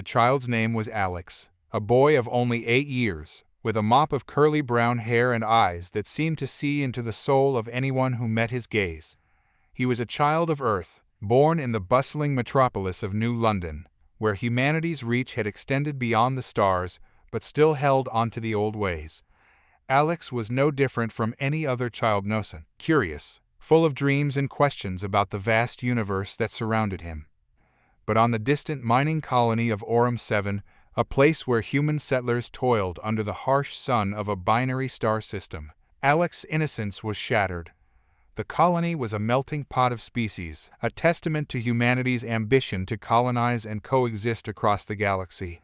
The child's name was Alex, a boy of only 8 years, with a mop of curly brown hair and eyes that seemed to see into the soul of anyone who met his gaze. He was a child of Earth, born in the bustling metropolis of New London, where humanity's reach had extended beyond the stars but still held onto the old ways. Alex was no different from any other child innocent, curious, full of dreams and questions about the vast universe that surrounded him. But on the distant mining colony of Orem 7, a place where human settlers toiled under the harsh sun of a binary star system, Alex's innocence was shattered. The colony was a melting pot of species, a testament to humanity's ambition to colonize and coexist across the galaxy.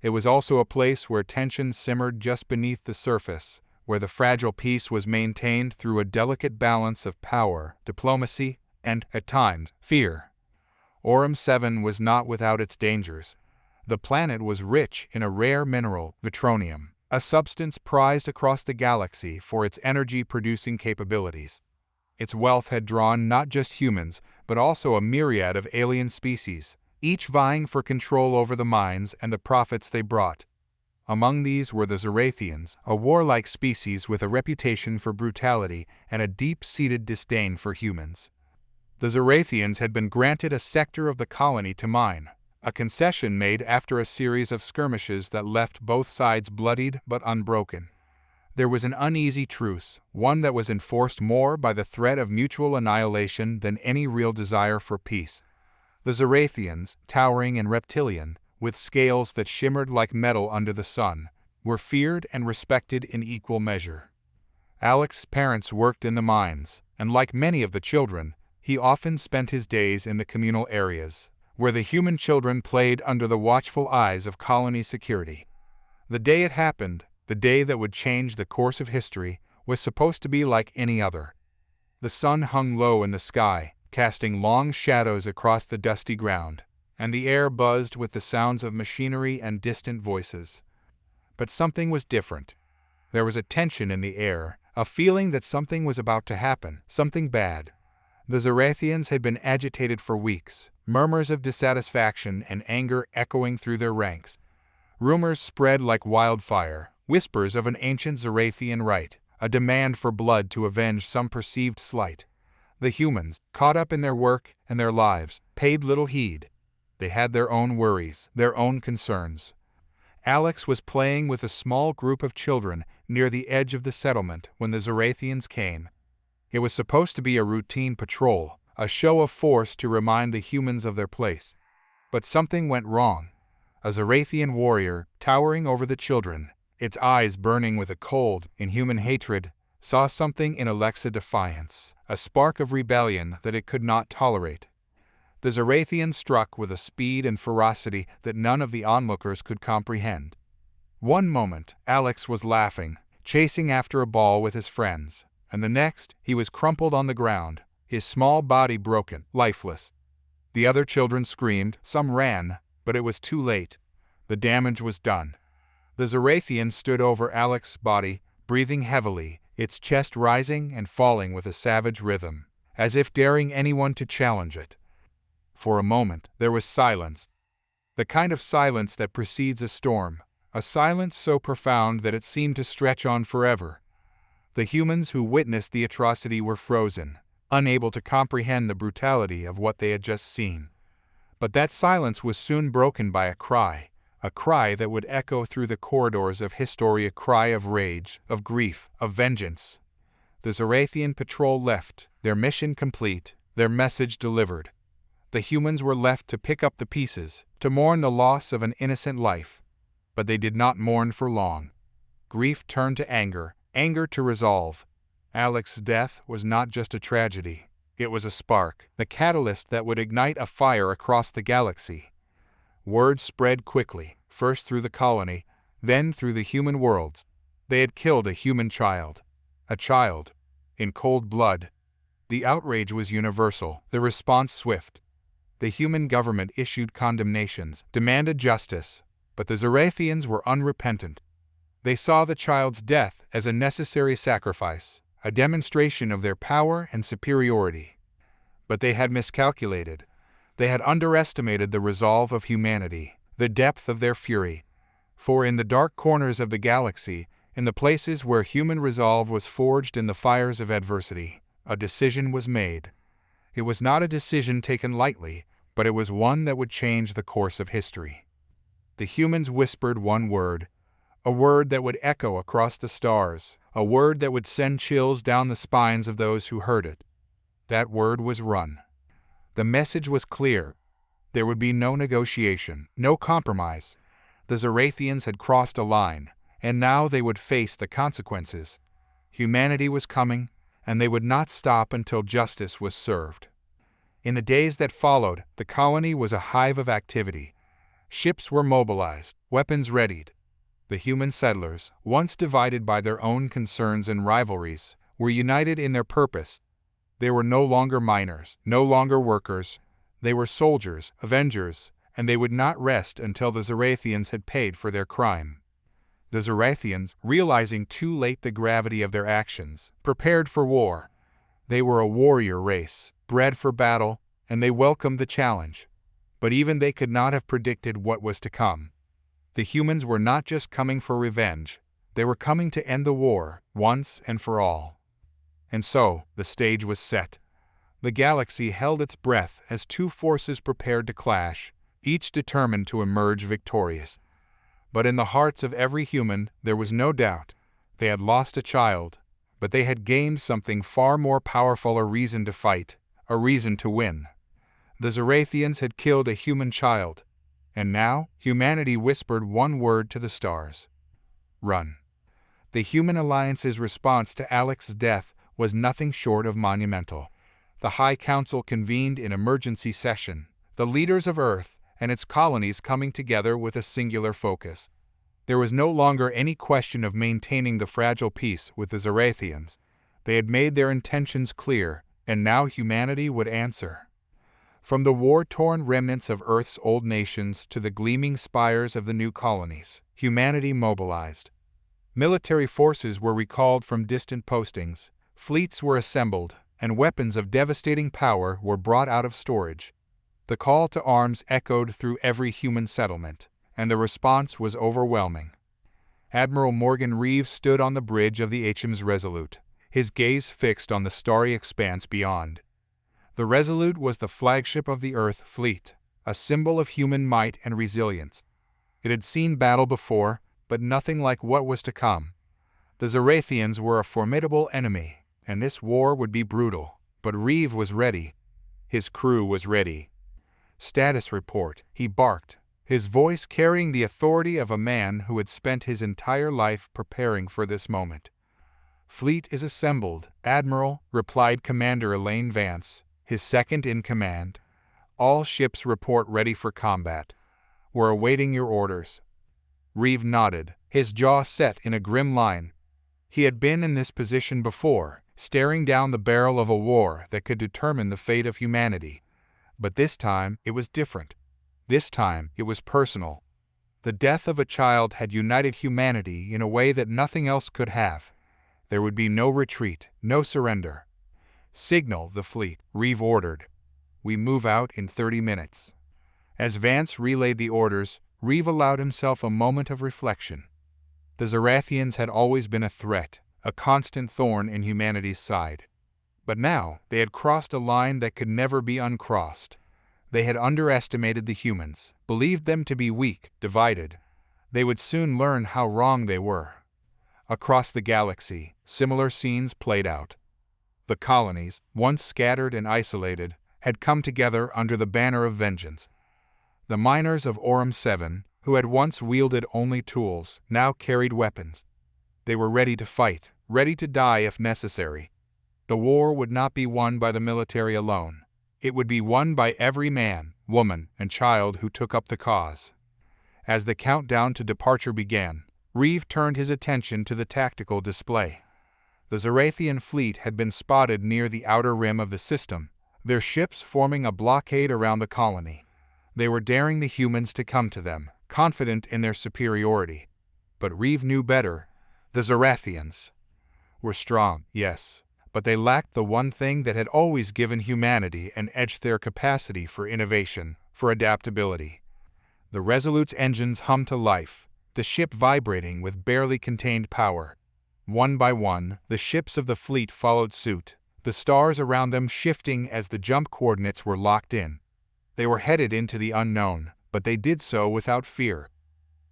It was also a place where tension simmered just beneath the surface, where the fragile peace was maintained through a delicate balance of power, diplomacy, and, at times, fear. Orem 7 was not without its dangers. The planet was rich in a rare mineral, vitronium, a substance prized across the galaxy for its energy-producing capabilities. Its wealth had drawn not just humans, but also a myriad of alien species, each vying for control over the mines and the profits they brought. Among these were the Zorathians, a warlike species with a reputation for brutality and a deep-seated disdain for humans. The Zorathians had been granted a sector of the colony to mine, a concession made after a series of skirmishes that left both sides bloodied but unbroken. There was an uneasy truce, one that was enforced more by the threat of mutual annihilation than any real desire for peace. The Zorathians, towering and reptilian, with scales that shimmered like metal under the sun, were feared and respected in equal measure. Alex's parents worked in the mines, and like many of the children, he often spent his days in the communal areas, where the human children played under the watchful eyes of colony security. The day it happened, the day that would change the course of history, was supposed to be like any other. The sun hung low in the sky, casting long shadows across the dusty ground, and the air buzzed with the sounds of machinery and distant voices. But something was different. There was a tension in the air, a feeling that something was about to happen, something bad. The Zorathians had been agitated for weeks, murmurs of dissatisfaction and anger echoing through their ranks. Rumors spread like wildfire, whispers of an ancient Zorathian rite, a demand for blood to avenge some perceived slight. The humans, caught up in their work and their lives, paid little heed. They had their own worries, their own concerns. Alex was playing with a small group of children near the edge of the settlement when the Zorathians came. It was supposed to be a routine patrol, a show of force to remind the humans of their place. But something went wrong. A Zorathian warrior, towering over the children, its eyes burning with a cold, inhuman hatred, saw something in Alex's defiance, a spark of rebellion that it could not tolerate. The Zorathian struck with a speed and ferocity that none of the onlookers could comprehend. One moment, Alex was laughing, chasing after a ball with his friends, and the next, he was crumpled on the ground, his small body broken, lifeless. The other children screamed, some ran, but it was too late. The damage was done. The Zorathian stood over Alex's body, breathing heavily, its chest rising and falling with a savage rhythm, as if daring anyone to challenge it. For a moment, there was silence. The kind of silence that precedes a storm, a silence so profound that it seemed to stretch on forever. The humans who witnessed the atrocity were frozen, unable to comprehend the brutality of what they had just seen. But that silence was soon broken by a cry that would echo through the corridors of history, a cry of rage, of grief, of vengeance. The Zorathian patrol left, their mission complete, their message delivered. The humans were left to pick up the pieces, to mourn the loss of an innocent life. But they did not mourn for long. Grief turned to anger, anger to resolve. Alex's death was not just a tragedy. It was a spark, the catalyst that would ignite a fire across the galaxy. Word spread quickly, first through the colony, then through the human worlds. They had killed a human child. A child. In cold blood. The outrage was universal, the response swift. The human government issued condemnations, demanded justice, but the Zorathians were unrepentant. They saw the child's death as a necessary sacrifice, a demonstration of their power and superiority. But they had miscalculated. They had underestimated the resolve of humanity, the depth of their fury. For in the dark corners of the galaxy, in the places where human resolve was forged in the fires of adversity, a decision was made. It was not a decision taken lightly, but it was one that would change the course of history. The humans whispered one word, a word that would echo across the stars, a word that would send chills down the spines of those who heard it. That word was run. The message was clear. There would be no negotiation, no compromise. The Zorathians had crossed a line, and now they would face the consequences. Humanity was coming, and they would not stop until justice was served. In the days that followed, the colony was a hive of activity. Ships were mobilized, weapons readied. The human settlers, once divided by their own concerns and rivalries, were united in their purpose. They were no longer miners, no longer workers. They were soldiers, avengers, and they would not rest until the Zorathians had paid for their crime. The Zorathians, realizing too late the gravity of their actions, prepared for war. They were a warrior race, bred for battle, and they welcomed the challenge. But even they could not have predicted what was to come. The humans were not just coming for revenge, they were coming to end the war, once and for all. And so, the stage was set. The galaxy held its breath as two forces prepared to clash, each determined to emerge victorious. But in the hearts of every human, there was no doubt. They had lost a child, but they had gained something far more powerful, a reason to fight, a reason to win. The Zorathians had killed a human child, and now humanity whispered one word to the stars. Run. The Human Alliance's response to Alex's death was nothing short of monumental. The High Council convened in emergency session, the leaders of Earth and its colonies coming together with a singular focus. There was no longer any question of maintaining the fragile peace with the Zorathians. They had made their intentions clear, and now humanity would answer. From the war-torn remnants of Earth's old nations to the gleaming spires of the new colonies, humanity mobilized. Military forces were recalled from distant postings, fleets were assembled, and weapons of devastating power were brought out of storage. The call to arms echoed through every human settlement, and the response was overwhelming. Admiral Morgan Reeves stood on the bridge of the HMS Resolute, his gaze fixed on the starry expanse beyond. The Resolute was the flagship of the Earth fleet, a symbol of human might and resilience. It had seen battle before, but nothing like what was to come. The Zorathians were a formidable enemy, and this war would be brutal, but Reeve was ready. His crew was ready. Status report, he barked, his voice carrying the authority of a man who had spent his entire life preparing for this moment. Fleet is assembled, Admiral, replied Commander Elaine Vance, his second in command. All ships report ready for combat. We're awaiting your orders. Reeve nodded, his jaw set in a grim line. He had been in this position before, staring down the barrel of a war that could determine the fate of humanity. But this time, it was different. This time, it was personal. The death of a child had united humanity in a way that nothing else could have. There would be no retreat, no surrender. Signal the fleet, Reeve ordered. We move out in 30 minutes. As Vance relayed the orders, Reeve allowed himself a moment of reflection. The Zorathians had always been a threat, a constant thorn in humanity's side. But now, they had crossed a line that could never be uncrossed. They had underestimated the humans, believed them to be weak, divided. They would soon learn how wrong they were. Across the galaxy, similar scenes played out. The colonies, once scattered and isolated, had come together under the banner of vengeance. The miners of Aurum 7, who had once wielded only tools, now carried weapons. They were ready to fight, ready to die if necessary. The war would not be won by the military alone. It would be won by every man, woman, and child who took up the cause. As the countdown to departure began, Reeve turned his attention to the tactical display. The Zorathian fleet had been spotted near the outer rim of the system, their ships forming a blockade around the colony. They were daring the humans to come to them, confident in their superiority. But Reeve knew better. The Zorathians were strong, yes, but they lacked the one thing that had always given humanity an edge: their capacity for innovation, for adaptability. The Resolute's engines hummed to life, the ship vibrating with barely contained power. One by one, the ships of the fleet followed suit, the stars around them shifting as the jump coordinates were locked in. They were headed into the unknown, but they did so without fear.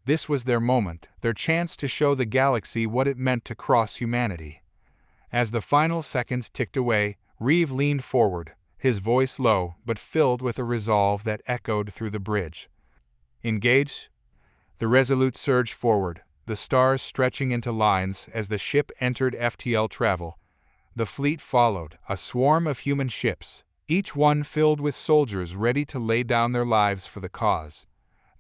This was their moment, their chance to show the galaxy what it meant to cross humanity. As the final seconds ticked away, Reeve leaned forward, his voice low but filled with a resolve that echoed through the bridge. Engage? The Resolute surged forward, the stars stretching into lines as the ship entered FTL travel. The fleet followed, a swarm of human ships, each one filled with soldiers ready to lay down their lives for the cause.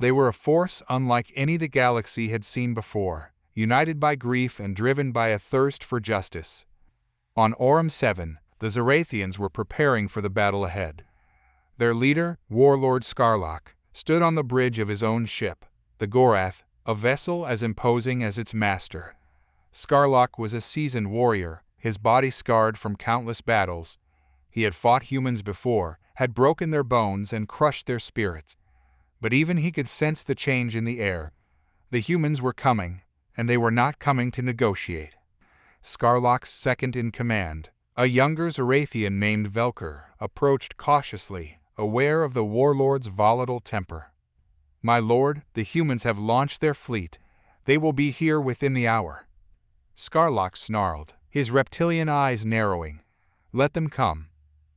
They were a force unlike any the galaxy had seen before, united by grief and driven by a thirst for justice. On Aurum 7, the Zorathians were preparing for the battle ahead. Their leader, Warlord Scarlock, stood on the bridge of his own ship, the Gorath, a vessel as imposing as its master. Scarlock was a seasoned warrior, his body scarred from countless battles. He had fought humans before, had broken their bones and crushed their spirits. But even he could sense the change in the air. The humans were coming, and they were not coming to negotiate. Scarlock's second in command, a younger Zorathian named Velker, approached cautiously, aware of the warlord's volatile temper. "My lord, the humans have launched their fleet. They will be here within the hour." Scarlock snarled, his reptilian eyes narrowing. "Let them come.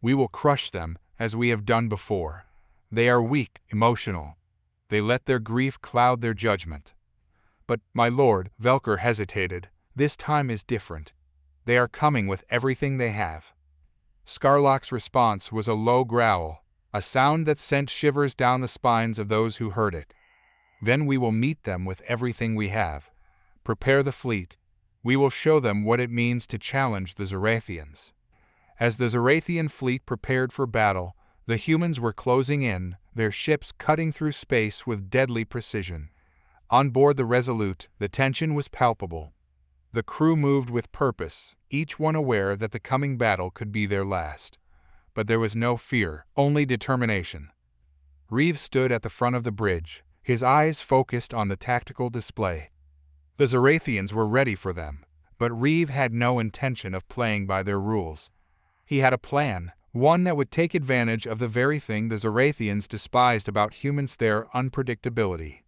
We will crush them, as we have done before. They are weak, emotional. They let their grief cloud their judgment." "But, my lord," Velker hesitated, "this time is different. They are coming with everything they have." Scarlock's response was a low growl, a sound that sent shivers down the spines of those who heard it. "Then we will meet them with everything we have. Prepare the fleet. We will show them what it means to challenge the Zorathians." As the Zorathian fleet prepared for battle, the humans were closing in, their ships cutting through space with deadly precision. On board the Resolute, the tension was palpable. The crew moved with purpose, each one aware that the coming battle could be their last. But there was no fear, only determination. Reeve stood at the front of the bridge, his eyes focused on the tactical display. The Zorathians were ready for them, but Reeve had no intention of playing by their rules. He had a plan, one that would take advantage of the very thing the Zorathians despised about humans: their unpredictability.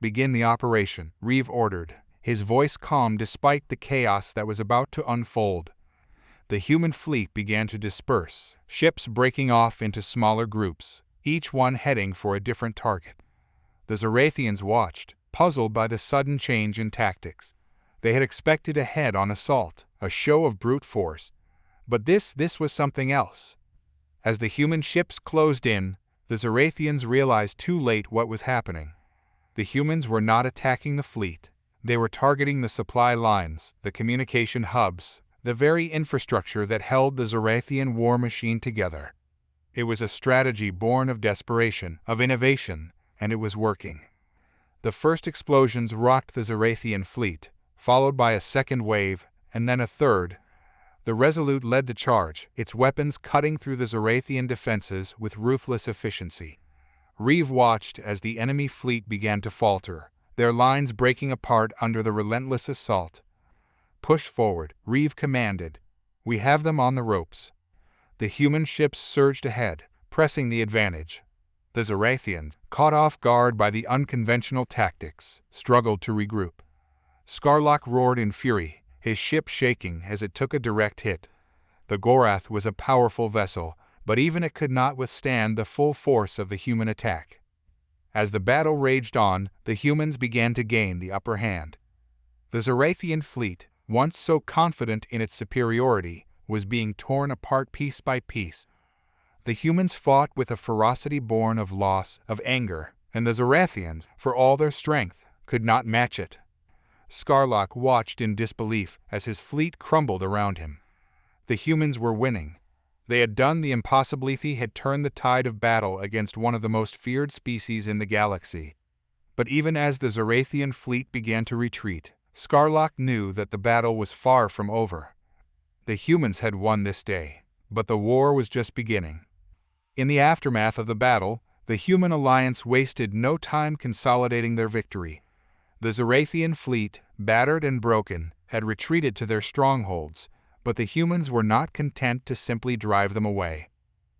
"Begin the operation," Reeve ordered, his voice calm despite the chaos that was about to unfold. The human fleet began to disperse, ships breaking off into smaller groups, each one heading for a different target. The Zorathians watched, puzzled by the sudden change in tactics. They had expected a head-on assault, a show of brute force. But this was something else. As the human ships closed in, the Zorathians realized too late what was happening. The humans were not attacking the fleet. They were targeting the supply lines, the communication hubs, the very infrastructure that held the Zorathian war machine together. It was a strategy born of desperation, of innovation, and it was working. The first explosions rocked the Zorathian fleet, followed by a second wave, and then a third. The Resolute led the charge, its weapons cutting through the Zorathian defenses with ruthless efficiency. Reeve watched as the enemy fleet began to falter, their lines breaking apart under the relentless assault. "Push forward," Reeve commanded. "We have them on the ropes." The human ships surged ahead, pressing the advantage. The Zorathians, caught off guard by the unconventional tactics, struggled to regroup. Scarlock roared in fury, his ship shaking as it took a direct hit. The Gorath was a powerful vessel, but even it could not withstand the full force of the human attack. As the battle raged on, the humans began to gain the upper hand. The Zorathian fleet, once so confident in its superiority, was being torn apart piece by piece. The humans fought with a ferocity born of loss, of anger, and the Zorathians, for all their strength, could not match it. Scarlock watched in disbelief as his fleet crumbled around him. The humans were winning. They had done the impossible. He had turned the tide of battle against one of the most feared species in the galaxy. But even as the Zorathian fleet began to retreat, Scarlock knew that the battle was far from over. The humans had won this day, but the war was just beginning. In the aftermath of the battle, the The human alliance wasted no time consolidating their victory. The Zorathian fleet, battered and broken, had retreated to their strongholds, but the humans were not content to simply drive them away.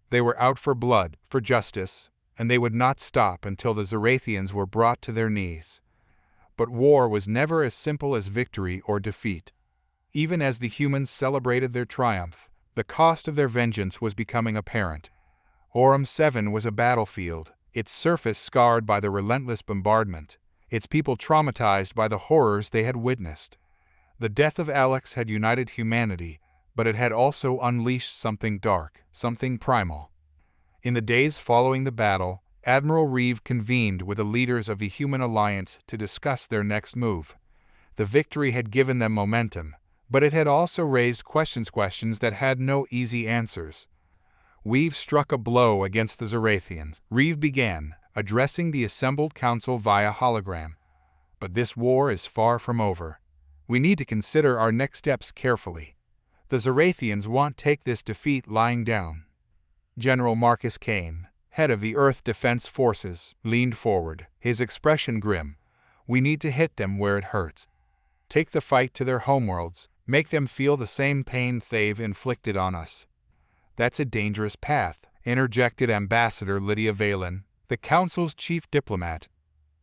They were out for blood, for justice, and they would not stop until the Zorathians were brought to their knees. But war was never as simple as victory or defeat. Even as the humans celebrated their triumph, the cost of their vengeance was becoming apparent. Aurum 7 was a battlefield, its surface scarred by the relentless bombardment, its people traumatized by the horrors they had witnessed. The death of Alex had united humanity, but it had also unleashed something dark, something primal. In the days following the battle, Admiral Reeve convened with the leaders of the human alliance to discuss their next move. The victory had given them momentum, but it had also raised questions that had no easy answers. Reeve struck a blow against the Zorathians. Reeve began, addressing the assembled council via hologram. But this war is far from over. We need to consider our next steps carefully. The Zorathians won't take this defeat lying down. General Marcus Kane, head of the Earth Defense Forces, leaned forward, his expression grim. We need to hit them where it hurts. Take the fight to their homeworlds, make them feel the same pain they've inflicted on us. That's a dangerous path, interjected Ambassador Lydia Valen, the Council's chief diplomat.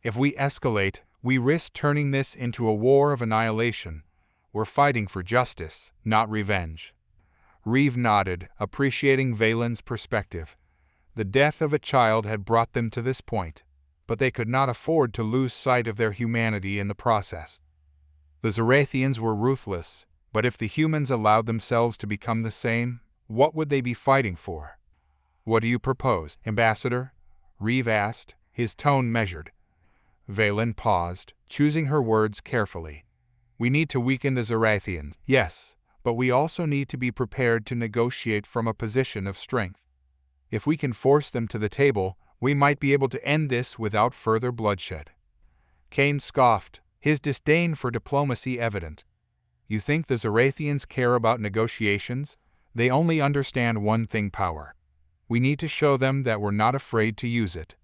If we escalate, we risk turning this into a war of annihilation. We're fighting for justice, not revenge. Reeve nodded, appreciating Valen's perspective. The death of a child had brought them to this point, but they could not afford to lose sight of their humanity in the process. The Zorathians were ruthless, but if the humans allowed themselves to become the same, what would they be fighting for? What do you propose, Ambassador? Reeve asked, his tone measured. Valen paused, choosing her words carefully. We need to weaken the Zorathians, yes, but we also need to be prepared to negotiate from a position of strength. If we can force them to the table, we might be able to end this without further bloodshed. Kane scoffed, his disdain for diplomacy evident. You think the Zorathians care about negotiations? They only understand one thing: power. We need to show them that we're not afraid to use it.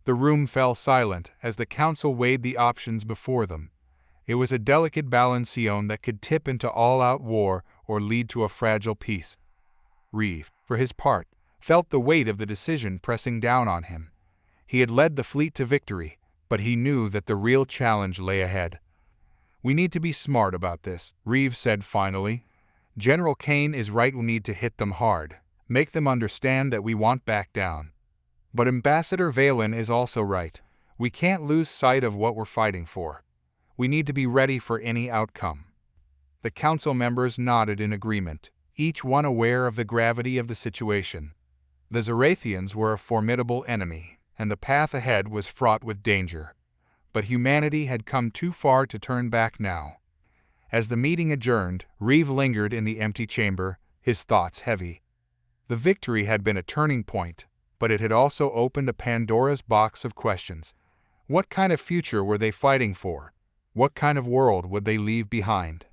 The room fell silent as the council weighed the options before them. It was a delicate balancion that could tip into all-out war or lead to a fragile peace. Reeve, for his part, felt the weight of the decision pressing down on him. He had led the fleet to victory, but he knew that the real challenge lay ahead. We need to be smart about this, Reeve said finally. General Kane is right, we need to hit them hard, make them understand that we won't back down. But Ambassador Valen is also right. We can't lose sight of what we're fighting for. We need to be ready for any outcome. The council members nodded in agreement, each one aware of the gravity of the situation. The Zorathians were a formidable enemy, and the path ahead was fraught with danger. But humanity had come too far to turn back now. As the meeting adjourned, Reeve lingered in the empty chamber, his thoughts heavy. The victory had been a turning point, but it had also opened a Pandora's box of questions. What kind of future were they fighting for? What kind of world would they leave behind?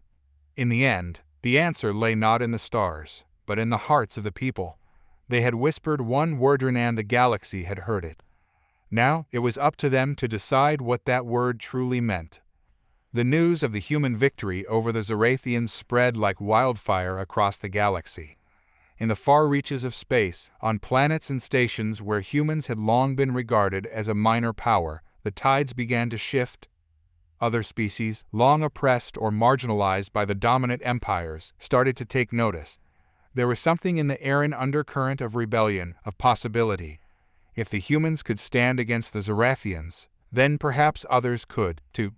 In the end, the answer lay not in the stars, but in the hearts of the people. They had whispered one word and the galaxy had heard it. Now it was up to them to decide what that word truly meant. The news of the human victory over the Zorathians spread like wildfire across the galaxy. In the far reaches of space, on planets and stations where humans had long been regarded as a minor power, the tides began to shift. Other species, long oppressed or marginalized by the dominant empires, started to take notice. There was something in the air, an undercurrent of rebellion, of possibility. If the humans could stand against the Zorathians, then perhaps others could, too.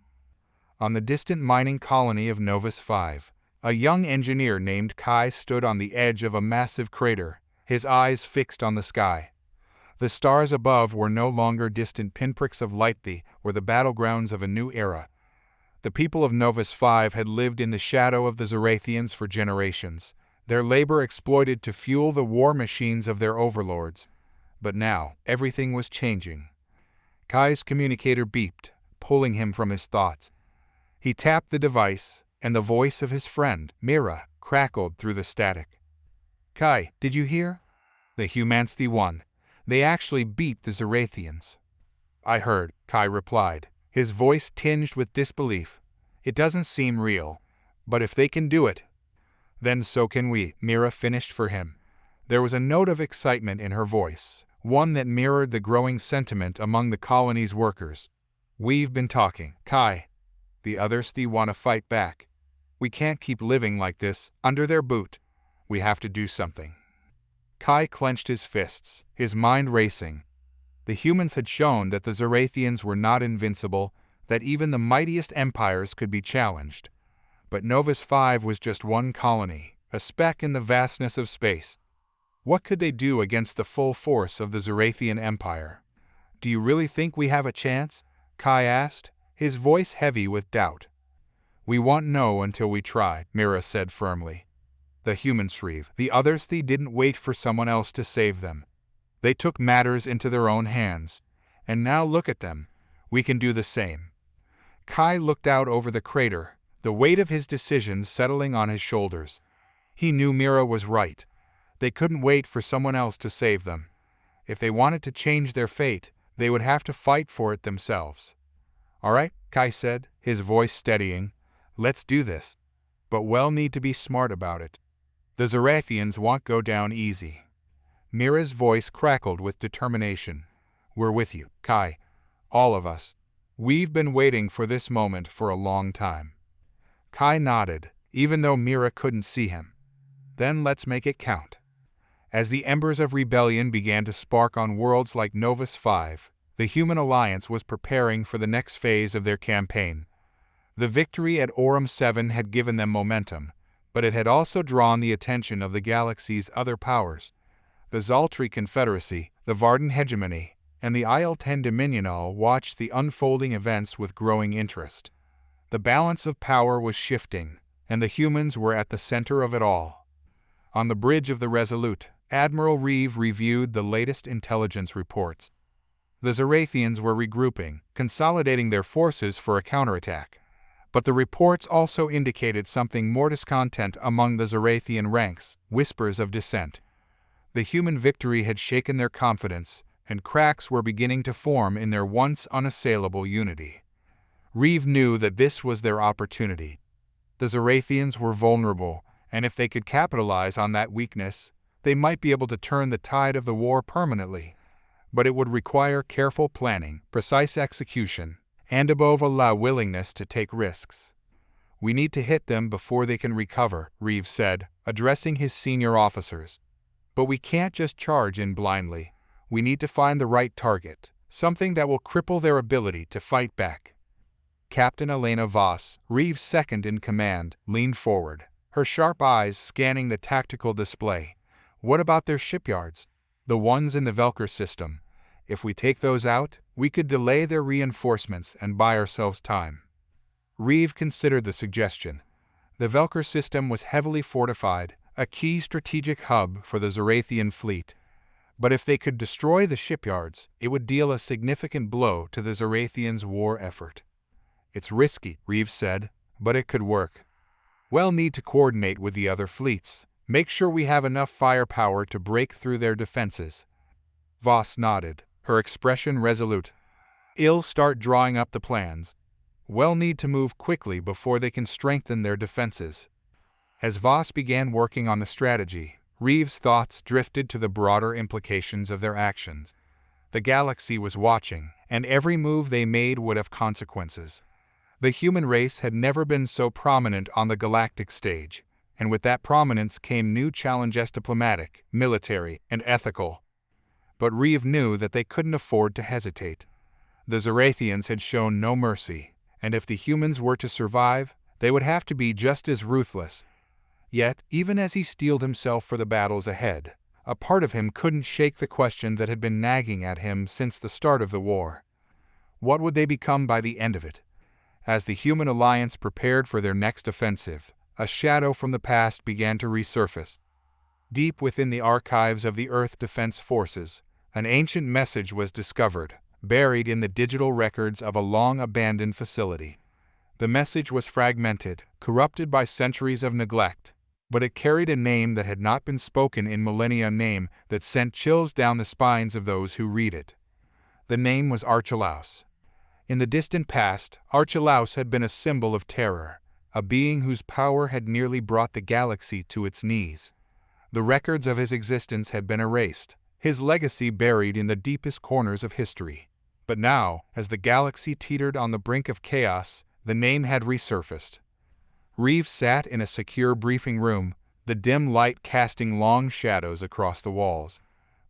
On the distant mining colony of Novus 5, a young engineer named Kai stood on the edge of a massive crater, his eyes fixed on the sky. The stars above were no longer distant pinpricks of light, they were the battlegrounds of a new era. The people of Novus 5 had lived in the shadow of the Zorathians for generations, their labor exploited to fuel the war machines of their overlords. But now, everything was changing. Kai's communicator beeped, pulling him from his thoughts. He tapped the device, and the voice of his friend, Mira, crackled through the static. Kai, did you hear? The Humanity 1. They actually beat the Zorathians. I heard, Kai replied, his voice tinged with disbelief. It doesn't seem real. But if they can do it, then so can we, Mira finished for him. There was a note of excitement in her voice, one that mirrored the growing sentiment among the colony's workers. We've been talking, Kai. The others want to fight back. We can't keep living like this, under their boot. We have to do something. Kai clenched his fists, his mind racing. The humans had shown that the Zorathians were not invincible, that even the mightiest empires could be challenged. But Novus 5 was just one colony, a speck in the vastness of space. What could they do against the full force of the Zorathian Empire? Do you really think we have a chance? Kai asked, his voice heavy with doubt. We won't know until we try, Mira said firmly. The humans shrieked. The others didn't wait for someone else to save them. They took matters into their own hands. And now look at them. We can do the same. Kai looked out over the crater, the weight of his decisions settling on his shoulders. He knew Mira was right. They couldn't wait for someone else to save them. If they wanted to change their fate, they would have to fight for it themselves. All right, Kai said, his voice steadying. Let's do this. But we'll need to be smart about it. The Zorathians won't go down easy. Mira's voice crackled with determination. We're with you, Kai. All of us. We've been waiting for this moment for a long time. Kai nodded, even though Mira couldn't see him. Then let's make it count. As the embers of rebellion began to spark on worlds like Novus 5, the Human Alliance was preparing for the next phase of their campaign. The victory at Aurum 7 had given them momentum, but it had also drawn the attention of the galaxy's other powers. The Zaltri Confederacy, the Vardan Hegemony, and the IL-10 Dominion all watched the unfolding events with growing interest. The balance of power was shifting, and the humans were at the center of it all. On the bridge of the Resolute, Admiral Reeve reviewed the latest intelligence reports. The Zorathians were regrouping, consolidating their forces for a counterattack. But the reports also indicated something more discontent among the Zorathian ranks, whispers of dissent. The human victory had shaken their confidence, and cracks were beginning to form in their once unassailable unity. Reeve knew that this was their opportunity. The Zorathians were vulnerable, and if they could capitalize on that weakness, they might be able to turn the tide of the war permanently. But it would require careful planning, precise execution, and above all, willingness to take risks. We need to hit them before they can recover, Reeve said, addressing his senior officers. But we can't just charge in blindly. We need to find the right target, something that will cripple their ability to fight back. Captain Elena Voss, Reeve's second in command, leaned forward, her sharp eyes scanning the tactical display. What about their shipyards? The ones in the Velker system. If we take those out, we could delay their reinforcements and buy ourselves time. Reeve considered the suggestion. The Velker system was heavily fortified, a key strategic hub for the Zorathian fleet. But if they could destroy the shipyards, it would deal a significant blow to the Zorathians' war effort. It's risky, Reeve said, but it could work. We'll need to coordinate with the other fleets. Make sure we have enough firepower to break through their defenses. Voss nodded, her expression resolute. I'll start drawing up the plans. We'll need to move quickly before they can strengthen their defenses. As Voss began working on the strategy, Reeve's thoughts drifted to the broader implications of their actions. The galaxy was watching, and every move they made would have consequences. The human race had never been so prominent on the galactic stage, and with that prominence came new challenges, diplomatic, military, and ethical. But Reeve knew that they couldn't afford to hesitate. The Zorathians had shown no mercy, and if the humans were to survive, they would have to be just as ruthless. Yet, even as he steeled himself for the battles ahead, a part of him couldn't shake the question that had been nagging at him since the start of the war. What would they become by the end of it? As the Human Alliance prepared for their next offensive, a shadow from the past began to resurface. Deep within the archives of the Earth Defense Forces, an ancient message was discovered, buried in the digital records of a long-abandoned facility. The message was fragmented, corrupted by centuries of neglect, but it carried a name that had not been spoken in millennia, a name that sent chills down the spines of those who read it. The name was Archelaus. In the distant past, Archelaus had been a symbol of terror, a being whose power had nearly brought the galaxy to its knees. The records of his existence had been erased, his legacy buried in the deepest corners of history. But now, as the galaxy teetered on the brink of chaos, the name had resurfaced. Reeve sat in a secure briefing room, the dim light casting long shadows across the walls.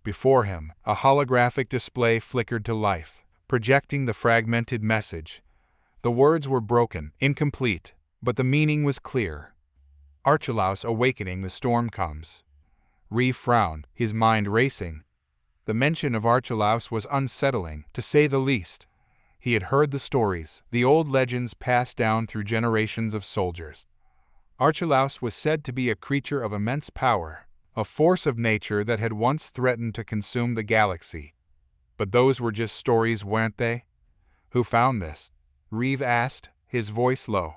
Before him, a holographic display flickered to life, projecting the fragmented message. The words were broken, incomplete, but the meaning was clear. Archelaus awakening, the storm comes. Reeve frowned, his mind racing. The mention of Archelaus was unsettling, to say the least. He had heard the stories, the old legends passed down through generations of soldiers. Archelaus was said to be a creature of immense power, a force of nature that had once threatened to consume the galaxy. But those were just stories, weren't they? Who found this? Reeve asked, his voice low.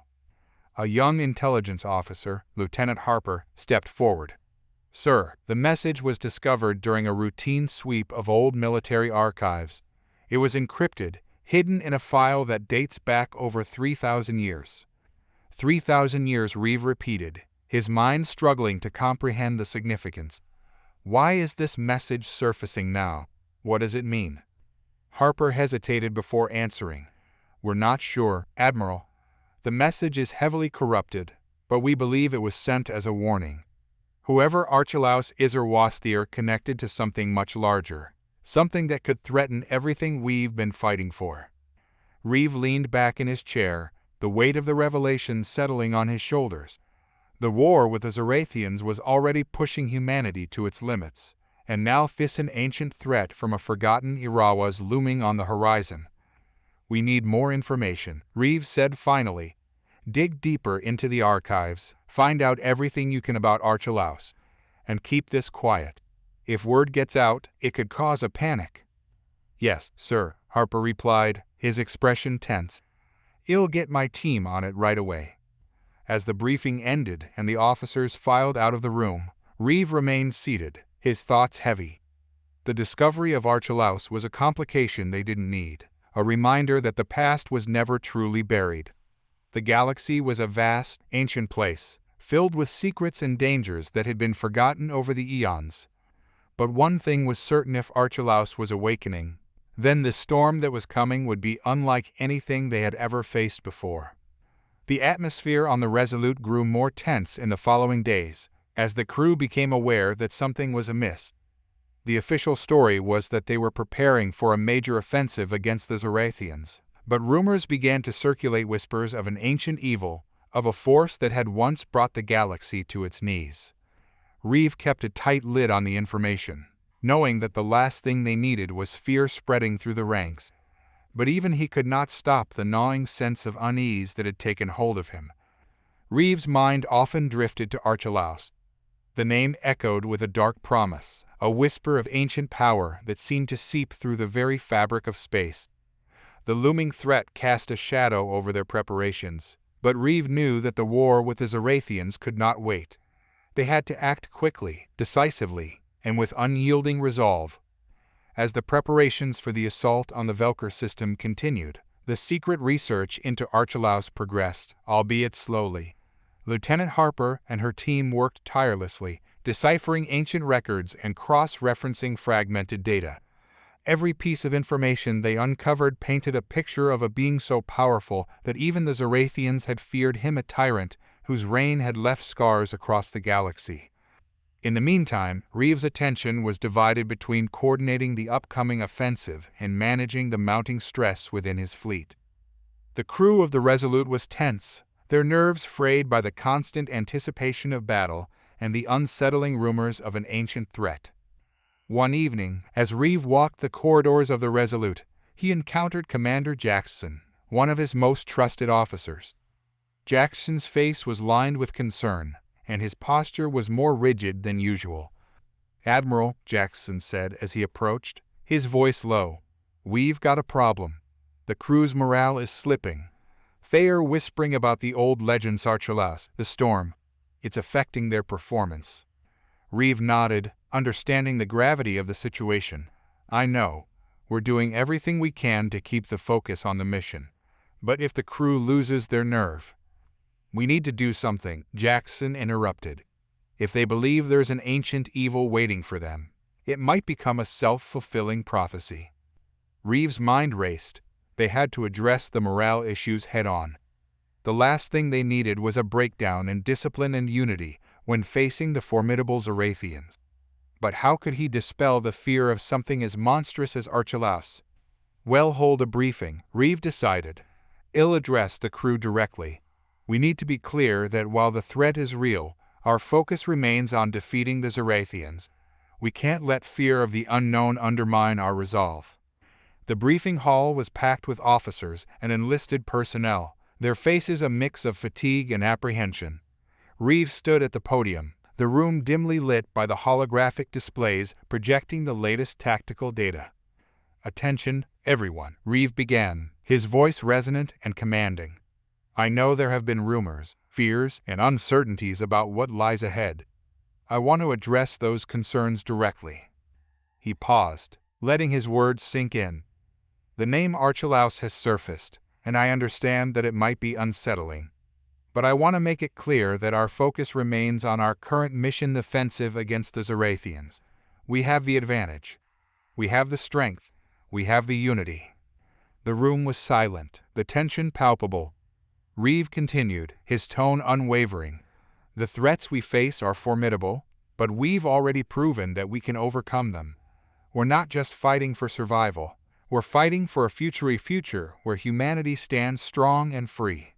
A young intelligence officer, Lieutenant Harper, stepped forward. Sir, the message was discovered during a routine sweep of old military archives. It was encrypted, hidden in a file that dates back over 3,000 years. 3,000 years, Reeve repeated, his mind struggling to comprehend the significance. Why is this message surfacing now? What does it mean? Harper hesitated before answering. We're not sure, Admiral. The message is heavily corrupted, but we believe it was sent as a warning. Whoever Archelaus is or was, they're connected to something much larger, something that could threaten everything we've been fighting for. Reeve leaned back in his chair, the weight of the revelation settling on his shoulders. The war with the Zorathians was already pushing humanity to its limits, and now this an ancient threat from a forgotten era was looming on the horizon. We need more information, Reeve said finally. Dig deeper into the archives, find out everything you can about Archelaus, and keep this quiet. If word gets out, it could cause a panic. Yes, sir, Harper replied, his expression tense. I'll get my team on it right away. As the briefing ended and the officers filed out of the room, Reeve remained seated, his thoughts heavy. The discovery of Archelaus was a complication they didn't need, a reminder that the past was never truly buried. The galaxy was a vast, ancient place, filled with secrets and dangers that had been forgotten over the eons. But one thing was certain: if Archelaus was awakening, then the storm that was coming would be unlike anything they had ever faced before. The atmosphere on the Resolute grew more tense in the following days, as the crew became aware that something was amiss. The official story was that they were preparing for a major offensive against the Zorathians. But rumors began to circulate, whispers of an ancient evil, of a force that had once brought the galaxy to its knees. Reeve kept a tight lid on the information, knowing that the last thing they needed was fear spreading through the ranks. But even he could not stop the gnawing sense of unease that had taken hold of him. Reeve's mind often drifted to Archelaus. The name echoed with a dark promise, a whisper of ancient power that seemed to seep through the very fabric of space. The looming threat cast a shadow over their preparations, but Reeve knew that the war with the Zorathians could not wait. They had to act quickly, decisively, and with unyielding resolve. As the preparations for the assault on the Velker system continued, the secret research into Archelaus progressed, albeit slowly. Lieutenant Harper and her team worked tirelessly, deciphering ancient records and cross-referencing fragmented data. Every piece of information they uncovered painted a picture of a being so powerful that even the Zorathians had feared him, a tyrant whose reign had left scars across the galaxy. In the meantime, Reeve's attention was divided between coordinating the upcoming offensive and managing the mounting stress within his fleet. The crew of the Resolute was tense, their nerves frayed by the constant anticipation of battle and the unsettling rumors of an ancient threat. One evening, as Reeve walked the corridors of the Resolute, he encountered Commander Jackson, one of his most trusted officers. Jackson's face was lined with concern, and his posture was more rigid than usual. "Admiral," Jackson said as he approached, his voice low, "we've got a problem. The crew's morale is slipping. They are whispering about the old legend Archelaus, the storm. It's affecting their performance. Reeve nodded, understanding the gravity of the situation. I know. We're doing everything we can to keep the focus on the mission. But if the crew loses their nerve, we need to do something, Jackson interrupted. If they believe there's an ancient evil waiting for them, it might become a self-fulfilling prophecy. Reeve's mind raced. They had to address the morale issues head-on. The last thing they needed was a breakdown in discipline and unity when facing the formidable Zorathians. But how could he dispel the fear of something as monstrous as Archelaus? Well, hold a briefing, Reeve decided. He'll address the crew directly. We need to be clear that while the threat is real, our focus remains on defeating the Zorathians. We can't let fear of the unknown undermine our resolve. The briefing hall was packed with officers and enlisted personnel, their faces a mix of fatigue and apprehension. Reeve stood at the podium, the room dimly lit by the holographic displays projecting the latest tactical data. Attention, everyone, Reeve began, his voice resonant and commanding. I know there have been rumors, fears, and uncertainties about what lies ahead. I want to address those concerns directly. He paused, letting his words sink in. The name Archelaus has surfaced, and I understand that it might be unsettling. But I want to make it clear that our focus remains on our current mission offensive against the Zorathians. We have the advantage. We have the strength. We have the unity. The room was silent, the tension palpable. Reeve continued, his tone unwavering. The threats we face are formidable, but we've already proven that we can overcome them. We're not just fighting for survival. We're fighting for a future where humanity stands strong and free.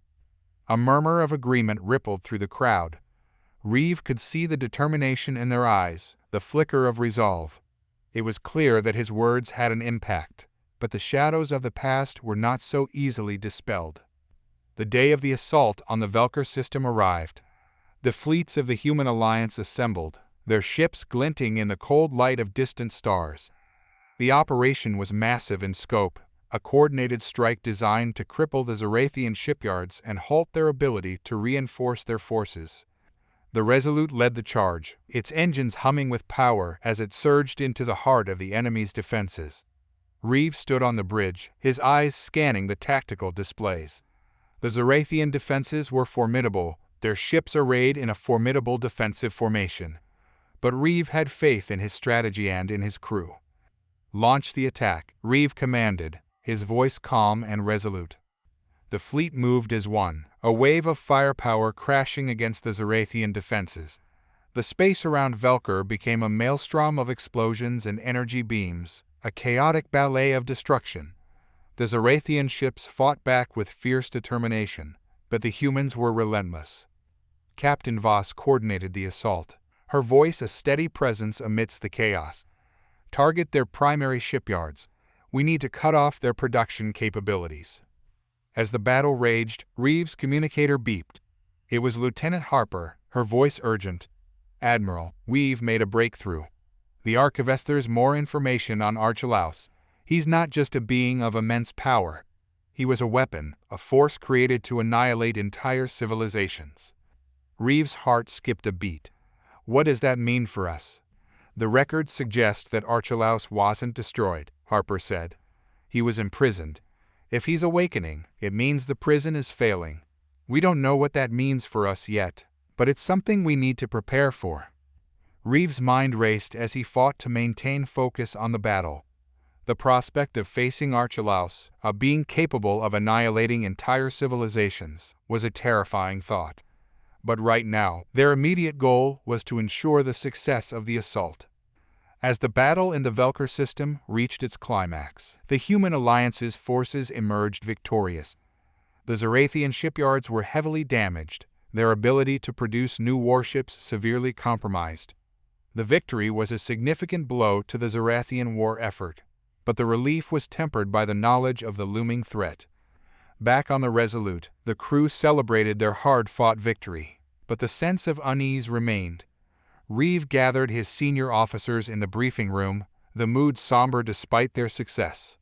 A murmur of agreement rippled through the crowd. Reeve could see the determination in their eyes, the flicker of resolve. It was clear that his words had an impact, but the shadows of the past were not so easily dispelled. The day of the assault on the Velker system arrived. The fleets of the human alliance assembled, their ships glinting in the cold light of distant stars. The operation was massive in scope, a coordinated strike designed to cripple the Zorathian shipyards and halt their ability to reinforce their forces. The Resolute led the charge, its engines humming with power as it surged into the heart of the enemy's defenses. Reeve stood on the bridge, his eyes scanning the tactical displays. The Zorathian defenses were formidable, their ships arrayed in a formidable defensive formation. But Reeve had faith in his strategy and in his crew. Launch the attack, Reeve commanded, his voice calm and resolute. The fleet moved as one, a wave of firepower crashing against the Zorathian defenses. The space around Velker became a maelstrom of explosions and energy beams, a chaotic ballet of destruction. The Zorathian ships fought back with fierce determination, but the humans were relentless. Captain Voss coordinated the assault, her voice a steady presence amidst the chaos. Target their primary shipyards. We need to cut off their production capabilities. As the battle raged, Reeve's communicator beeped. It was Lieutenant Harper, her voice urgent. Admiral, we've made a breakthrough. The Archivist, there's more information on Archelaus. He's not just a being of immense power. He was a weapon, a force created to annihilate entire civilizations. Reeve's heart skipped a beat. What does that mean for us? The records suggest that Archelaus wasn't destroyed, Harper said. He was imprisoned. If he's awakening, it means the prison is failing. We don't know what that means for us yet, but it's something we need to prepare for. Reeve's mind raced as he fought to maintain focus on the battle. The prospect of facing Archelaus, a being capable of annihilating entire civilizations, was a terrifying thought. But right now, their immediate goal was to ensure the success of the assault. As the battle in the Velker system reached its climax, the human alliance's forces emerged victorious. The Zorathian shipyards were heavily damaged, their ability to produce new warships severely compromised. The victory was a significant blow to the Zorathian war effort, but the relief was tempered by the knowledge of the looming threat. Back on the Resolute, the crew celebrated their hard-fought victory, but the sense of unease remained. Reeve gathered his senior officers in the briefing room, the mood somber despite their success.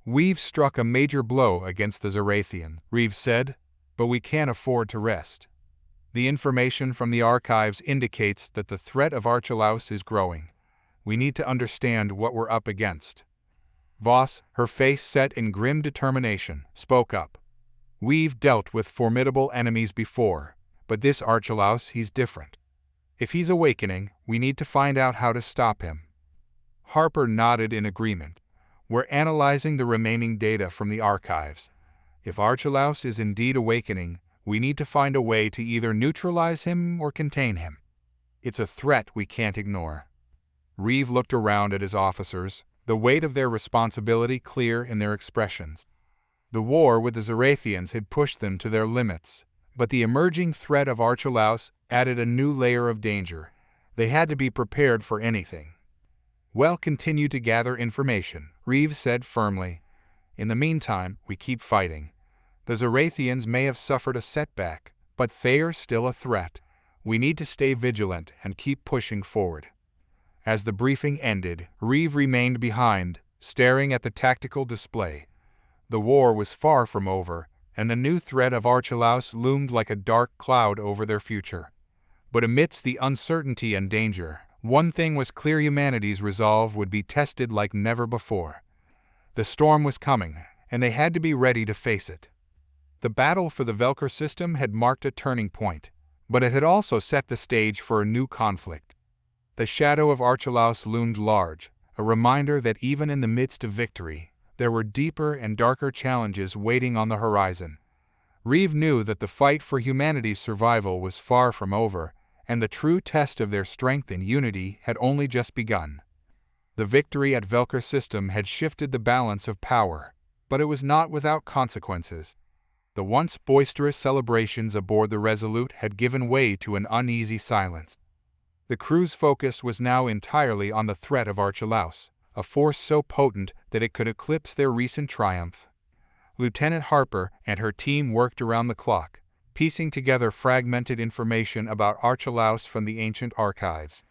We've struck a major blow against the Zorathian, Reeve said, but we can't afford to rest. The information from the archives indicates that the threat of Archelaus is growing. We need to understand what we're up against. Voss, her face set in grim determination, spoke up. We've dealt with formidable enemies before, but this Archelaus, he's different. If he's awakening, we need to find out how to stop him. Harper nodded in agreement. We're analyzing the remaining data from the archives. If Archelaus is indeed awakening, we need to find a way to either neutralize him or contain him. It's a threat we can't ignore. Reeve looked around at his officers, the weight of their responsibility clear in their expressions. The war with the Zorathians had pushed them to their limits, but the emerging threat of Archelaus added a new layer of danger. They had to be prepared for anything. We'll continue to gather information, Reeve said firmly. In the meantime, we keep fighting. The Zorathians may have suffered a setback, but they're still a threat. We need to stay vigilant and keep pushing forward. As the briefing ended, Reeve remained behind, staring at the tactical display. The war was far from over, and the new threat of Archelaus loomed like a dark cloud over their future. But amidst the uncertainty and danger, one thing was clear: humanity's resolve would be tested like never before. The storm was coming, and they had to be ready to face it. The battle for the Velker system had marked a turning point, but it had also set the stage for a new conflict. The shadow of Archelaus loomed large, a reminder that even in the midst of victory, there were deeper and darker challenges waiting on the horizon. Reeve knew that the fight for humanity's survival was far from over, and the true test of their strength and unity had only just begun. The victory at Velker system had shifted the balance of power, but it was not without consequences. The once boisterous celebrations aboard the Resolute had given way to an uneasy silence. The crew's focus was now entirely on the threat of Archelaus, a force so potent that it could eclipse their recent triumph. Lieutenant Harper and her team worked around the clock, piecing together fragmented information about Archelaus from the ancient archives.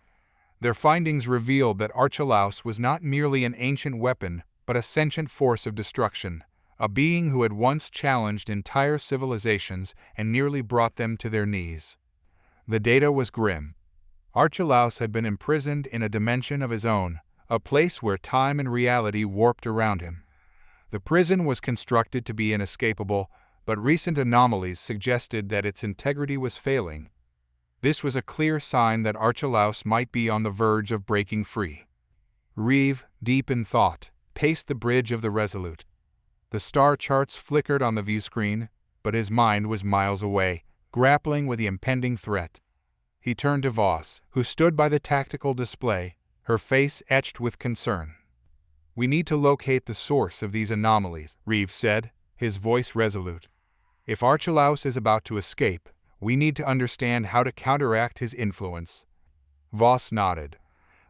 Their findings revealed that Archelaus was not merely an ancient weapon, but a sentient force of destruction, a being who had once challenged entire civilizations and nearly brought them to their knees. The data was grim. Archelaus had been imprisoned in a dimension of his own, a place where time and reality warped around him. The prison was constructed to be inescapable, but recent anomalies suggested that its integrity was failing. This was a clear sign that Archelaus might be on the verge of breaking free. Reeve, deep in thought, paced the bridge of the Resolute. The star charts flickered on the viewscreen, but his mind was miles away, grappling with the impending threat. He turned to Voss, who stood by the tactical display, her face etched with concern. "We need to locate the source of these anomalies," Reeve said, his voice resolute. "If Archelaus is about to escape, we need to understand how to counteract his influence." Voss nodded.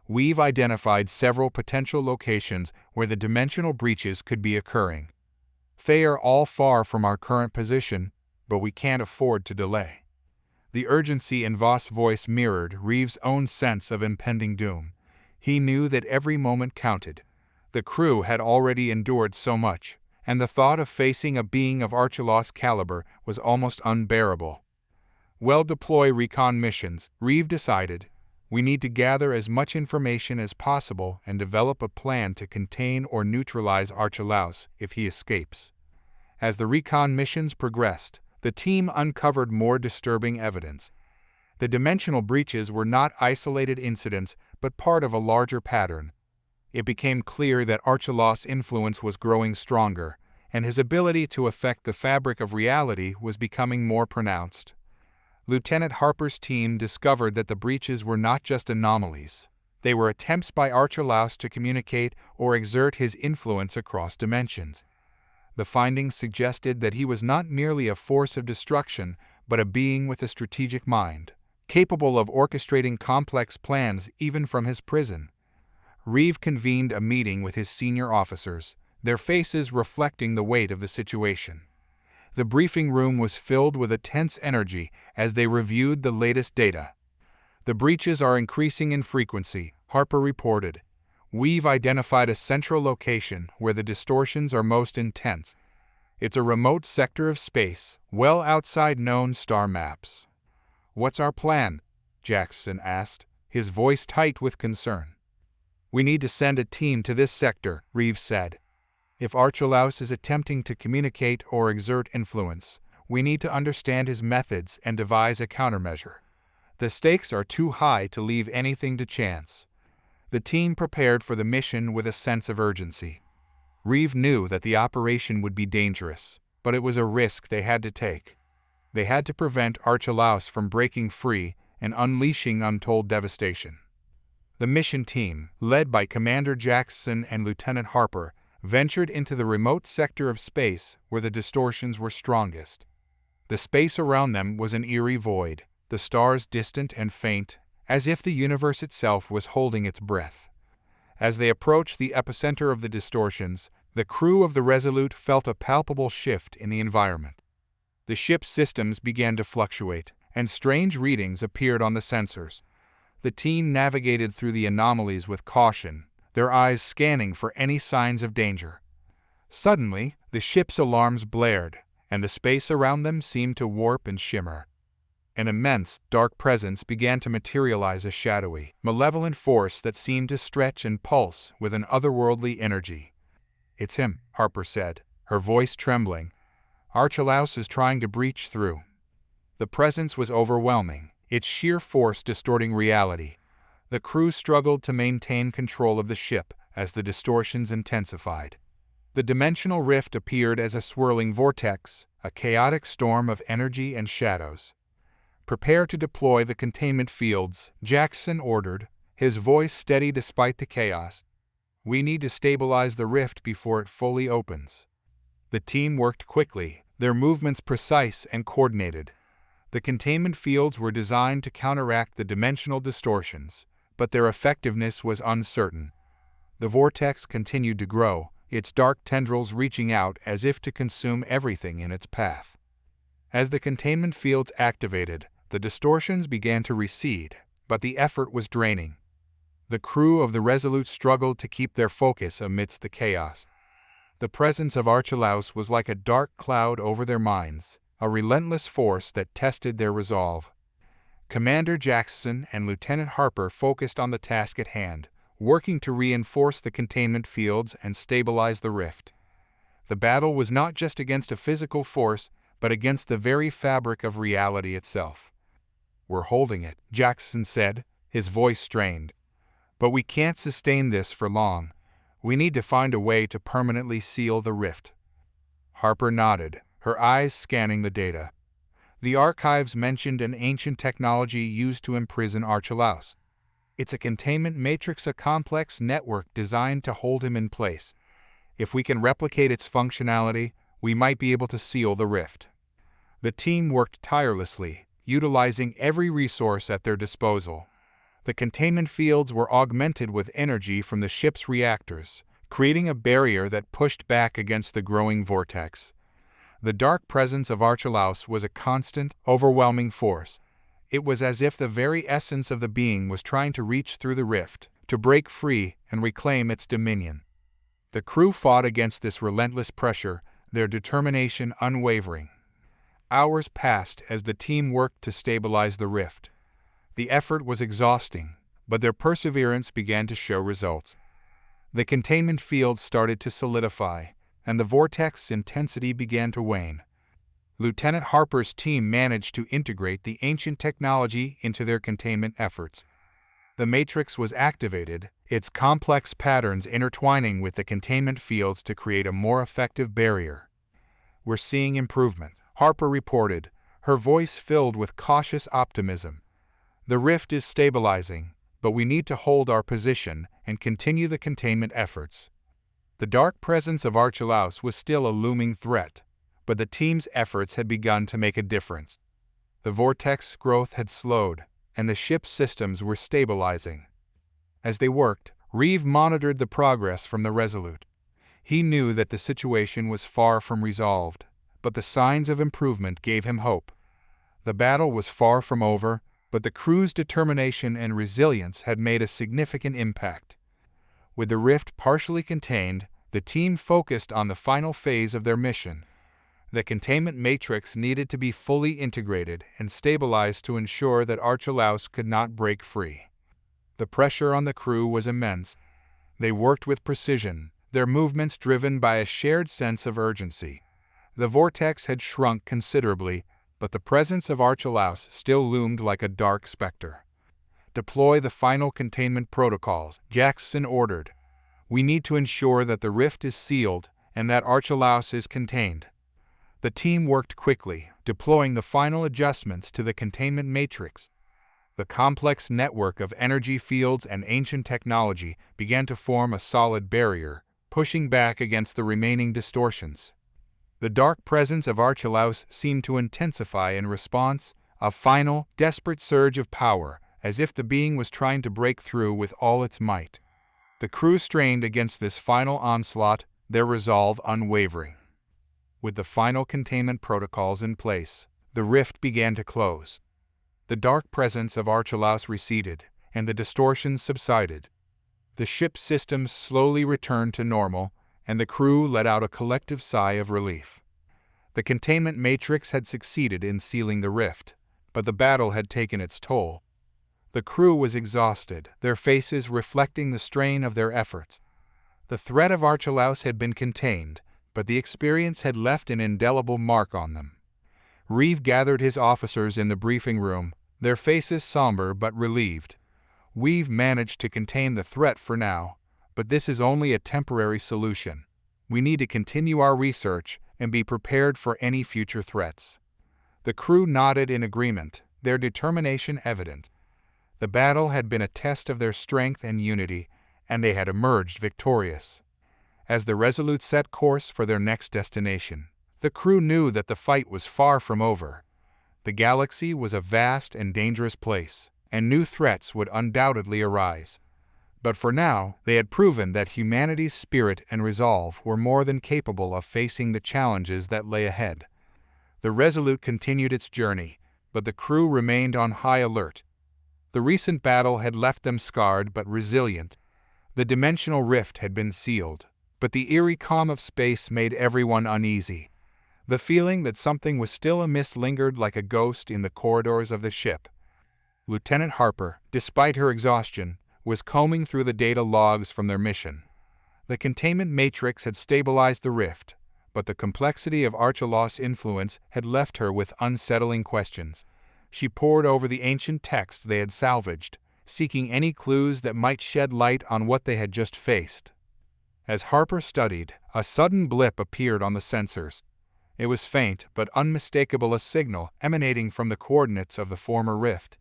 "We've identified several potential locations where the dimensional breaches could be occurring. They are all far from our current position, but we can't afford to delay." The urgency in Voss' voice mirrored Reeve's own sense of impending doom. He knew that every moment counted. The crew had already endured so much, and the thought of facing a being of Archelaus' caliber was almost unbearable. "Well, deploy recon missions," Reeve decided. "We need to gather as much information as possible and develop a plan to contain or neutralize Archelaus if he escapes." As the recon missions progressed, the team uncovered more disturbing evidence. The dimensional breaches were not isolated incidents, but part of a larger pattern. It became clear that Archelaus' influence was growing stronger, and his ability to affect the fabric of reality was becoming more pronounced. Lieutenant Harper's team discovered that the breaches were not just anomalies. They were attempts by Archelaus to communicate or exert his influence across dimensions. The findings suggested that he was not merely a force of destruction, but a being with a strategic mind, capable of orchestrating complex plans even from his prison. Reeve convened a meeting with his senior officers, their faces reflecting the weight of the situation. The briefing room was filled with a tense energy as they reviewed the latest data. "The breaches are increasing in frequency," Harper reported. "We've identified a central location where the distortions are most intense. It's a remote sector of space, well outside known star maps. "What's our plan?" Jackson asked, his voice tight with concern. "We need to send a team to this sector," Reeve said. "If Archelaus is attempting to communicate or exert influence, we need to understand his methods and devise a countermeasure. The stakes are too high to leave anything to chance." The team prepared for the mission with a sense of urgency. Reeve knew that the operation would be dangerous, but it was a risk they had to take. They had to prevent Archelaus from breaking free and unleashing untold devastation. The mission team, led by Commander Jackson and Lieutenant Harper, ventured into the remote sector of space where the distortions were strongest. The space around them was an eerie void, the stars distant and faint, as if the universe itself was holding its breath. As they approached the epicenter of the distortions, the crew of the Resolute felt a palpable shift in the environment. The ship's systems began to fluctuate, and strange readings appeared on the sensors. The team navigated through the anomalies with caution, their eyes scanning for any signs of danger. Suddenly, the ship's alarms blared, and the space around them seemed to warp and shimmer. An immense, dark presence began to materialize, a shadowy, malevolent force that seemed to stretch and pulse with an otherworldly energy. "It's him," Harper said, her voice trembling. "Archelaus is trying to breach through." The presence was overwhelming, its sheer force distorting reality. The crew struggled to maintain control of the ship as the distortions intensified. The dimensional rift appeared as a swirling vortex, a chaotic storm of energy and shadows. "Prepare to deploy the containment fields," Jackson ordered, his voice steady despite the chaos. "We need to stabilize the rift before it fully opens." The team worked quickly, their movements precise and coordinated. The containment fields were designed to counteract the dimensional distortions, but their effectiveness was uncertain. The vortex continued to grow, its dark tendrils reaching out as if to consume everything in its path. As the containment fields activated, the distortions began to recede, but the effort was draining. The crew of the Resolute struggled to keep their focus amidst the chaos. The presence of Archelaus was like a dark cloud over their minds, a relentless force that tested their resolve. Commander Jackson and Lieutenant Harper focused on the task at hand, working to reinforce the containment fields and stabilize the rift. The battle was not just against a physical force, but against the very fabric of reality itself. "We're holding it," Jackson said, his voice strained. "But we can't sustain this for long. We need to find a way to permanently seal the rift." Harper nodded, her eyes scanning the data. The archives mentioned an ancient technology used to imprison Archelaus. "It's a containment matrix, a complex network designed to hold him in place. If we can replicate its functionality, we might be able to seal the rift." The team worked tirelessly, utilizing every resource at their disposal. The containment fields were augmented with energy from the ship's reactors, creating a barrier that pushed back against the growing vortex. The dark presence of Archelaus was a constant, overwhelming force. It was as if the very essence of the being was trying to reach through the rift, to break free and reclaim its dominion. The crew fought against this relentless pressure, their determination unwavering. Hours passed as the team worked to stabilize the rift. The effort was exhausting, but their perseverance began to show results. The containment field started to solidify, and the vortex's intensity began to wane. Lieutenant Harper's team managed to integrate the ancient technology into their containment efforts. The matrix was activated, its complex patterns intertwining with the containment fields to create a more effective barrier. "We're seeing improvement," Harper reported, her voice filled with cautious optimism. "The rift is stabilizing, but we need to hold our position and continue the containment efforts." The dark presence of Archelaus was still a looming threat, but the team's efforts had begun to make a difference. The vortex growth had slowed, and the ship's systems were stabilizing. As they worked, Reeve monitored the progress from the Resolute. He knew that the situation was far from resolved, but the signs of improvement gave him hope. The battle was far from over, but the crew's determination and resilience had made a significant impact. With the rift partially contained, the team focused on the final phase of their mission. The containment matrix needed to be fully integrated and stabilized to ensure that Archelaus could not break free. The pressure on the crew was immense. They worked with precision, their movements driven by a shared sense of urgency. The vortex had shrunk considerably, but the presence of Archelaus still loomed like a dark specter. "Deploy the final containment protocols," Jackson ordered. "We need to ensure that the rift is sealed and that Archelaus is contained." The team worked quickly, deploying the final adjustments to the containment matrix. The complex network of energy fields and ancient technology began to form a solid barrier, pushing back against the remaining distortions. The dark presence of Archelaus seemed to intensify in response, a final, desperate surge of power, as if the being was trying to break through with all its might. The crew strained against this final onslaught, their resolve unwavering. With the final containment protocols in place, the rift began to close. The dark presence of Archelaus receded, and the distortions subsided. The ship's systems slowly returned to normal, and the crew let out a collective sigh of relief. The containment matrix had succeeded in sealing the rift, but the battle had taken its toll. The crew was exhausted, their faces reflecting the strain of their efforts. The threat of Archelaus had been contained, but the experience had left an indelible mark on them. Reeve gathered his officers in the briefing room, their faces somber but relieved. "We've managed to contain the threat for now, but this is only a temporary solution. We need to continue our research and be prepared for any future threats." The crew nodded in agreement, their determination evident. The battle had been a test of their strength and unity, and they had emerged victorious. As the Resolute set course for their next destination, the crew knew that the fight was far from over. The galaxy was a vast and dangerous place, and new threats would undoubtedly arise. But for now, they had proven that humanity's spirit and resolve were more than capable of facing the challenges that lay ahead. The Resolute continued its journey, but the crew remained on high alert. The recent battle had left them scarred but resilient. The dimensional rift had been sealed, but the eerie calm of space made everyone uneasy. The feeling that something was still amiss lingered like a ghost in the corridors of the ship. Lieutenant Harper, despite her exhaustion, was combing through the data logs from their mission. The containment matrix had stabilized the rift, but the complexity of Archelaus' influence had left her with unsettling questions. She pored over the ancient texts they had salvaged, seeking any clues that might shed light on what they had just faced. As Harper studied, a sudden blip appeared on the sensors. It was faint but unmistakable, a signal emanating from the coordinates of the former rift.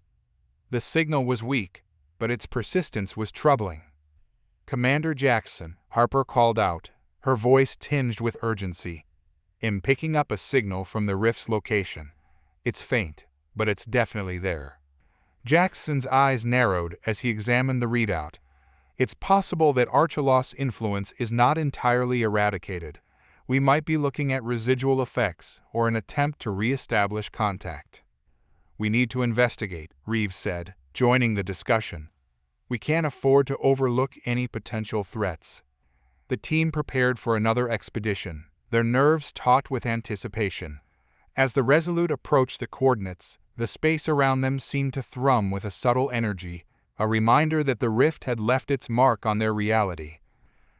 The signal was weak, but its persistence was troubling. "Commander Jackson," Harper called out, her voice tinged with urgency. "I'm picking up a signal from the rift's location. It's faint, but it's definitely there." Jackson's eyes narrowed as he examined the readout. "It's possible that Archelaus' influence is not entirely eradicated. We might be looking at residual effects or an attempt to re-establish contact." "We need to investigate," Reeves said, joining the discussion. "We can't afford to overlook any potential threats." The team prepared for another expedition, their nerves taut with anticipation. As the Resolute approached the coordinates, the space around them seemed to thrum with a subtle energy, a reminder that the rift had left its mark on their reality.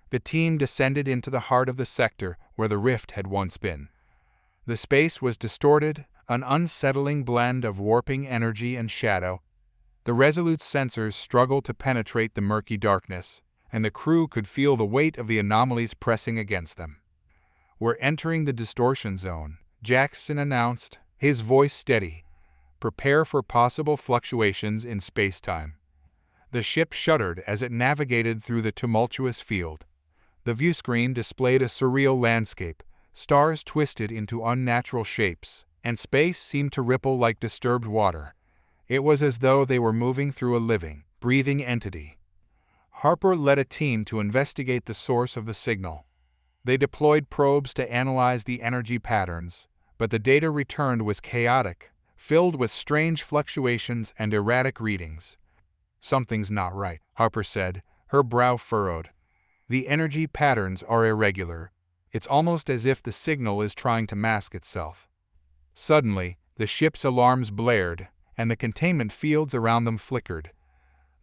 The team descended into the heart of the sector where the rift had once been. The space was distorted, an unsettling blend of warping energy and shadow. The Resolute's sensors struggled to penetrate the murky darkness, and the crew could feel the weight of the anomalies pressing against them. "We're entering the distortion zone," Jackson announced, his voice steady. "Prepare for possible fluctuations in space-time." The ship shuddered as it navigated through the tumultuous field. The viewscreen displayed a surreal landscape, stars twisted into unnatural shapes, and space seemed to ripple like disturbed water. It was as though they were moving through a living, breathing entity. Harper led a team to investigate the source of the signal. They deployed probes to analyze the energy patterns, but the data returned was chaotic, filled with strange fluctuations and erratic readings. "Something's not right," Harper said, her brow furrowed. "The energy patterns are irregular. It's almost as if the signal is trying to mask itself. Suddenly, the ship's alarms blared, and the containment fields around them flickered.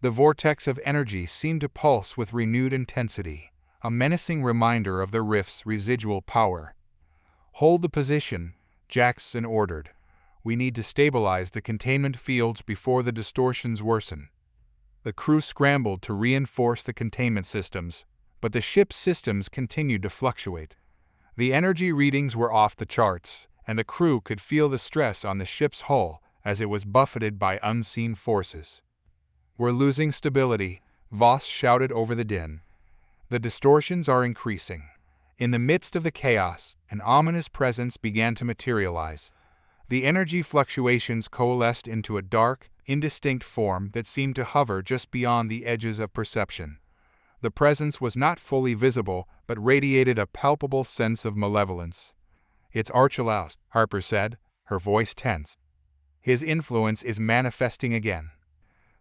The vortex of energy seemed to pulse with renewed intensity, a menacing reminder of the rift's residual power. "Hold the position," Jackson ordered. "We need to stabilize the containment fields before the distortions worsen." The crew scrambled to reinforce the containment systems, but the ship's systems continued to fluctuate. The energy readings were off the charts, and the crew could feel the stress on the ship's hull as it was buffeted by unseen forces. "We're losing stability," Voss shouted over the din. "The distortions are increasing." In the midst of the chaos, an ominous presence began to materialize. The energy fluctuations coalesced into a dark, indistinct form that seemed to hover just beyond the edges of perception. The presence was not fully visible, but radiated a palpable sense of malevolence. "It's Archelaus," Harper said, her voice tense. "His influence is manifesting again."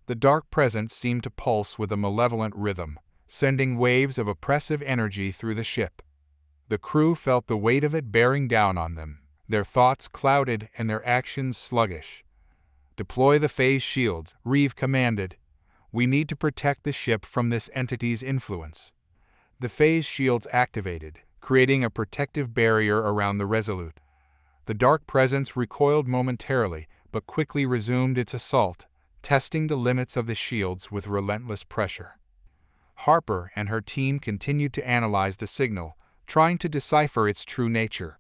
The dark presence seemed to pulse with a malevolent rhythm, sending waves of oppressive energy through the ship. The crew felt the weight of it bearing down on them, their thoughts clouded and their actions sluggish. "Deploy the phase shields," Reeve commanded. "We need to protect the ship from this entity's influence." The phase shields activated, creating a protective barrier around the Resolute. The dark presence recoiled momentarily, but quickly resumed its assault, testing the limits of the shields with relentless pressure. Harper and her team continued to analyze the signal, trying to decipher its true nature.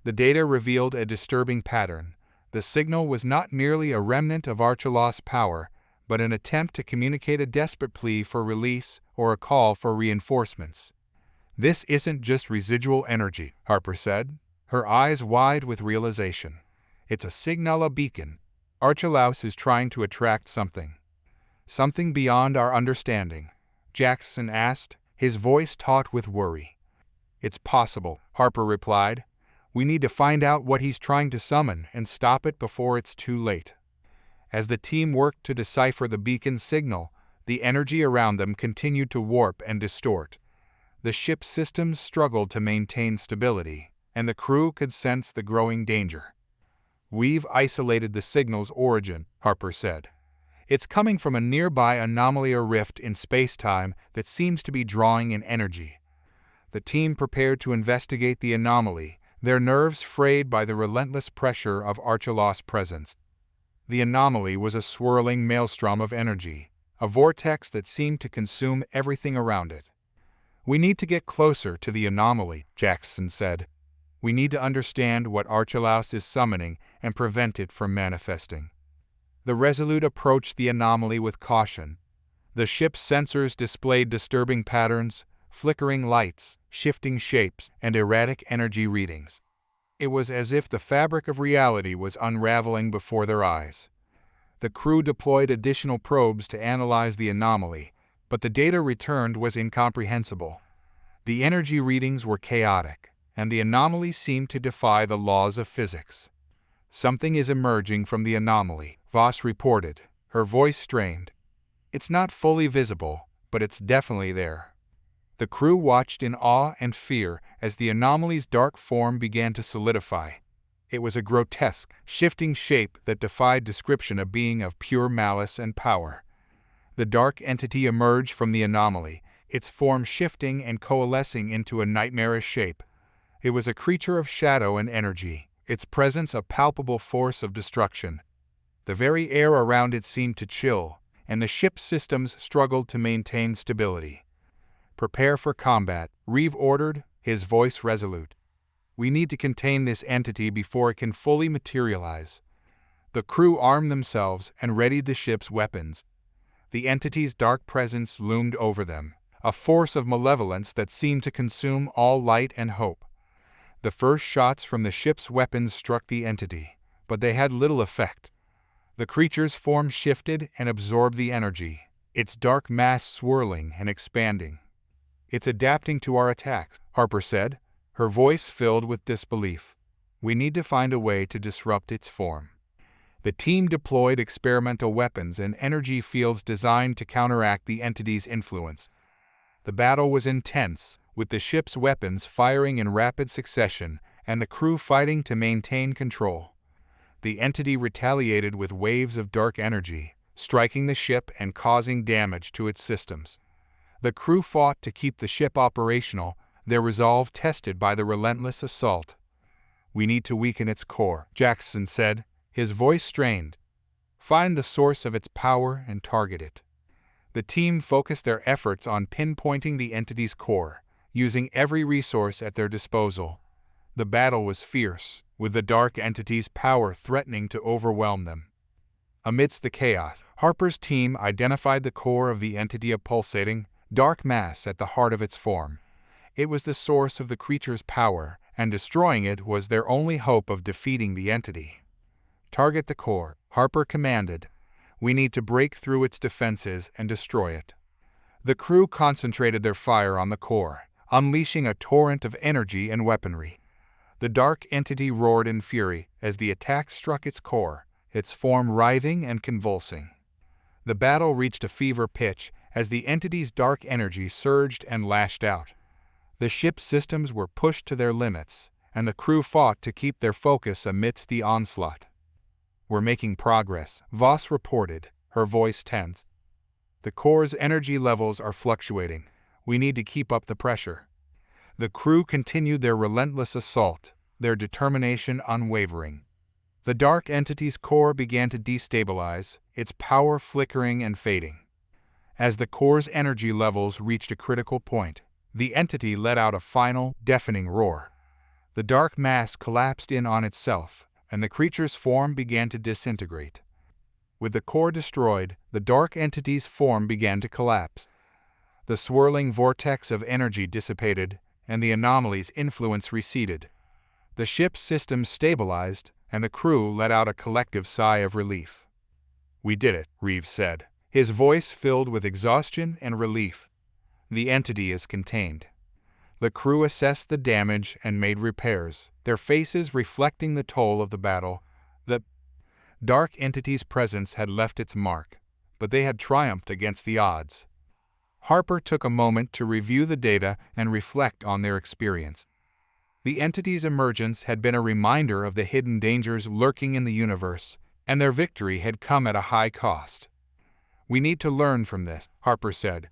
The data revealed a disturbing pattern. The signal was not merely a remnant of Archelaus' power, but an attempt to communicate a desperate plea for release or a call for reinforcements. "This isn't just residual energy," Harper said, her eyes wide with realization. "It's a signal, a beacon. Archelaus is trying to attract something." "Something beyond our understanding?" Jackson asked, his voice taut with worry. "It's possible," Harper replied. "We need to find out what he's trying to summon and stop it before it's too late." As the team worked to decipher the beacon's signal, the energy around them continued to warp and distort. The ship's systems struggled to maintain stability, and the crew could sense the growing danger. "We've isolated the signal's origin," Harper said. "It's coming from a nearby anomaly or rift in space-time that seems to be drawing in energy." The team prepared to investigate the anomaly, their nerves frayed by the relentless pressure of Archelaus' presence. The anomaly was a swirling maelstrom of energy, a vortex that seemed to consume everything around it. "We need to get closer to the anomaly," Jackson said. "We need to understand what Archelaus is summoning and prevent it from manifesting." The Resolute approached the anomaly with caution. The ship's sensors displayed disturbing patterns, flickering lights, shifting shapes, and erratic energy readings. It was as if the fabric of reality was unraveling before their eyes. The crew deployed additional probes to analyze the anomaly, but the data returned was incomprehensible. The energy readings were chaotic, and the anomaly seemed to defy the laws of physics. "Something is emerging from the anomaly," Voss reported, her voice strained. "It's not fully visible, but it's definitely there." The crew watched in awe and fear as the anomaly's dark form began to solidify. It was a grotesque, shifting shape that defied description, a being of pure malice and power. The dark entity emerged from the anomaly, its form shifting and coalescing into a nightmarish shape. It was a creature of shadow and energy, its presence a palpable force of destruction. The very air around it seemed to chill, and the ship's systems struggled to maintain stability. "Prepare for combat," Reeve ordered, his voice resolute. "We need to contain this entity before it can fully materialize." The crew armed themselves and readied the ship's weapons. The entity's dark presence loomed over them, a force of malevolence that seemed to consume all light and hope. The first shots from the ship's weapons struck the entity, but they had little effect. The creature's form shifted and absorbed the energy, its dark mass swirling and expanding. "It's adapting to our attacks," Harper said, her voice filled with disbelief. "We need to find a way to disrupt its form." The team deployed experimental weapons and energy fields designed to counteract the entity's influence. The battle was intense, with the ship's weapons firing in rapid succession and the crew fighting to maintain control. The entity retaliated with waves of dark energy, striking the ship and causing damage to its systems. The crew fought to keep the ship operational, their resolve tested by the relentless assault. "We need to weaken its core," Jackson said, his voice strained. "Find the source of its power and target it." The team focused their efforts on pinpointing the entity's core, using every resource at their disposal. The battle was fierce, with the dark entity's power threatening to overwhelm them. Amidst the chaos, Harper's team identified the core of the entity, a pulsating, dark mass at the heart of its form. It was the source of the creature's power, and destroying it was their only hope of defeating the entity. "Target the core," Harper commanded. "We need to break through its defenses and destroy it." The crew concentrated their fire on the core, unleashing a torrent of energy and weaponry. The dark entity roared in fury as the attack struck its core, its form writhing and convulsing. The battle reached a fever pitch as the entity's dark energy surged and lashed out. The ship's systems were pushed to their limits, and the crew fought to keep their focus amidst the onslaught. "We're making progress," Voss reported, her voice tense. "The core's energy levels are fluctuating. We need to keep up the pressure." The crew continued their relentless assault, their determination unwavering. The dark entity's core began to destabilize, its power flickering and fading. As the core's energy levels reached a critical point, the entity let out a final, deafening roar. The dark mass collapsed in on itself, and the creature's form began to disintegrate. With the core destroyed, the dark entity's form began to collapse. The swirling vortex of energy dissipated, and the anomaly's influence receded. The ship's systems stabilized, and the crew let out a collective sigh of relief. "We did it," Reeves said, his voice filled with exhaustion and relief. "The entity is contained." The crew assessed the damage and made repairs, their faces reflecting the toll of the battle. The dark entity's presence had left its mark, but they had triumphed against the odds. Harper took a moment to review the data and reflect on their experience. The entity's emergence had been a reminder of the hidden dangers lurking in the universe, and their victory had come at a high cost. "We need to learn from this," Harper said.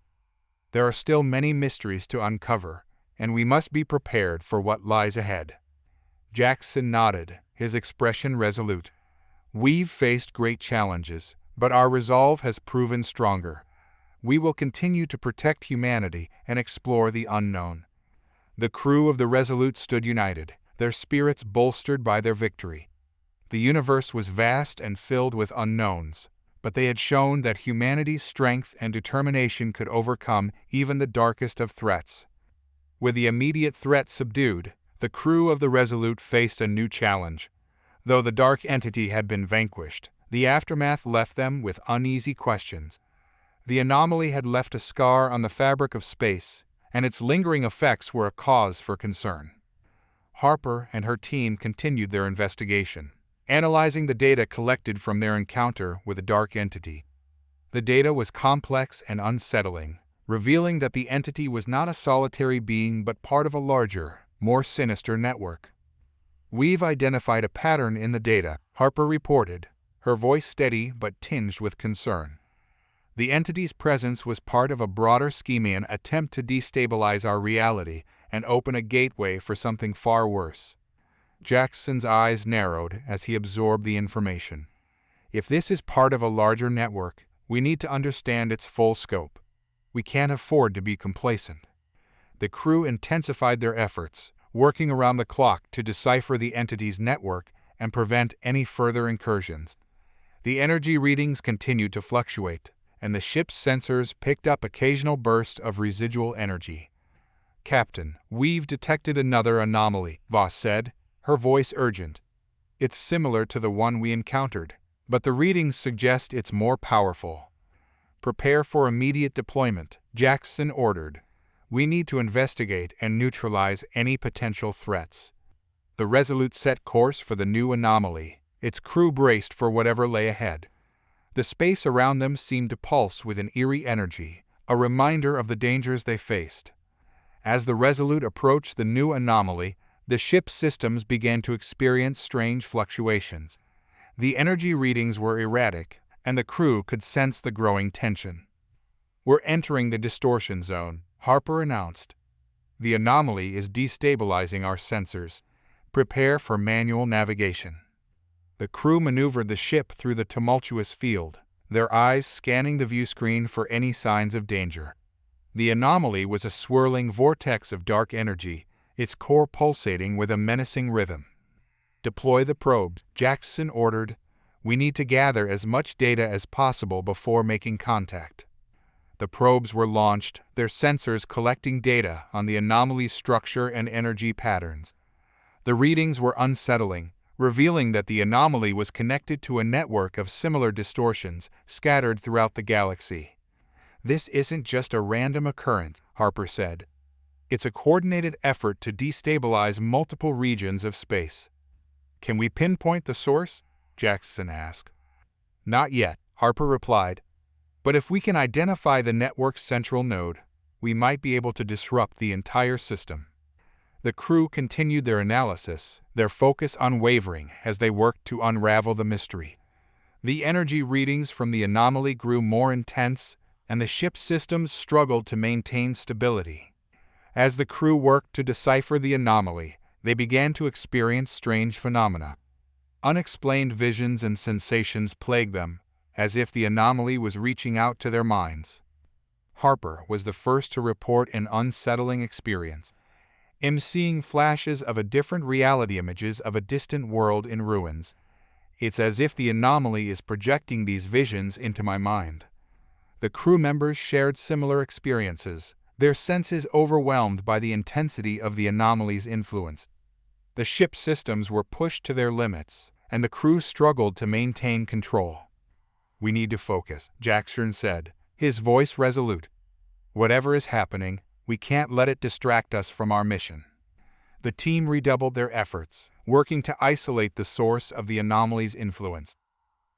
"There are still many mysteries to uncover, and we must be prepared for what lies ahead." Jackson nodded, his expression resolute. "We've faced great challenges, but our resolve has proven stronger. We will continue to protect humanity and explore the unknown." The crew of the Resolute stood united, their spirits bolstered by their victory. The universe was vast and filled with unknowns, but they had shown that humanity's strength and determination could overcome even the darkest of threats. With the immediate threat subdued, the crew of the Resolute faced a new challenge. Though the dark entity had been vanquished, the aftermath left them with uneasy questions. The anomaly had left a scar on the fabric of space, and its lingering effects were a cause for concern. Harper and her team continued their investigation, analyzing the data collected from their encounter with the dark entity. The data was complex and unsettling, revealing that the entity was not a solitary being but part of a larger, more sinister network. "We've identified a pattern in the data," Harper reported, her voice steady but tinged with concern. "The entity's presence was part of a broader schemian attempt to destabilize our reality and open a gateway for something far worse." Jackson's eyes narrowed as he absorbed the information. "If this is part of a larger network, we need to understand its full scope. We can't afford to be complacent." The crew intensified their efforts, working around the clock to decipher the entity's network and prevent any further incursions. The energy readings continued to fluctuate, and the ship's sensors picked up occasional bursts of residual energy. "Captain, we've detected another anomaly," Voss said, her voice urgent. "It's similar to the one we encountered, but the readings suggest it's more powerful." "Prepare for immediate deployment," Jackson ordered. "We need to investigate and neutralize any potential threats." The Resolute set course for the new anomaly, its crew braced for whatever lay ahead. The space around them seemed to pulse with an eerie energy, a reminder of the dangers they faced. As the Resolute approached the new anomaly, the ship's systems began to experience strange fluctuations. The energy readings were erratic, and the crew could sense the growing tension. "We're entering the distortion zone," Harper announced. "The anomaly is destabilizing our sensors. Prepare for manual navigation." The crew maneuvered the ship through the tumultuous field, their eyes scanning the viewscreen for any signs of danger. The anomaly was a swirling vortex of dark energy, its core pulsating with a menacing rhythm. "Deploy the probes," Jackson ordered. "We need to gather as much data as possible before making contact." The probes were launched, their sensors collecting data on the anomaly's structure and energy patterns. The readings were unsettling, revealing that the anomaly was connected to a network of similar distortions scattered throughout the galaxy. "This isn't just a random occurrence," Harper said. "It's a coordinated effort to destabilize multiple regions of space." "Can we pinpoint the source?" Jackson asked. "Not yet," Harper replied. "But if we can identify the network's central node, we might be able to disrupt the entire system." The crew continued their analysis, their focus unwavering as they worked to unravel the mystery. The energy readings from the anomaly grew more intense, and the ship's systems struggled to maintain stability. As the crew worked to decipher the anomaly, they began to experience strange phenomena. Unexplained visions and sensations plagued them, as if the anomaly was reaching out to their minds. Harper was the first to report an unsettling experience. Seeing flashes of a different reality, images of a distant world in ruins. "It's as if the anomaly is projecting these visions into my mind." The crew members shared similar experiences, their senses overwhelmed by the intensity of the anomaly's influence. The ship's systems were pushed to their limits, and the crew struggled to maintain control. "We need to focus," Jackson said, his voice resolute. "Whatever is happening, we can't let it distract us from our mission." The team redoubled their efforts, working to isolate the source of the anomaly's influence.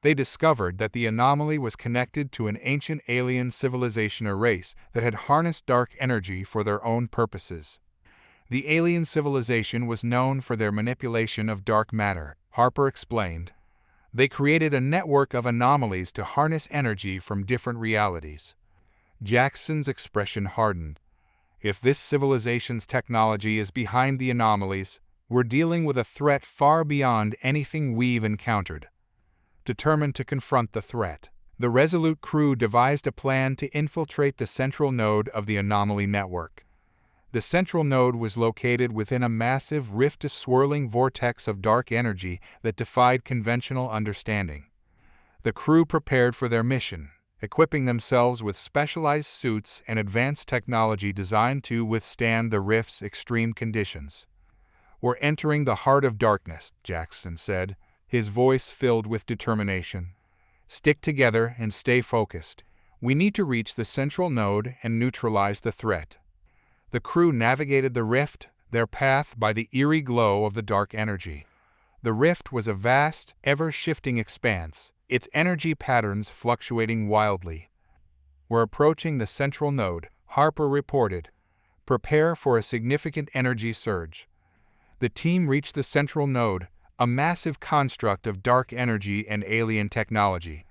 They discovered that the anomaly was connected to an ancient alien civilization or race that had harnessed dark energy for their own purposes. The alien civilization was known for their manipulation of dark matter, Harper explained. They created a network of anomalies to harness energy from different realities. Jackson's expression hardened. "If this civilization's technology is behind the anomalies, we're dealing with a threat far beyond anything we've encountered." Determined to confront the threat, the Resolute crew devised a plan to infiltrate the central node of the anomaly network. The central node was located within a massive rift, a swirling vortex of dark energy that defied conventional understanding. The crew prepared for their mission, equipping themselves with specialized suits and advanced technology designed to withstand the rift's extreme conditions. "We're entering the heart of darkness," Jackson said, his voice filled with determination. "Stick together and stay focused. We need to reach the central node and neutralize the threat." The crew navigated the rift, their path by the eerie glow of the dark energy. The rift was a vast, ever-shifting expanse, its energy patterns fluctuating wildly. "We're approaching the central node," Harper reported. "Prepare for a significant energy surge." The team reached the central node, a massive construct of dark energy and alien technology.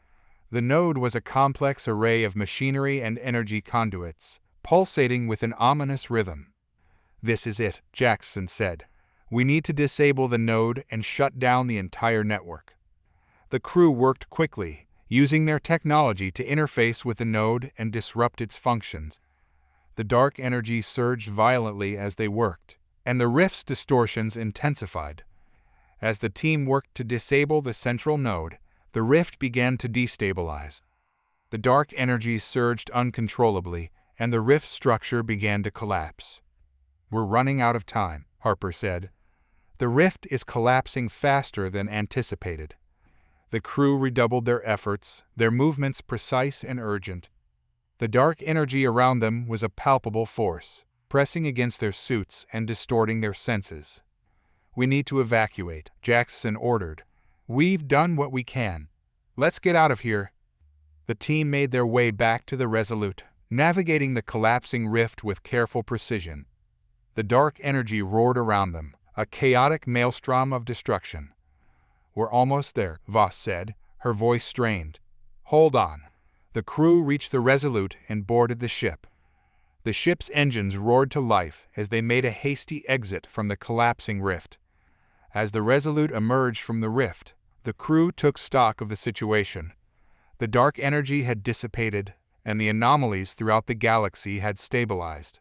The node was a complex array of machinery and energy conduits, pulsating with an ominous rhythm. "This is it," Jackson said. "We need to disable the node and shut down the entire network." The crew worked quickly, using their technology to interface with the node and disrupt its functions. The dark energy surged violently as they worked, and the rift's distortions intensified. As the team worked to disable the central node, the rift began to destabilize. The dark energy surged uncontrollably, and the rift structure began to collapse. "We're running out of time," Harper said. "The rift is collapsing faster than anticipated." The crew redoubled their efforts, their movements precise and urgent. The dark energy around them was a palpable force, pressing against their suits and distorting their senses. "We need to evacuate," Jackson ordered. "We've done what we can. Let's get out of here." The team made their way back to the Resolute, navigating the collapsing rift with careful precision. The dark energy roared around them, a chaotic maelstrom of destruction. "We're almost there," Voss said, her voice strained. "Hold on." The crew reached the Resolute and boarded the ship. The ship's engines roared to life as they made a hasty exit from the collapsing rift. As the Resolute emerged from the rift, the crew took stock of the situation. The dark energy had dissipated, and the anomalies throughout the galaxy had stabilized.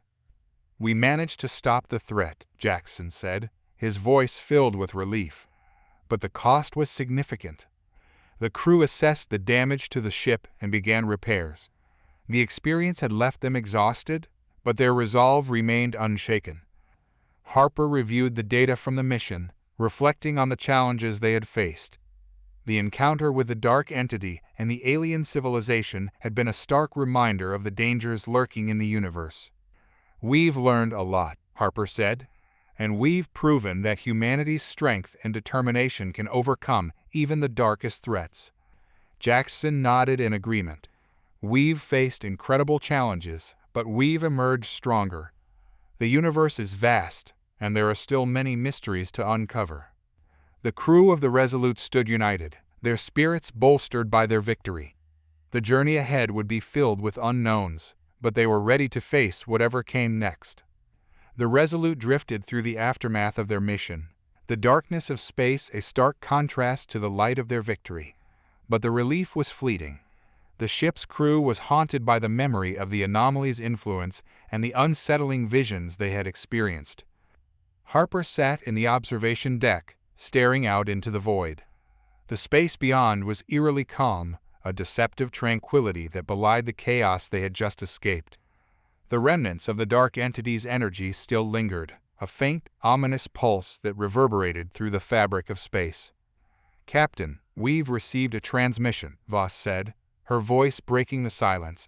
"We managed to stop the threat," Jackson said, his voice filled with relief. "But the cost was significant." The crew assessed the damage to the ship and began repairs. The experience had left them exhausted, but their resolve remained unshaken. Harper reviewed the data from the mission, reflecting on the challenges they had faced. The encounter with the dark entity and the alien civilization had been a stark reminder of the dangers lurking in the universe. "We've learned a lot," Harper said, "and we've proven that humanity's strength and determination can overcome even the darkest threats." Jackson nodded in agreement. "We've faced incredible challenges, but we've emerged stronger. The universe is vast, and there are still many mysteries to uncover." The crew of the Resolute stood united, their spirits bolstered by their victory. The journey ahead would be filled with unknowns, but they were ready to face whatever came next. The Resolute drifted through the aftermath of their mission, the darkness of space a stark contrast to the light of their victory. But the relief was fleeting. The ship's crew was haunted by the memory of the anomaly's influence and the unsettling visions they had experienced. Harper sat in the observation deck, staring out into the void. The space beyond was eerily calm, a deceptive tranquility that belied the chaos they had just escaped. The remnants of the dark entity's energy still lingered, a faint, ominous pulse that reverberated through the fabric of space. "Captain, we've received a transmission," Voss said, her voice breaking the silence.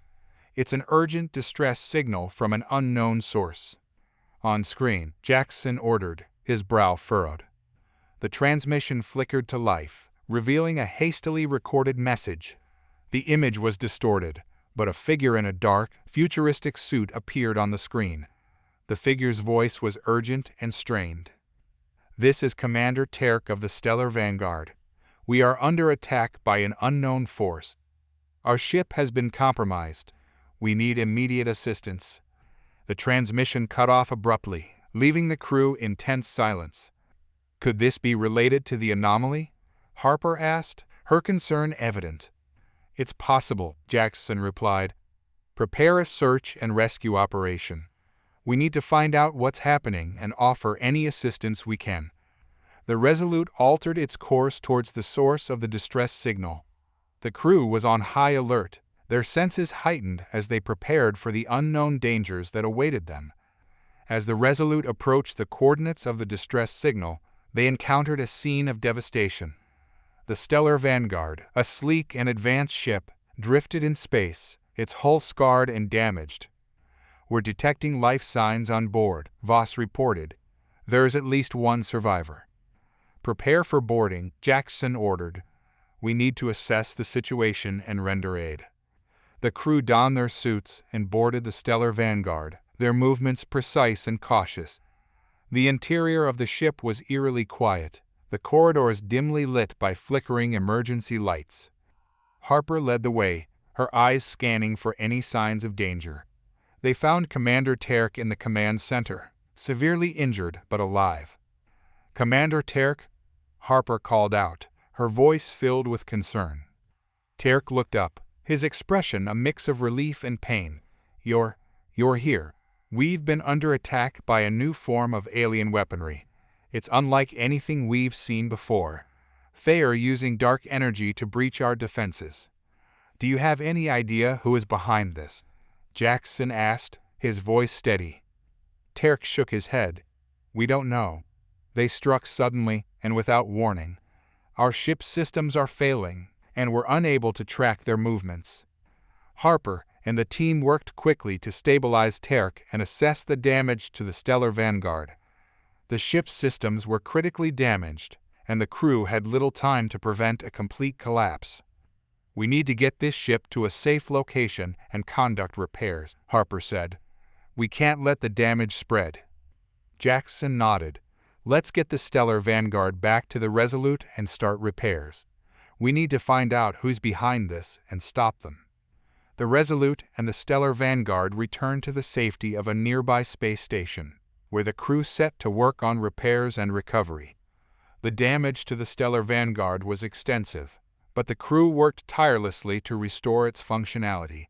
"It's an urgent distress signal from an unknown source." On screen, Jackson ordered, his brow furrowed. The transmission flickered to life, revealing a hastily recorded message. The image was distorted, but a figure in a dark, futuristic suit appeared on the screen. The figure's voice was urgent and strained. "This is Commander Terk of the Stellar Vanguard. We are under attack by an unknown force. Our ship has been compromised. We need immediate assistance." The transmission cut off abruptly, leaving the crew in tense silence. "Could this be related to the anomaly?" Harper asked, her concern evident. "It's possible," Jackson replied. "Prepare a search and rescue operation. We need to find out what's happening and offer any assistance we can." The Resolute altered its course towards the source of the distress signal. The crew was on high alert, their senses heightened as they prepared for the unknown dangers that awaited them. As the Resolute approached the coordinates of the distress signal, they encountered a scene of devastation. The Stellar Vanguard, a sleek and advanced ship, drifted in space, its hull scarred and damaged. "We're detecting life signs on board," Voss reported. "There is at least one survivor." "Prepare for boarding," Jackson ordered. "We need to assess the situation and render aid." The crew donned their suits and boarded the Stellar Vanguard, their movements precise and cautious. The interior of the ship was eerily quiet, the corridors dimly lit by flickering emergency lights. Harper led the way, her eyes scanning for any signs of danger. They found Commander Terk in the command center, severely injured but alive. "Commander Terk?" Harper called out, her voice filled with concern. Terk looked up, his expression a mix of relief and pain. You're here. We've been under attack by a new form of alien weaponry. It's unlike anything we've seen before. They are using dark energy to breach our defenses." "Do you have any idea who is behind this?" Jackson asked, his voice steady. Terk shook his head. "We don't know. They struck suddenly and without warning. Our ship's systems are failing, and we're unable to track their movements." Harper and the team worked quickly to stabilize Terk and assess the damage to the Stellar Vanguard. The ship's systems were critically damaged, and the crew had little time to prevent a complete collapse. "We need to get this ship to a safe location and conduct repairs," Harper said. "We can't let the damage spread." Jackson nodded. Let's get the Stellar Vanguard back to the Resolute and start repairs. We need to find out who's behind this and stop them. The Resolute and the Stellar Vanguard returned to the safety of a nearby space station, where the crew set to work on repairs and recovery. The damage to the Stellar Vanguard was extensive, but the crew worked tirelessly to restore its functionality.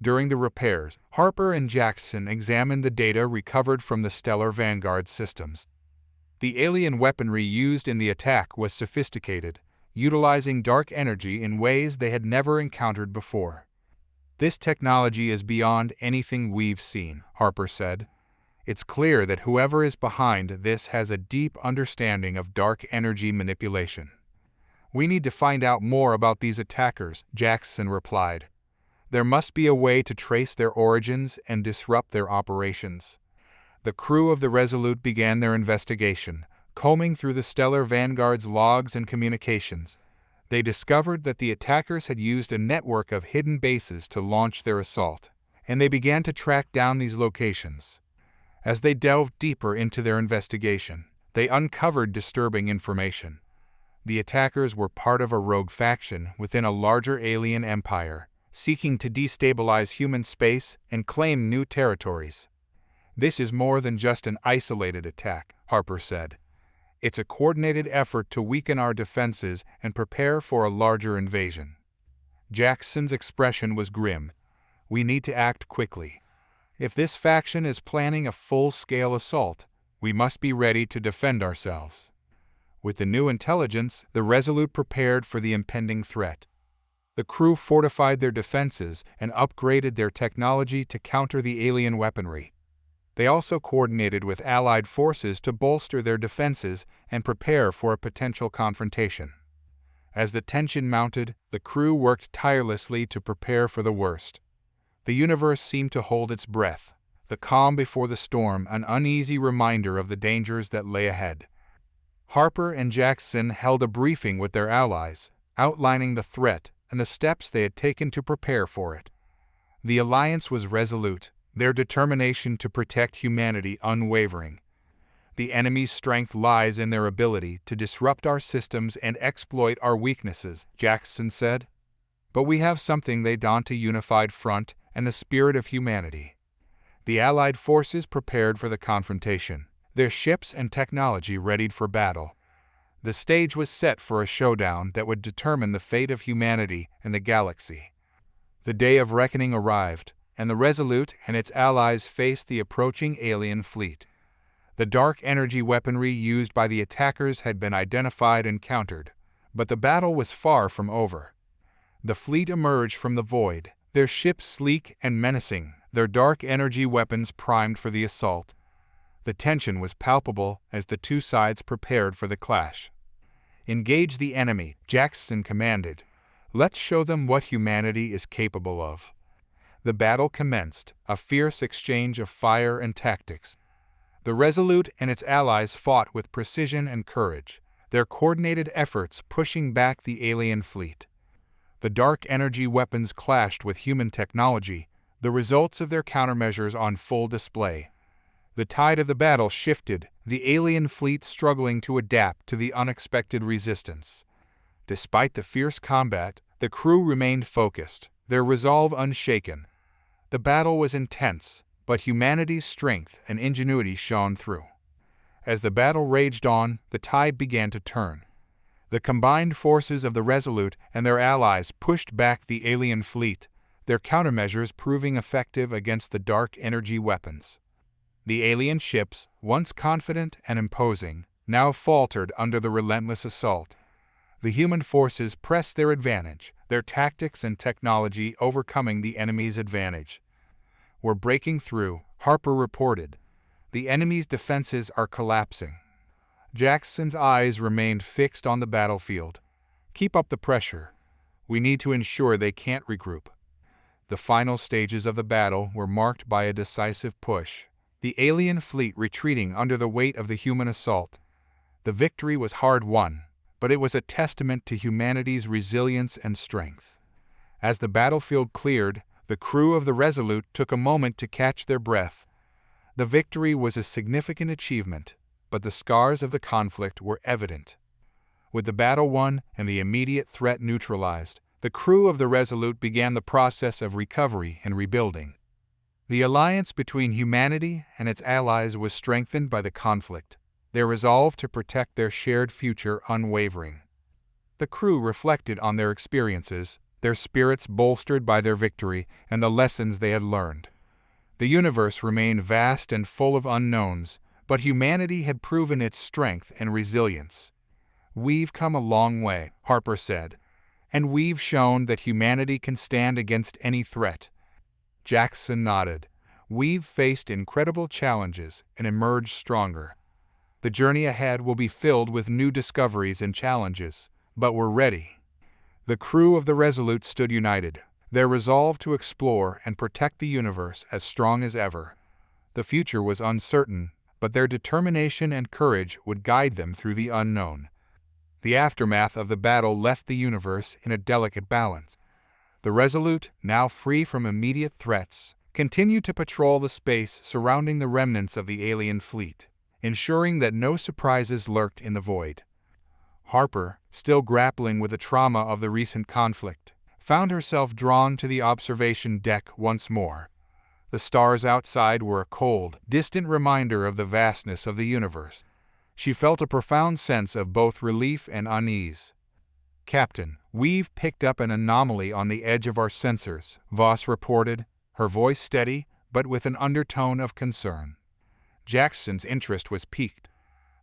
During the repairs, Harper and Jackson examined the data recovered from the Stellar Vanguard systems. The alien weaponry used in the attack was sophisticated, utilizing dark energy in ways they had never encountered before. "This technology is beyond anything we've seen," Harper said. "It's clear that whoever is behind this has a deep understanding of dark energy manipulation." "We need to find out more about these attackers," Jackson replied. "There must be a way to trace their origins and disrupt their operations." The crew of the Resolute began their investigation, combing through the Stellar Vanguard's logs and communications. They discovered that the attackers had used a network of hidden bases to launch their assault, and they began to track down these locations. As they delved deeper into their investigation, they uncovered disturbing information. The attackers were part of a rogue faction within a larger alien empire, seeking to destabilize human space and claim new territories. "This is more than just an isolated attack," Harper said. "It's a coordinated effort to weaken our defenses and prepare for a larger invasion." Jackson's expression was grim. "We need to act quickly. If this faction is planning a full-scale assault, we must be ready to defend ourselves." With the new intelligence, the Resolute prepared for the impending threat. The crew fortified their defenses and upgraded their technology to counter the alien weaponry. They also coordinated with Allied forces to bolster their defenses and prepare for a potential confrontation. As the tension mounted, the crew worked tirelessly to prepare for the worst. The universe seemed to hold its breath, the calm before the storm an uneasy reminder of the dangers that lay ahead. Harper and Jackson held a briefing with their allies, outlining the threat and the steps they had taken to prepare for it. The alliance was resolute, their determination to protect humanity unwavering. "The enemy's strength lies in their ability to disrupt our systems and exploit our weaknesses," Jackson said. "But we have something they don't: a unified front and the spirit of humanity." The Allied forces prepared for the confrontation, their ships and technology readied for battle. The stage was set for a showdown that would determine the fate of humanity and the galaxy. The day of reckoning arrived, and the Resolute and its allies faced the approaching alien fleet. The dark energy weaponry used by the attackers had been identified and countered, but the battle was far from over. The fleet emerged from the void, their ships sleek and menacing, their dark energy weapons primed for the assault. The tension was palpable as the two sides prepared for the clash. "Engage the enemy," Jackson commanded. "Let's show them what humanity is capable of." The battle commenced, a fierce exchange of fire and tactics. The Resolute and its allies fought with precision and courage, their coordinated efforts pushing back the alien fleet. The dark energy weapons clashed with human technology, the results of their countermeasures on full display. The tide of the battle shifted, the alien fleet struggling to adapt to the unexpected resistance. Despite the fierce combat, the crew remained focused, their resolve unshaken. The battle was intense, but humanity's strength and ingenuity shone through. As the battle raged on, the tide began to turn. The combined forces of the Resolute and their allies pushed back the alien fleet, their countermeasures proving effective against the dark energy weapons. The alien ships, once confident and imposing, now faltered under the relentless assault. The human forces pressed their advantage, their tactics and technology overcoming the enemy's advantage. "We're breaking through," Harper reported. "The enemy's defenses are collapsing." Jackson's eyes remained fixed on the battlefield. "Keep up the pressure. We need to ensure they can't regroup." The final stages of the battle were marked by a decisive push, the alien fleet retreating under the weight of the human assault. The victory was hard-won, but it was a testament to humanity's resilience and strength. As the battlefield cleared, the crew of the Resolute took a moment to catch their breath. The victory was a significant achievement, but the scars of the conflict were evident. With the battle won and the immediate threat neutralized, the crew of the Resolute began the process of recovery and rebuilding. The alliance between humanity and its allies was strengthened by the conflict, their resolve to protect their shared future unwavering. The crew reflected on their experiences, their spirits bolstered by their victory and the lessons they had learned. The universe remained vast and full of unknowns, but humanity had proven its strength and resilience. "We've come a long way," Harper said, "and we've shown that humanity can stand against any threat." Jackson nodded. "We've faced incredible challenges and emerged stronger. The journey ahead will be filled with new discoveries and challenges, but we're ready." The crew of the Resolute stood united, their resolve to explore and protect the universe as strong as ever. The future was uncertain, but their determination and courage would guide them through the unknown. The aftermath of the battle left the universe in a delicate balance. The Resolute, now free from immediate threats, continued to patrol the space surrounding the remnants of the alien fleet, ensuring that no surprises lurked in the void. Harper, still grappling with the trauma of the recent conflict, found herself drawn to the observation deck once more. The stars outside were a cold, distant reminder of the vastness of the universe. She felt a profound sense of both relief and unease. "Captain, we've picked up an anomaly on the edge of our sensors," Voss reported, her voice steady, but with an undertone of concern. Jackson's interest was piqued.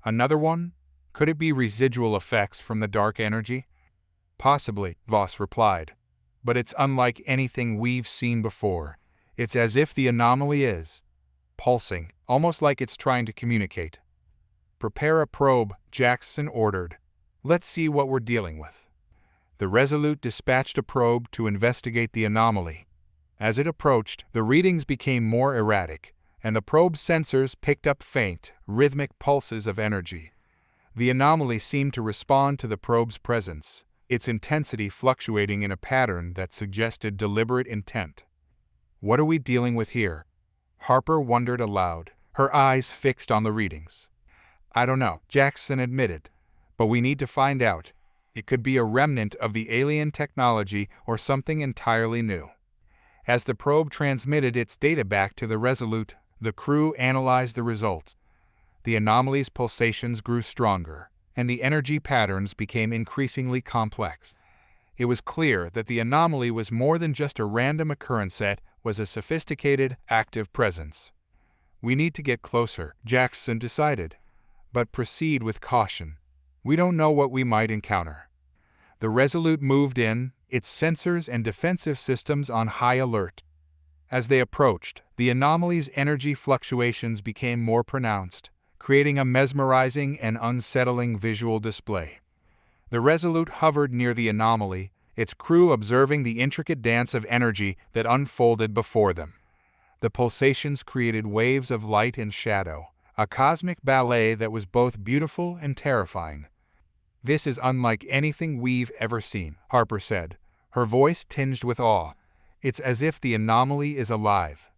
"Another one? Could it be residual effects from the dark energy?" "Possibly," Voss replied, "but it's unlike anything we've seen before. It's as if the anomaly is pulsing, almost like it's trying to communicate." "Prepare a probe," Jackson ordered. "Let's see what we're dealing with." The Resolute dispatched a probe to investigate the anomaly. As it approached, the readings became more erratic, and the probe's sensors picked up faint, rhythmic pulses of energy. The anomaly seemed to respond to the probe's presence, its intensity fluctuating in a pattern that suggested deliberate intent. "What are we dealing with here?" Harper wondered aloud, her eyes fixed on the readings. "I don't know," Jackson admitted, "but we need to find out. It could be a remnant of the alien technology or something entirely new." As the probe transmitted its data back to the Resolute, the crew analyzed the results. The anomaly's pulsations grew stronger, and the energy patterns became increasingly complex. It was clear that the anomaly was more than just a random occurrence, it was a sophisticated, active presence. "We need to get closer," Jackson decided, "but proceed with caution. We don't know what we might encounter." The Resolute moved in, its sensors and defensive systems on high alert. As they approached, the anomaly's energy fluctuations became more pronounced, creating a mesmerizing and unsettling visual display. The Resolute hovered near the anomaly, its crew observing the intricate dance of energy that unfolded before them. The pulsations created waves of light and shadow, a cosmic ballet that was both beautiful and terrifying. "This is unlike anything we've ever seen," Harper said, her voice tinged with awe. "It's as if the anomaly is alive."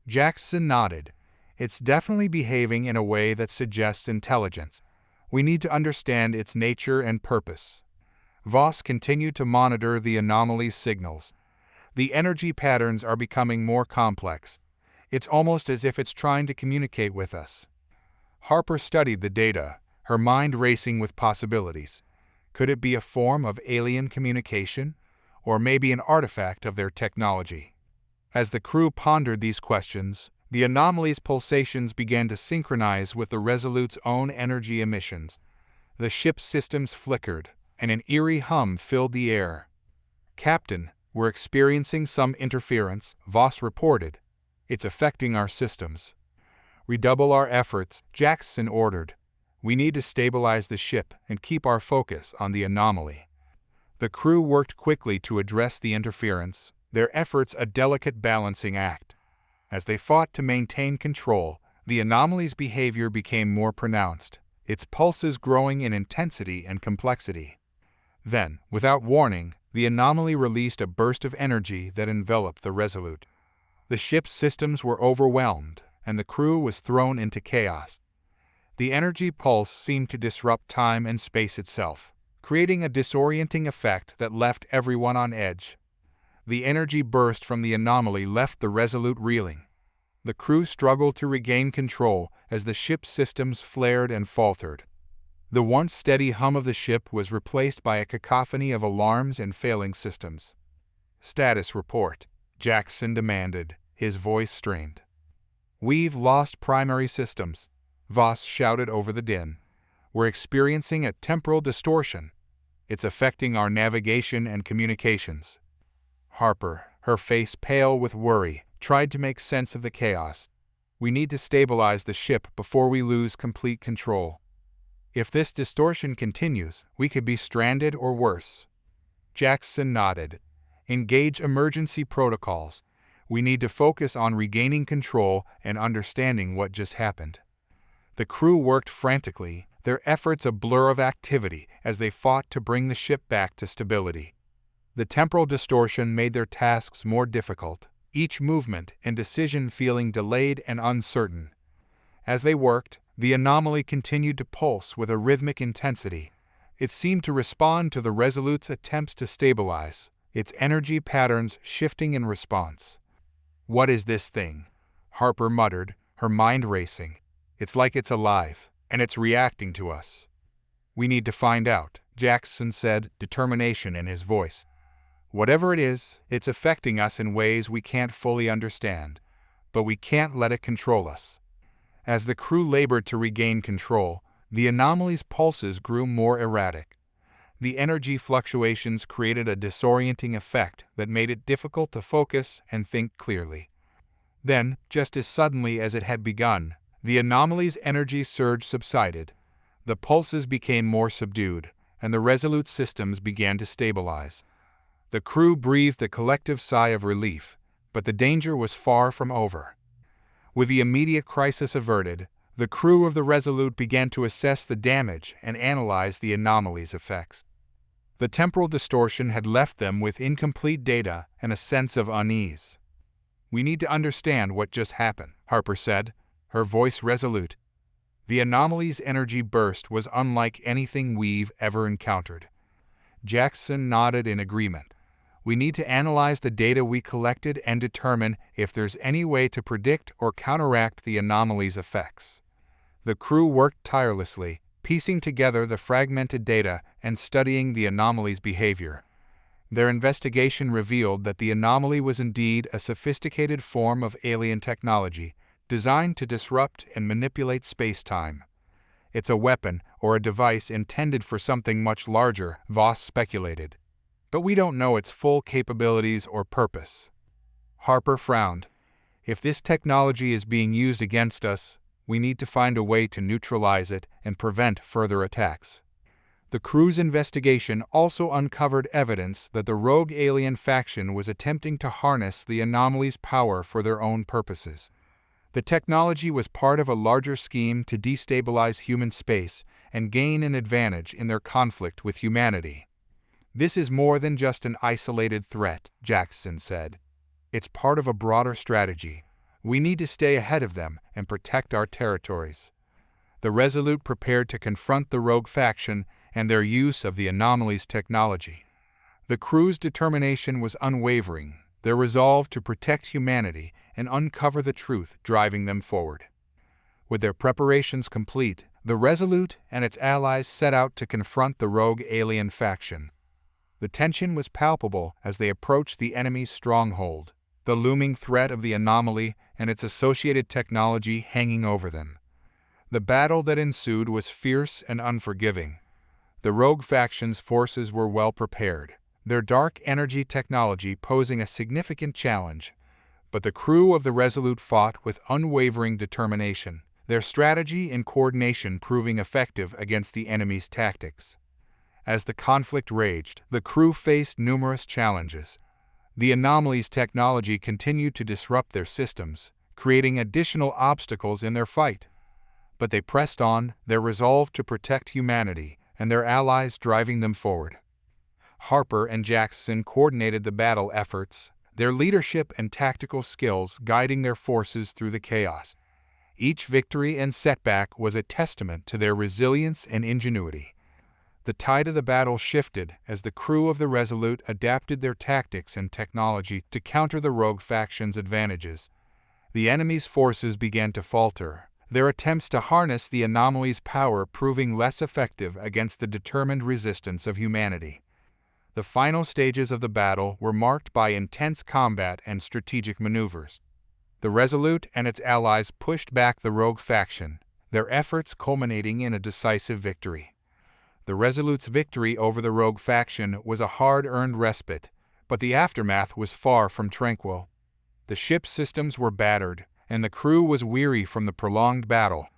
Jackson nodded. "It's definitely behaving in a way that suggests intelligence. We need to understand its nature and purpose." Voss continued to monitor the anomaly's signals. "The energy patterns are becoming more complex. It's almost as if it's trying to communicate with us." Harper studied the data, her mind racing with possibilities. Could it be a form of alien communication, or maybe an artifact of their technology? As the crew pondered these questions, the anomaly's pulsations began to synchronize with the Resolute's own energy emissions. The ship's systems flickered, and an eerie hum filled the air. "Captain, we're experiencing some interference," Voss reported. "It's affecting our systems." "Redouble our efforts," Jackson ordered. "We need to stabilize the ship and keep our focus on the anomaly." The crew worked quickly to address the interference, their efforts a delicate balancing act. As they fought to maintain control, the anomaly's behavior became more pronounced, its pulses growing in intensity and complexity. Then, without warning, the anomaly released a burst of energy that enveloped the Resolute. The ship's systems were overwhelmed, and the crew was thrown into chaos. The energy pulse seemed to disrupt time and space itself, creating a disorienting effect that left everyone on edge. The energy burst from the anomaly left the Resolute reeling. The crew struggled to regain control as the ship's systems flared and faltered. The once steady hum of the ship was replaced by a cacophony of alarms and failing systems. "Status report," Jackson demanded, his voice strained. "We've lost primary systems," Voss shouted over the din. "We're experiencing a temporal distortion. It's affecting our navigation and communications." Harper, her face pale with worry, tried to make sense of the chaos. "We need to stabilize the ship before we lose complete control. If this distortion continues, we could be stranded or worse." Jackson nodded. "Engage emergency protocols. We need to focus on regaining control and understanding what just happened." The crew worked frantically, their efforts a blur of activity as they fought to bring the ship back to stability. The temporal distortion made their tasks more difficult, each movement and decision feeling delayed and uncertain. As they worked, the anomaly continued to pulse with a rhythmic intensity. It seemed to respond to the Resolute's attempts to stabilize, its energy patterns shifting in response. "What is this thing?" Harper muttered, her mind racing. "It's like it's alive, and it's reacting to us." "We need to find out," Jackson said, determination in his voice. "Whatever it is, it's affecting us in ways we can't fully understand, but we can't let it control us." As the crew labored to regain control, the anomaly's pulses grew more erratic. The energy fluctuations created a disorienting effect that made it difficult to focus and think clearly. Then, just as suddenly as it had begun, the anomaly's energy surge subsided. The pulses became more subdued, and the Resolute systems began to stabilize. The crew breathed a collective sigh of relief, but the danger was far from over. With the immediate crisis averted, the crew of the Resolute began to assess the damage and analyze the anomaly's effects. The temporal distortion had left them with incomplete data and a sense of unease. "We need to understand what just happened," Harper said, her voice resolute. "The anomaly's energy burst was unlike anything we've ever encountered." Jackson nodded in agreement. "We need to analyze the data we collected and determine if there's any way to predict or counteract the anomaly's effects." The crew worked tirelessly, piecing together the fragmented data and studying the anomaly's behavior. Their investigation revealed that the anomaly was indeed a sophisticated form of alien technology, designed to disrupt and manipulate space-time. "It's a weapon or a device intended for something much larger," Voss speculated. "But we don't know its full capabilities or purpose." Harper frowned. "If this technology is being used against us, we need to find a way to neutralize it and prevent further attacks." The crew's investigation also uncovered evidence that the rogue alien faction was attempting to harness the anomaly's power for their own purposes. The technology was part of a larger scheme to destabilize human space and gain an advantage in their conflict with humanity. "This is more than just an isolated threat," Jackson said. "It's part of a broader strategy. We need to stay ahead of them and protect our territories." The Resolute prepared to confront the rogue faction and their use of the anomaly's technology. The crew's determination was unwavering, their resolve to protect humanity and uncover the truth driving them forward. With their preparations complete, the Resolute and its allies set out to confront the rogue alien faction. The tension was palpable as they approached the enemy's stronghold, the looming threat of the anomaly and its associated technology hanging over them. The battle that ensued was fierce and unforgiving. The rogue faction's forces were well prepared, their dark energy technology posing a significant challenge. But the crew of the Resolute fought with unwavering determination, their strategy and coordination proving effective against the enemy's tactics. As the conflict raged, the crew faced numerous challenges. The anomaly's technology continued to disrupt their systems, creating additional obstacles in their fight. But they pressed on, their resolve to protect humanity and their allies driving them forward. Harper and Jackson coordinated the battle efforts, their leadership and tactical skills guiding their forces through the chaos. Each victory and setback was a testament to their resilience and ingenuity. The tide of the battle shifted as the crew of the Resolute adapted their tactics and technology to counter the rogue faction's advantages. The enemy's forces began to falter, their attempts to harness the anomaly's power proving less effective against the determined resistance of humanity. The final stages of the battle were marked by intense combat and strategic maneuvers. The Resolute and its allies pushed back the rogue faction, their efforts culminating in a decisive victory. The Resolute's victory over the rogue faction was a hard-earned respite, but the aftermath was far from tranquil. The ship's systems were battered, and the crew was weary from the prolonged battle.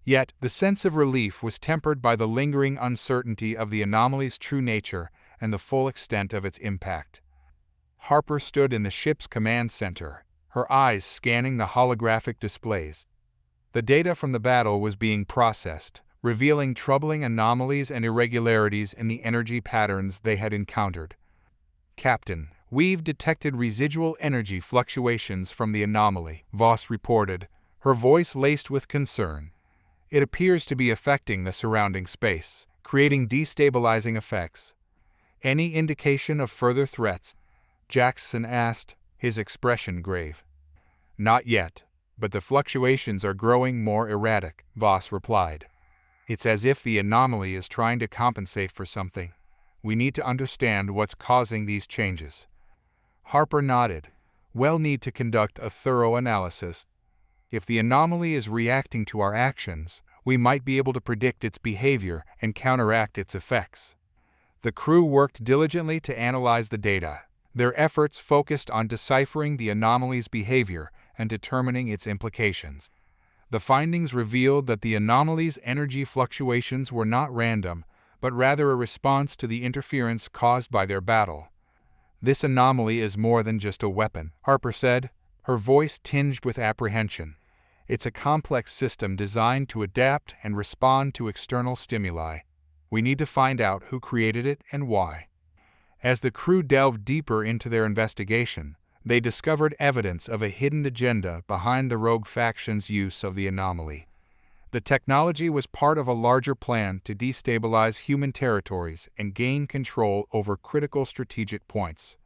Yet, the sense of relief was tempered by the lingering uncertainty of the anomaly's true nature and the full extent of its impact. Harper stood in the ship's command center, her eyes scanning the holographic displays. The data from the battle was being processed, revealing troubling anomalies and irregularities in the energy patterns they had encountered. "Captain, we've detected residual energy fluctuations from the anomaly," Voss reported, her voice laced with concern. "It appears to be affecting the surrounding space, creating destabilizing effects." "Any indication of further threats?" Jackson asked, his expression grave. "Not yet, but the fluctuations are growing more erratic," Voss replied. "It's as if the anomaly is trying to compensate for something. We need to understand what's causing these changes." Harper nodded. "We'll need to conduct a thorough analysis. If the anomaly is reacting to our actions, we might be able to predict its behavior and counteract its effects." The crew worked diligently to analyze the data, their efforts focused on deciphering the anomaly's behavior and determining its implications. The findings revealed that the anomaly's energy fluctuations were not random, but rather a response to the interference caused by their battle. "This anomaly is more than just a weapon," Harper said, her voice tinged with apprehension. "It's a complex system designed to adapt and respond to external stimuli. We need to find out who created it and why." As the crew delved deeper into their investigation, they discovered evidence of a hidden agenda behind the rogue faction's use of the anomaly. The technology was part of a larger plan to destabilize human territories and gain control over critical strategic points.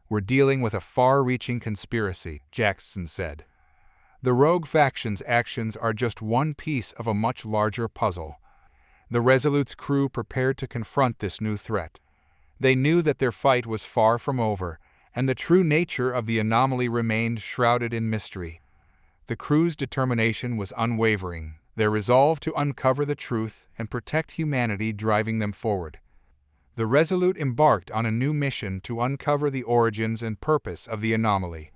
"We're dealing with a far-reaching conspiracy," Jackson said. "The rogue faction's actions are just one piece of a much larger puzzle." The Resolute's crew prepared to confront this new threat. They knew that their fight was far from over, and the true nature of the anomaly remained shrouded in mystery. The crew's determination was unwavering, their resolve to uncover the truth and protect humanity driving them forward. The Resolute embarked on a new mission to uncover the origins and purpose of the anomaly.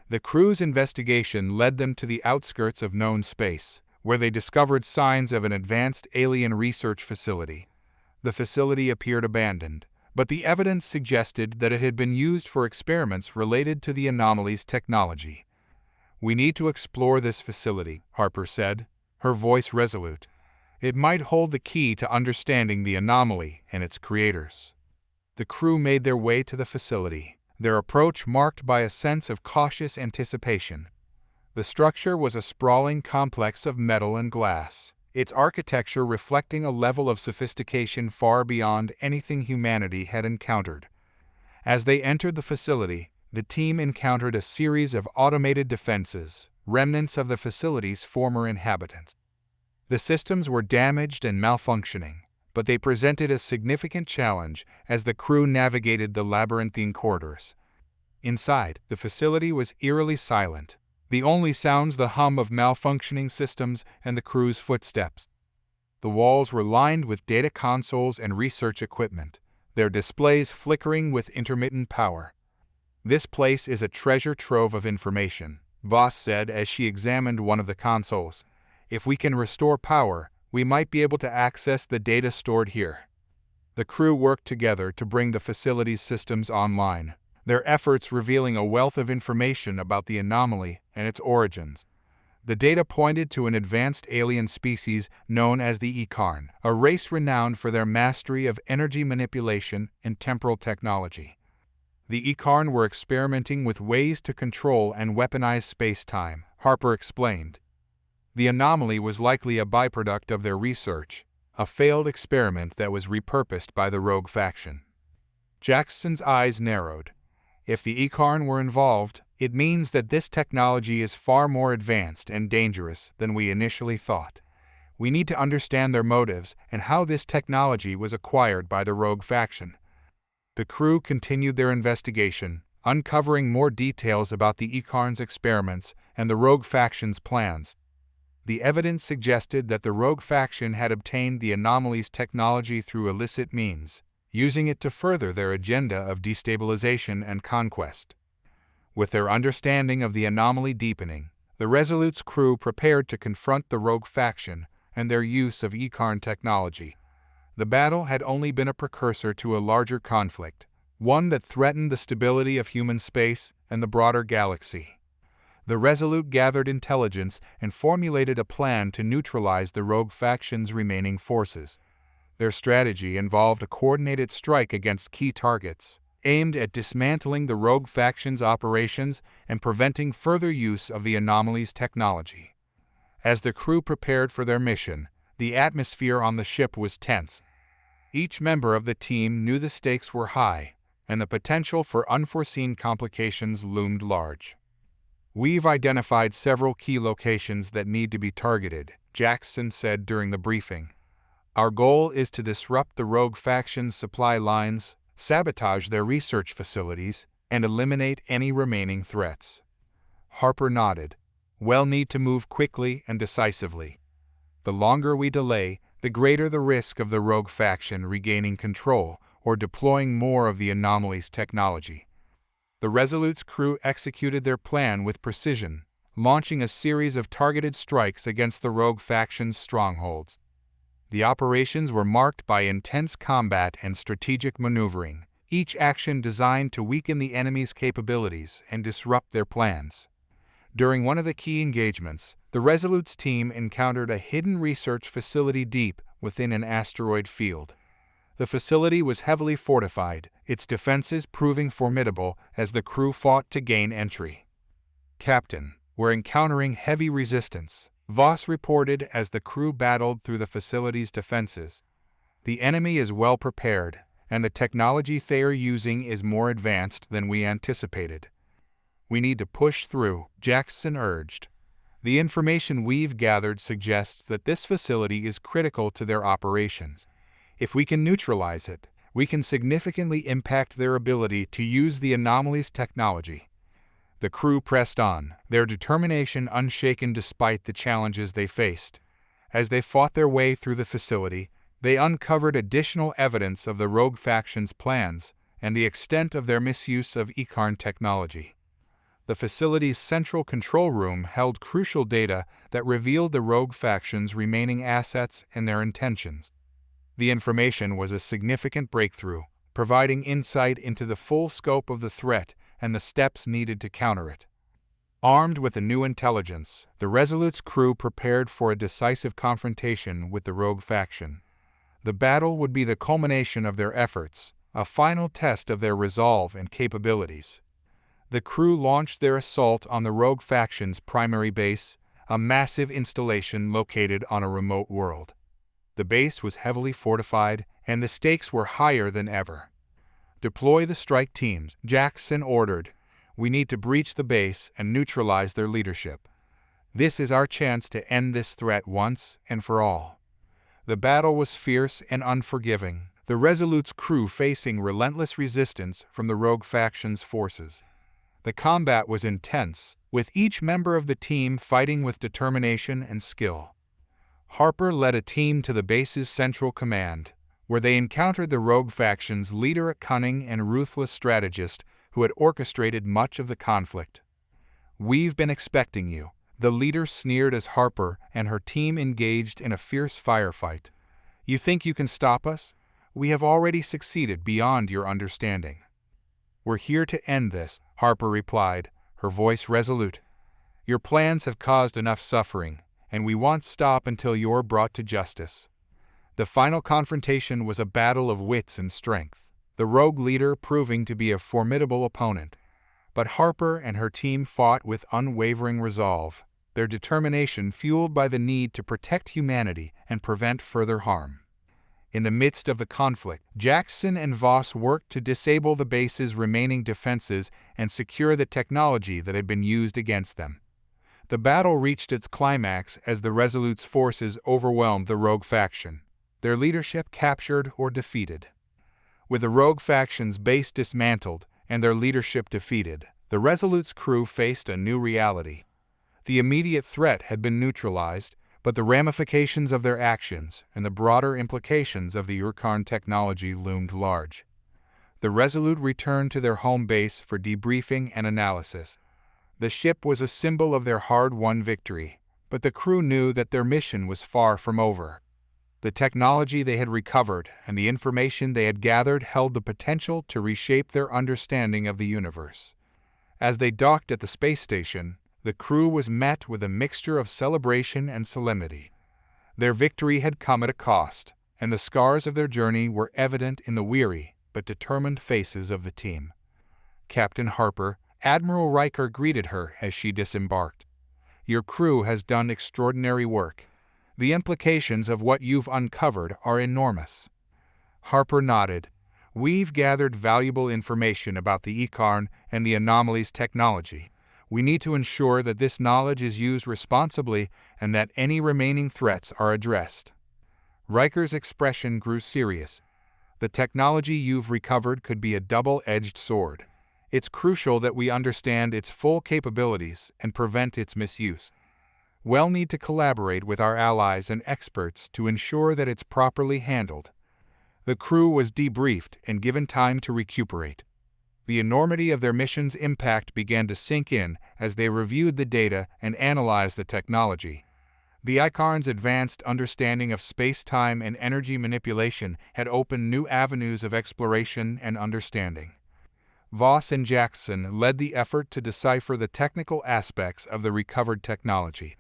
The crew's investigation led them to the outskirts of known space, where they discovered signs of an advanced alien research facility. The facility appeared abandoned, but the evidence suggested that it had been used for experiments related to the anomaly's technology. "We need to explore this facility," Harper said, her voice resolute. "It might hold the key to understanding the anomaly and its creators." The crew made their way to the facility, their approach marked by a sense of cautious anticipation. The structure was a sprawling complex of metal and glass, its architecture reflecting a level of sophistication far beyond anything humanity had encountered. As they entered the facility, the team encountered a series of automated defenses, remnants of the facility's former inhabitants. The systems were damaged and malfunctioning, but they presented a significant challenge as the crew navigated the labyrinthine corridors. Inside, the facility was eerily silent, the only sounds the hum of malfunctioning systems and the crew's footsteps. The walls were lined with data consoles and research equipment, their displays flickering with intermittent power. "This place is a treasure trove of information," Voss said as she examined one of the consoles. "If we can restore power, we might be able to access the data stored here." The crew worked together to bring the facility's systems online, their efforts revealing a wealth of information about the anomaly and its origins. The data pointed to an advanced alien species known as the Icarn, a race renowned for their mastery of energy manipulation and temporal technology. The Icarn were experimenting with ways to control and weaponize space-time, Harper explained. The anomaly was likely a byproduct of their research, a failed experiment that was repurposed by the rogue faction. Jackson's eyes narrowed. If the Icarn were involved, it means that this technology is far more advanced and dangerous than we initially thought. We need to understand their motives and how this technology was acquired by the rogue faction. The crew continued their investigation, uncovering more details about the Icarn's experiments and the rogue faction's plans. The evidence suggested that the rogue faction had obtained the anomaly's technology through illicit means, using it to further their agenda of destabilization and conquest. With their understanding of the anomaly deepening, the Resolute's crew prepared to confront the rogue faction and their use of Icarn technology. The battle had only been a precursor to a larger conflict, one that threatened the stability of human space and the broader galaxy. The Resolute gathered intelligence and formulated a plan to neutralize the rogue faction's remaining forces. Their strategy involved a coordinated strike against key targets, aimed at dismantling the rogue faction's operations and preventing further use of the anomaly's technology. As the crew prepared for their mission, the atmosphere on the ship was tense. Each member of the team knew the stakes were high, and the potential for unforeseen complications loomed large. "We've identified several key locations that need to be targeted," Jackson said during the briefing. "Our goal is to disrupt the rogue faction's supply lines, sabotage their research facilities, and eliminate any remaining threats." Harper nodded. "We'll need to move quickly and decisively. The longer we delay, the greater the risk of the rogue faction regaining control or deploying more of the anomaly's technology." The Resolute's crew executed their plan with precision, launching a series of targeted strikes against the rogue faction's strongholds. The operations were marked by intense combat and strategic maneuvering, each action designed to weaken the enemy's capabilities and disrupt their plans. During one of the key engagements, the Resolute's team encountered a hidden research facility deep within an asteroid field. The facility was heavily fortified, its defenses proving formidable as the crew fought to gain entry. "Captain, we're encountering heavy resistance," Voss reported as the crew battled through the facility's defenses. "The enemy is well prepared, and the technology they are using is more advanced than we anticipated." "We need to push through," Jackson urged. "The information we've gathered suggests that this facility is critical to their operations. If we can neutralize it, we can significantly impact their ability to use the anomaly's technology." The crew pressed on, their determination unshaken despite the challenges they faced. As they fought their way through the facility, they uncovered additional evidence of the rogue faction's plans and the extent of their misuse of Icarn technology. The facility's central control room held crucial data that revealed the rogue faction's remaining assets and their intentions. The information was a significant breakthrough, providing insight into the full scope of the threat and the steps needed to counter it. Armed with the new intelligence, the Resolute's crew prepared for a decisive confrontation with the rogue faction. The battle would be the culmination of their efforts, a final test of their resolve and capabilities. The crew launched their assault on the rogue faction's primary base, a massive installation located on a remote world. The base was heavily fortified, and the stakes were higher than ever. "Deploy the strike teams," Jackson ordered. "We need to breach the base and neutralize their leadership. This is our chance to end this threat once and for all." The battle was fierce and unforgiving, the Resolute's crew facing relentless resistance from the rogue faction's forces. The combat was intense, with each member of the team fighting with determination and skill. Harper led a team to the base's central command, where they encountered the rogue faction's leader, a cunning and ruthless strategist who had orchestrated much of the conflict. "We've been expecting you," the leader sneered as Harper and her team engaged in a fierce firefight. "You think you can stop us? We have already succeeded beyond your understanding." "We're here to end this," Harper replied, her voice resolute. "Your plans have caused enough suffering, and we won't stop until you're brought to justice." The final confrontation was a battle of wits and strength, the rogue leader proving to be a formidable opponent. But Harper and her team fought with unwavering resolve, their determination fueled by the need to protect humanity and prevent further harm. In the midst of the conflict, Jackson and Voss worked to disable the base's remaining defenses and secure the technology that had been used against them. The battle reached its climax as the Resolute's forces overwhelmed the rogue faction, their leadership captured or defeated. With the rogue faction's base dismantled and their leadership defeated, the Resolute's crew faced a new reality. The immediate threat had been neutralized, but the ramifications of their actions and the broader implications of the Urkarn technology loomed large. The Resolute returned to their home base for debriefing and analysis. The ship was a symbol of their hard-won victory, but the crew knew that their mission was far from over. The technology they had recovered and the information they had gathered held the potential to reshape their understanding of the universe. As they docked at the space station, the crew was met with a mixture of celebration and solemnity. Their victory had come at a cost, and the scars of their journey were evident in the weary but determined faces of the team. Captain Harper, Admiral Riker greeted her as she disembarked. "Your crew has done extraordinary work. The implications of what you've uncovered are enormous." Harper nodded. "We've gathered valuable information about the Urkarn and the anomaly's technology. We need to ensure that this knowledge is used responsibly and that any remaining threats are addressed." Riker's expression grew serious. "The technology you've recovered could be a double-edged sword. It's crucial that we understand its full capabilities and prevent its misuse. We'll need to collaborate with our allies and experts to ensure that it's properly handled." The crew was debriefed and given time to recuperate. The enormity of their mission's impact began to sink in as they reviewed the data and analyzed the technology. The Urkarn's advanced understanding of space-time and energy manipulation had opened new avenues of exploration and understanding. Voss and Jackson led the effort to decipher the technical aspects of the recovered technology.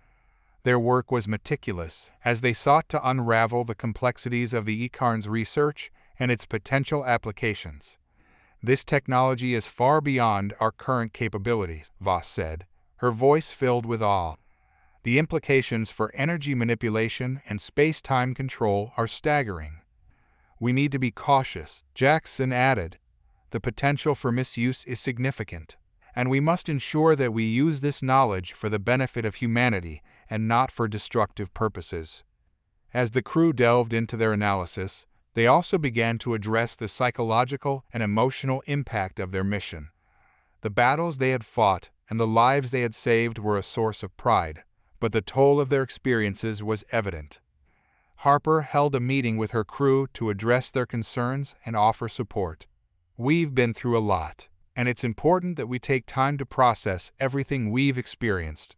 Their work was meticulous as they sought to unravel the complexities of the Urkarn's research and its potential applications. "This technology is far beyond our current capabilities," Voss said, her voice filled with awe. "The implications for energy manipulation and space-time control are staggering." "We need to be cautious," Jackson added. "The potential for misuse is significant, and we must ensure that we use this knowledge for the benefit of humanity and not for destructive purposes." As the crew delved into their analysis, they also began to address the psychological and emotional impact of their mission. The battles they had fought and the lives they had saved were a source of pride, but the toll of their experiences was evident. Harper held a meeting with her crew to address their concerns and offer support. "We've been through a lot, and it's important that we take time to process everything we've experienced.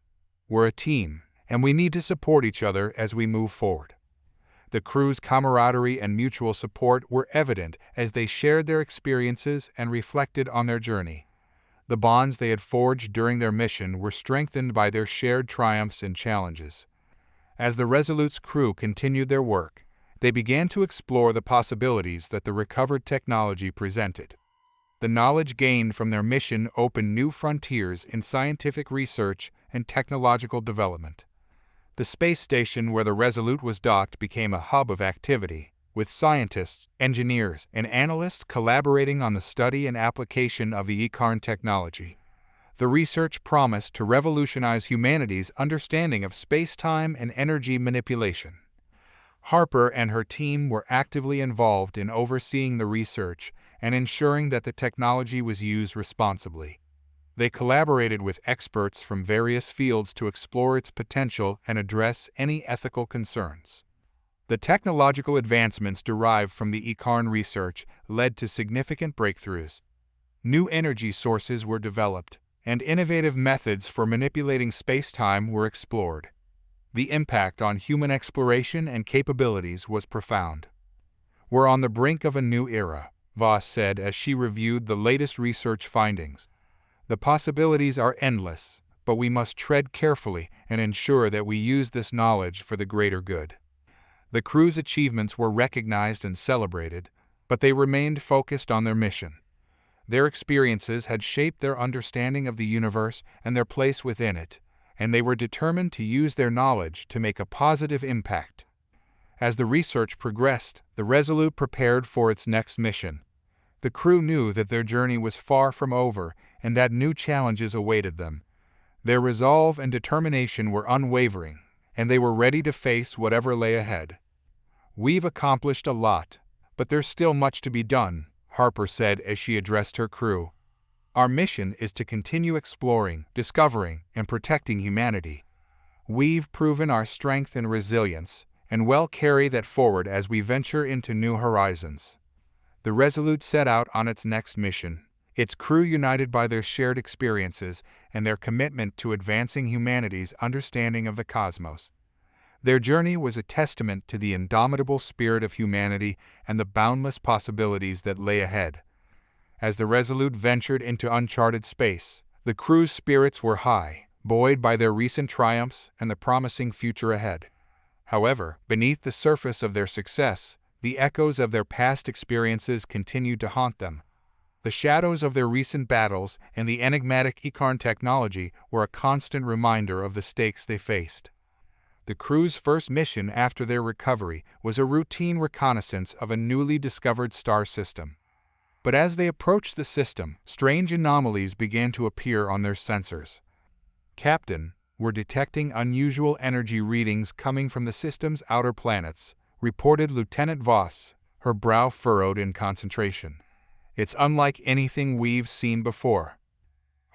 We're a team, and we need to support each other as we move forward." The crew's camaraderie and mutual support were evident as they shared their experiences and reflected on their journey. The bonds they had forged during their mission were strengthened by their shared triumphs and challenges. As the Resolute's crew continued their work, they began to explore the possibilities that the recovered technology presented. The knowledge gained from their mission opened new frontiers in scientific research and technological development. The space station where the Resolute was docked became a hub of activity, with scientists, engineers, and analysts collaborating on the study and application of the Urkarn technology. The research promised to revolutionize humanity's understanding of space-time and energy manipulation. Harper and her team were actively involved in overseeing the research and ensuring that the technology was used responsibly. They collaborated with experts from various fields to explore its potential and address any ethical concerns. The technological advancements derived from the Urkarn research led to significant breakthroughs. New energy sources were developed, and innovative methods for manipulating space-time were explored. The impact on human exploration and capabilities was profound. "We're on the brink of a new era," Voss said as she reviewed the latest research findings. "The possibilities are endless, but we must tread carefully and ensure that we use this knowledge for the greater good." The crew's achievements were recognized and celebrated, but they remained focused on their mission. Their experiences had shaped their understanding of the universe and their place within it, and they were determined to use their knowledge to make a positive impact. As the research progressed, the Resolute prepared for its next mission. The crew knew that their journey was far from over and that new challenges awaited them. Their resolve and determination were unwavering, and they were ready to face whatever lay ahead. "We've accomplished a lot, but there's still much to be done," Harper said as she addressed her crew. "Our mission is to continue exploring, discovering, and protecting humanity. We've proven our strength and resilience, and will carry that forward as we venture into new horizons." The Resolute set out on its next mission, its crew united by their shared experiences and their commitment to advancing humanity's understanding of the cosmos. Their journey was a testament to the indomitable spirit of humanity and the boundless possibilities that lay ahead. As the Resolute ventured into uncharted space, the crew's spirits were high, buoyed by their recent triumphs and the promising future ahead. However, beneath the surface of their success, the echoes of their past experiences continued to haunt them. The shadows of their recent battles and the enigmatic Icarn technology were a constant reminder of the stakes they faced. The crew's first mission after their recovery was a routine reconnaissance of a newly discovered star system. But as they approached the system, strange anomalies began to appear on their sensors. "Captain, we're detecting unusual energy readings coming from the system's outer planets," reported Lieutenant Voss, her brow furrowed in concentration. "It's unlike anything we've seen before."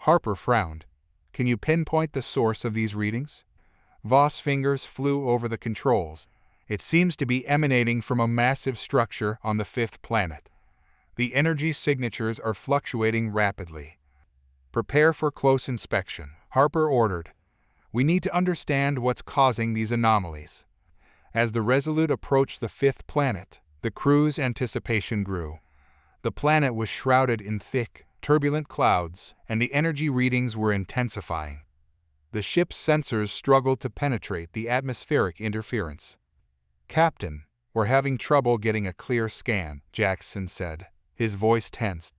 Harper frowned. "Can you pinpoint the source of these readings?" Voss' fingers flew over the controls. "It seems to be emanating from a massive structure on the fifth planet. The energy signatures are fluctuating rapidly." "Prepare for close inspection," Harper ordered. "We need to understand what's causing these anomalies." As the Resolute approached the fifth planet, the crew's anticipation grew. The planet was shrouded in thick, turbulent clouds, and the energy readings were intensifying. The ship's sensors struggled to penetrate the atmospheric interference. "Captain, we're having trouble getting a clear scan," Jackson said, his voice tense.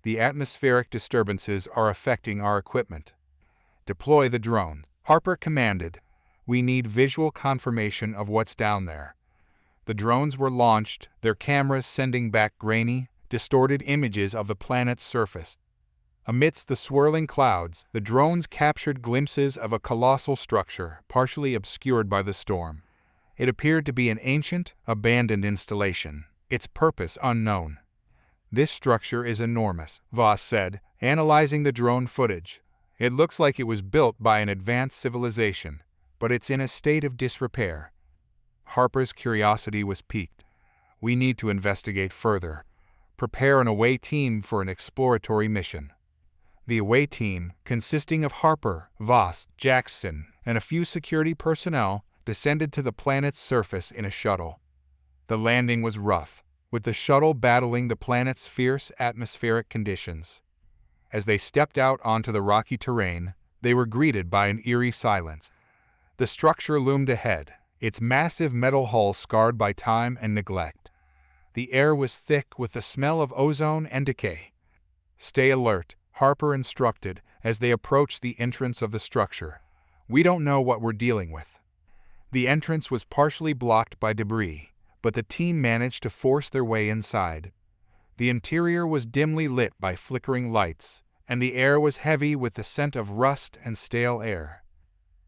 "The atmospheric disturbances are affecting our equipment." "Deploy the drones," Harper commanded. "We need visual confirmation of what's down there." The drones were launched, their cameras sending back grainy, distorted images of the planet's surface. Amidst the swirling clouds, the drones captured glimpses of a colossal structure, partially obscured by the storm. It appeared to be an ancient, abandoned installation, its purpose unknown. "This structure is enormous," Voss said, analyzing the drone footage. "It looks like it was built by an advanced civilization, but it's in a state of disrepair." Harper's curiosity was piqued. "We need to investigate further. Prepare an away team for an exploratory mission." The away team, consisting of Harper, Voss, Jackson, and a few security personnel, descended to the planet's surface in a shuttle. The landing was rough, with the shuttle battling the planet's fierce atmospheric conditions. As they stepped out onto the rocky terrain, they were greeted by an eerie silence. The structure loomed ahead, its massive metal hull scarred by time and neglect. The air was thick with the smell of ozone and decay. "Stay alert," Harper instructed as they approached the entrance of the structure. "We don't know what we're dealing with." The entrance was partially blocked by debris, but the team managed to force their way inside. The interior was dimly lit by flickering lights, and the air was heavy with the scent of rust and stale air.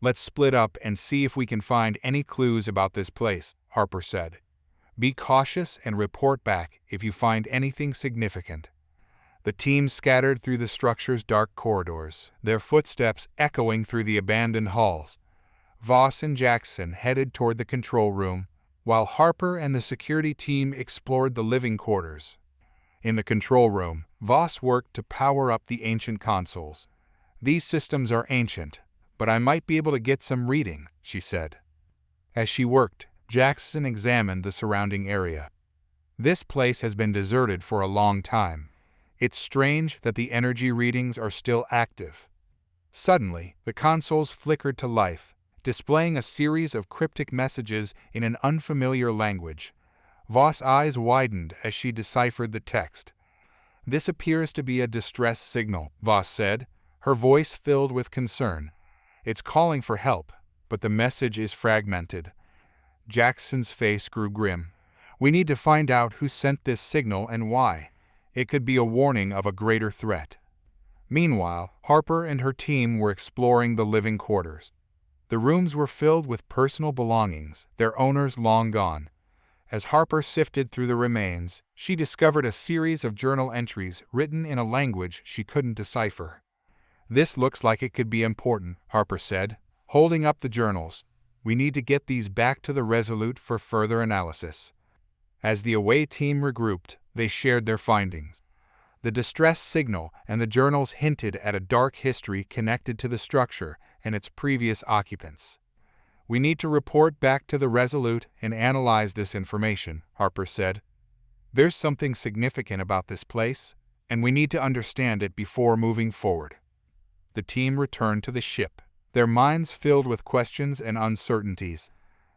"Let's split up and see if we can find any clues about this place," Harper said. "Be cautious and report back if you find anything significant." The team scattered through the structure's dark corridors, their footsteps echoing through the abandoned halls. Voss and Jackson headed toward the control room, while Harper and the security team explored the living quarters. In the control room, Voss worked to power up the ancient consoles. "These systems are ancient, but I might be able to get some reading," she said. As she worked, Jackson examined the surrounding area. "This place has been deserted for a long time. It's strange that the energy readings are still active." Suddenly, the consoles flickered to life, displaying a series of cryptic messages in an unfamiliar language. Voss' eyes widened as she deciphered the text. "This appears to be a distress signal," Voss said, her voice filled with concern. It's calling for help, but the message is fragmented. Jackson's face grew grim. We need to find out who sent this signal and why. It could be a warning of a greater threat. Meanwhile, Harper and her team were exploring the living quarters. The rooms were filled with personal belongings, their owners long gone. As Harper sifted through the remains, she discovered a series of journal entries written in a language she couldn't decipher. "This looks like it could be important," Harper said, holding up the journals. "We need to get these back to the Resolute for further analysis." As the away team regrouped, they shared their findings. The distress signal and the journals hinted at a dark history connected to the structure and its previous occupants. "We need to report back to the Resolute and analyze this information," Harper said. "There's something significant about this place, and we need to understand it before moving forward." The team returned to the ship, their minds filled with questions and uncertainties.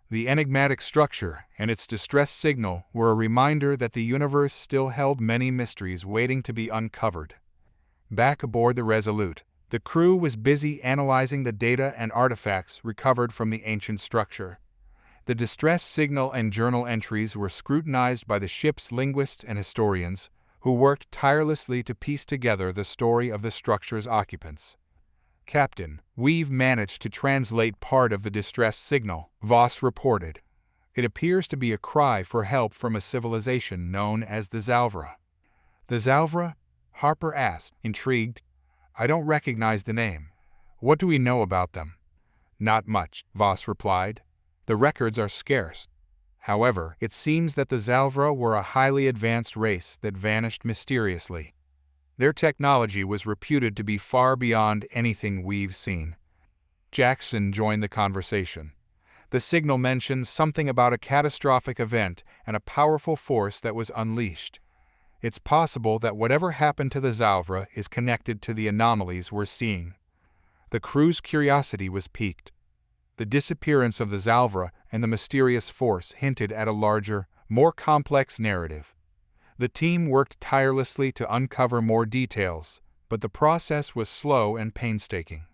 The enigmatic structure and its distress signal were a reminder that the universe still held many mysteries waiting to be uncovered. Back aboard the Resolute, the crew was busy analyzing the data and artifacts recovered from the ancient structure. The distress signal and journal entries were scrutinized by the ship's linguists and historians, who worked tirelessly to piece together the story of the structure's occupants. "Captain, we've managed to translate part of the distress signal," Voss reported. "It appears to be a cry for help from a civilization known as the Zalvra." "The Zalvra?" Harper asked, intrigued. "I don't recognize the name. What do we know about them?" "Not much," Voss replied. "The records are scarce. However, it seems that the Zalvra were a highly advanced race that vanished mysteriously. Their technology was reputed to be far beyond anything we've seen." Jackson joined the conversation. "The signal mentions something about a catastrophic event and a powerful force that was unleashed. It's possible that whatever happened to the Zalvra is connected to the anomalies we're seeing." The crew's curiosity was piqued. The disappearance of the Zalvra and the mysterious force hinted at a larger, more complex narrative. The team worked tirelessly to uncover more details, but the process was slow and painstaking.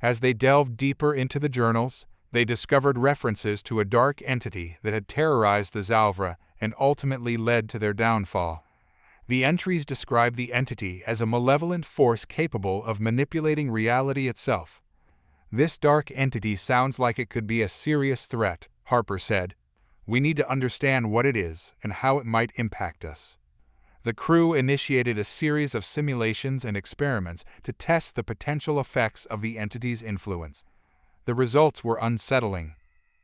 As they delved deeper into the journals, they discovered references to a dark entity that had terrorized the Zalvra and ultimately led to their downfall. The entries described the entity as a malevolent force capable of manipulating reality itself. "This dark entity sounds like it could be a serious threat," Harper said. "We need to understand what it is and how it might impact us." The crew initiated a series of simulations and experiments to test the potential effects of the entity's influence. The results were unsettling.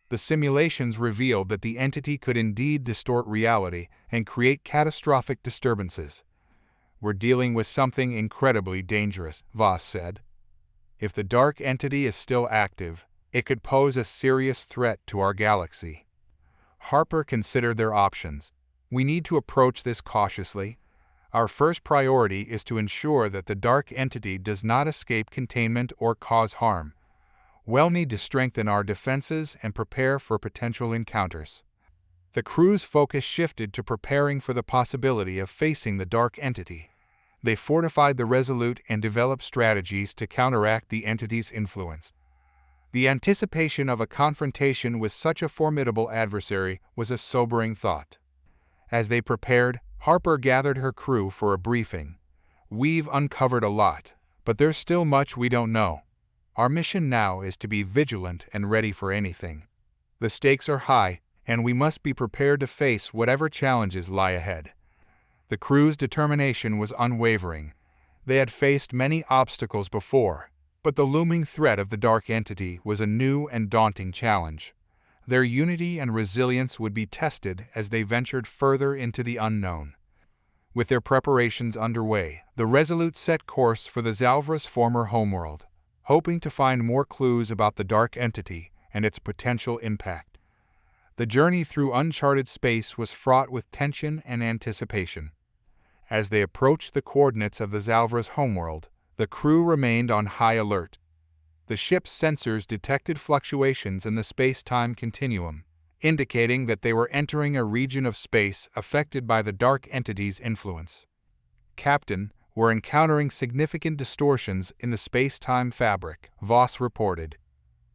The simulations revealed that the entity could indeed distort reality and create catastrophic disturbances. "We're dealing with something incredibly dangerous," Voss said. "If the dark entity is still active, it could pose a serious threat to our galaxy." Harper considered their options. "We need to approach this cautiously. Our first priority is to ensure that the dark entity does not escape containment or cause harm. We'll need to strengthen our defenses and prepare for potential encounters." The crew's focus shifted to preparing for the possibility of facing the dark entity. They fortified the Resolute and developed strategies to counteract the entity's influence. The anticipation of a confrontation with such a formidable adversary was a sobering thought. As they prepared, Harper gathered her crew for a briefing. "We've uncovered a lot, but there's still much we don't know. Our mission now is to be vigilant and ready for anything. The stakes are high, and we must be prepared to face whatever challenges lie ahead." The crew's determination was unwavering. They had faced many obstacles before, but the looming threat of the dark entity was a new and daunting challenge. Their unity and resilience would be tested as they ventured further into the unknown. With their preparations underway, the Resolute set course for the Zalvra's former homeworld, hoping to find more clues about the dark entity and its potential impact. The journey through uncharted space was fraught with tension and anticipation. As they approached the coordinates of the Zalvra's homeworld, the crew remained on high alert. The ship's sensors detected fluctuations in the space-time continuum, indicating that they were entering a region of space affected by the dark entity's influence. "Captain, "We're encountering significant distortions in the space-time fabric," Voss reported.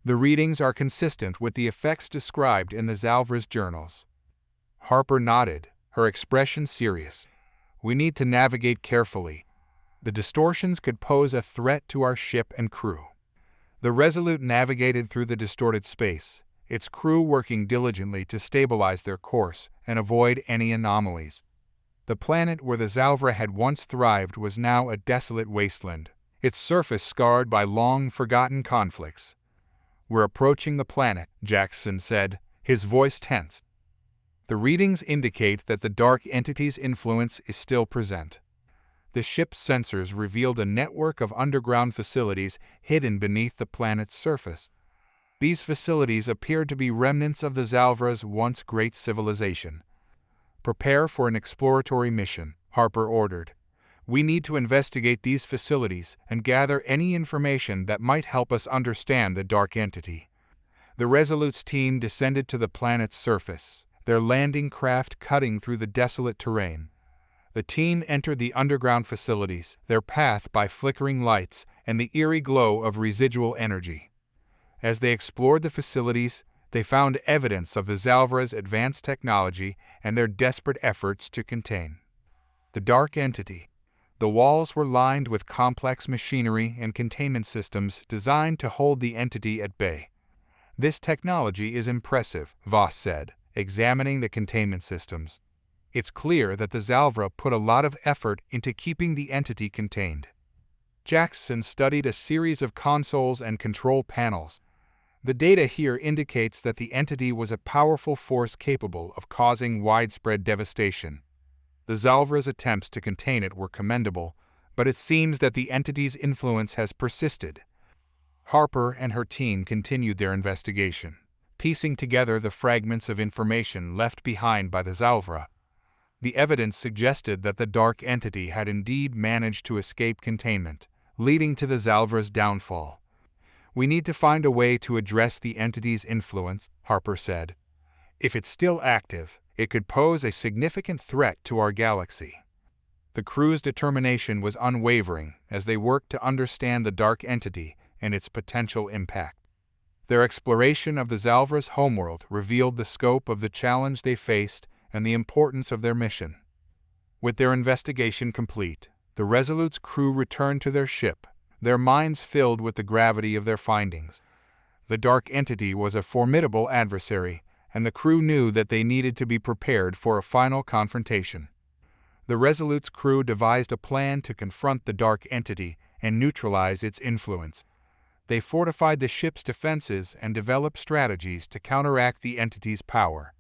"The readings are consistent with the effects described in the Zalvra's journals." Harper nodded, her expression serious. "We need to navigate carefully. The distortions could pose a threat to our ship and crew." The Resolute navigated through the distorted space, its crew working diligently to stabilize their course and avoid any anomalies. The planet where the Zalvra had once thrived was now a desolate wasteland, its surface scarred by long-forgotten conflicts. "We're approaching the planet," Jackson said, his voice tense. "The readings indicate that the dark entity's influence is still present." The ship's sensors revealed a network of underground facilities hidden beneath the planet's surface. These facilities appeared to be remnants of the Zalvra's once great civilization. "Prepare for an exploratory mission," Harper ordered. "We need to investigate these facilities and gather any information that might help us understand the dark entity." The Resolute's team descended to the planet's surface, their landing craft cutting through the desolate terrain. The team entered the underground facilities, their path by flickering lights and the eerie glow of residual energy. As they explored the facilities, they found evidence of the Zalvra's advanced technology and their desperate efforts to contain the dark entity. The walls were lined with complex machinery and containment systems designed to hold the entity at bay. "This technology is impressive," Voss said, examining the containment systems. "It's clear that the Zalvra put a lot of effort into keeping the entity contained." Jackson studied a series of consoles and control panels. "The data here indicates that the entity was a powerful force capable of causing widespread devastation. The Zalvra's attempts to contain it were commendable, but it seems that the entity's influence has persisted." Harper and her team continued their investigation, piecing together the fragments of information left behind by the Zalvra. The evidence suggested that the dark entity had indeed managed to escape containment, leading to the Zalvra's downfall. "We need to find a way to address the entity's influence," Harper said. "If it's still active, it could pose a significant threat to our galaxy." The crew's determination was unwavering as they worked to understand the dark entity and its potential impact. Their exploration of the Zalvra's homeworld revealed the scope of the challenge they faced and the importance of their mission. With their investigation complete, the Resolute's crew returned to their ship, their minds filled with the gravity of their findings. The dark entity was a formidable adversary, and the crew knew that they needed to be prepared for a final confrontation. The Resolute's crew devised a plan to confront the dark entity and neutralize its influence. They fortified the ship's defenses and developed strategies to counteract the entity's power.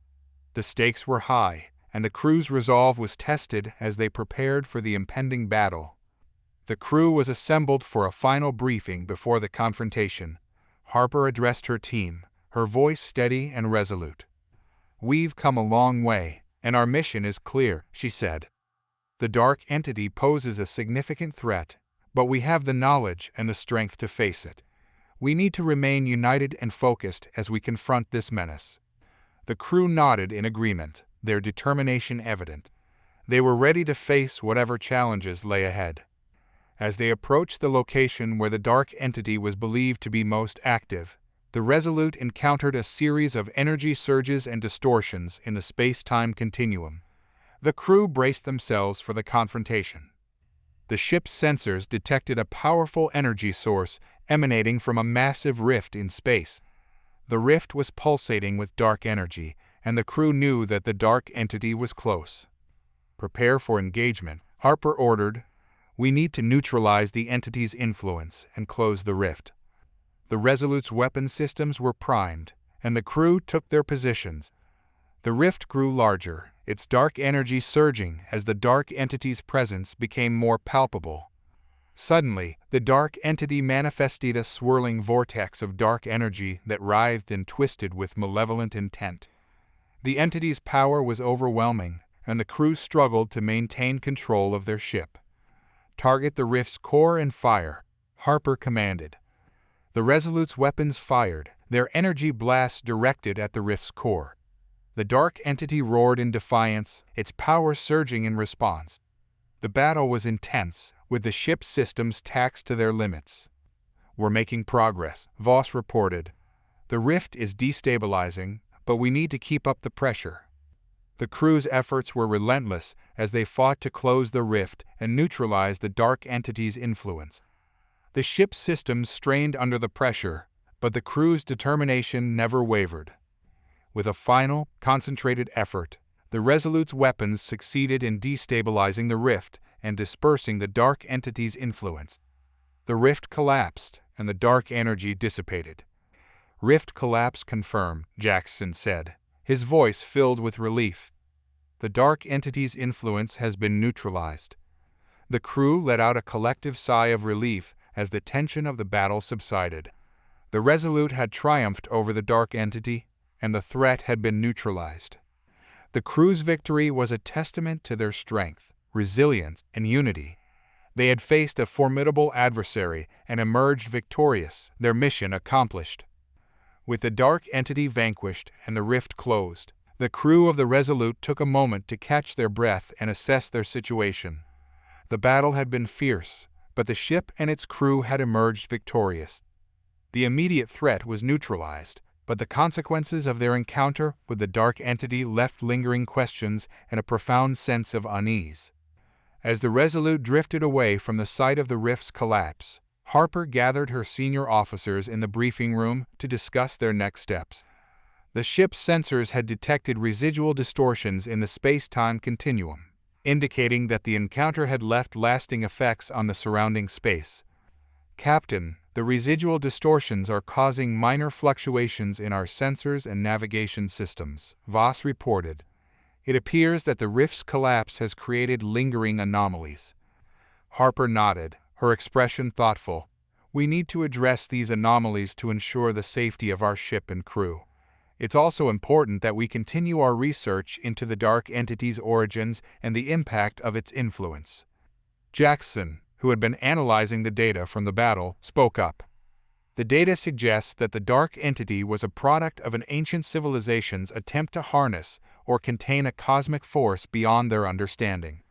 The stakes were high, and the crew's resolve was tested as they prepared for the impending battle. The crew was assembled for a final briefing before the confrontation. Harper addressed her team, her voice steady and resolute. "We've come a long way, and our mission is clear," she said. "The dark entity poses a significant threat, but we have the knowledge and the strength to face it. We need to remain united and focused as we confront this menace." The crew nodded in agreement, their determination evident. They were ready to face whatever challenges lay ahead. As they approached the location where the dark entity was believed to be most active, the Resolute encountered a series of energy surges and distortions in the space-time continuum. The crew braced themselves for the confrontation. The ship's sensors detected a powerful energy source emanating from a massive rift in space. The rift was pulsating with dark energy, and the crew knew that the dark entity was close. "Prepare for engagement," Harper ordered. "We need to neutralize the entity's influence and close the rift." The Resolute's weapon systems were primed, and the crew took their positions. The rift grew larger, its dark energy surging as the dark entity's presence became more palpable. Suddenly, the dark entity manifested a swirling vortex of dark energy that writhed and twisted with malevolent intent. The entity's power was overwhelming, and the crew struggled to maintain control of their ship. "Target the rift's core and fire," Harper commanded. The Resolute's weapons fired, their energy blasts directed at the rift's core. The dark entity roared in defiance, its power surging in response. The battle was intense, with the ship's systems taxed to their limits. "We're making progress," Voss reported. "The rift is destabilizing, but we need to keep up the pressure." The crew's efforts were relentless as they fought to close the rift and neutralize the dark entity's influence. The ship's systems strained under the pressure, but the crew's determination never wavered. With a final, concentrated effort, the Resolute's weapons succeeded in destabilizing the rift and dispersing the dark entity's influence. The rift collapsed, and the dark energy dissipated. "Rift collapse confirmed," Jackson said, his voice filled with relief. "The dark entity's influence has been neutralized." The crew let out a collective sigh of relief as the tension of the battle subsided. The Resolute had triumphed over the dark entity, and the threat had been neutralized. The crew's victory was a testament to their strength, resilience, and unity. They had faced a formidable adversary and emerged victorious, their mission accomplished. With the dark entity vanquished and the rift closed, the crew of the Resolute took a moment to catch their breath and assess their situation. The battle had been fierce, but the ship and its crew had emerged victorious. The immediate threat was neutralized, but the consequences of their encounter with the dark entity left lingering questions and a profound sense of unease. As the Resolute drifted away from the site of the rift's collapse, Harper gathered her senior officers in the briefing room to discuss their next steps. The ship's sensors had detected residual distortions in the space-time continuum, indicating that the encounter had left lasting effects on the surrounding space. "Captain, the residual distortions are causing minor fluctuations in our sensors and navigation systems," Voss reported. "It appears that the rift's collapse has created lingering anomalies." Harper nodded, her expression thoughtful. "We need to address these anomalies to ensure the safety of our ship and crew. It's also important that we continue our research into the dark entity's origins and the impact of its influence." Jackson, who had been analyzing the data from the battle, spoke up. "The data suggests that the dark entity was a product of an ancient civilization's attempt to harness or contain a cosmic force beyond their understanding.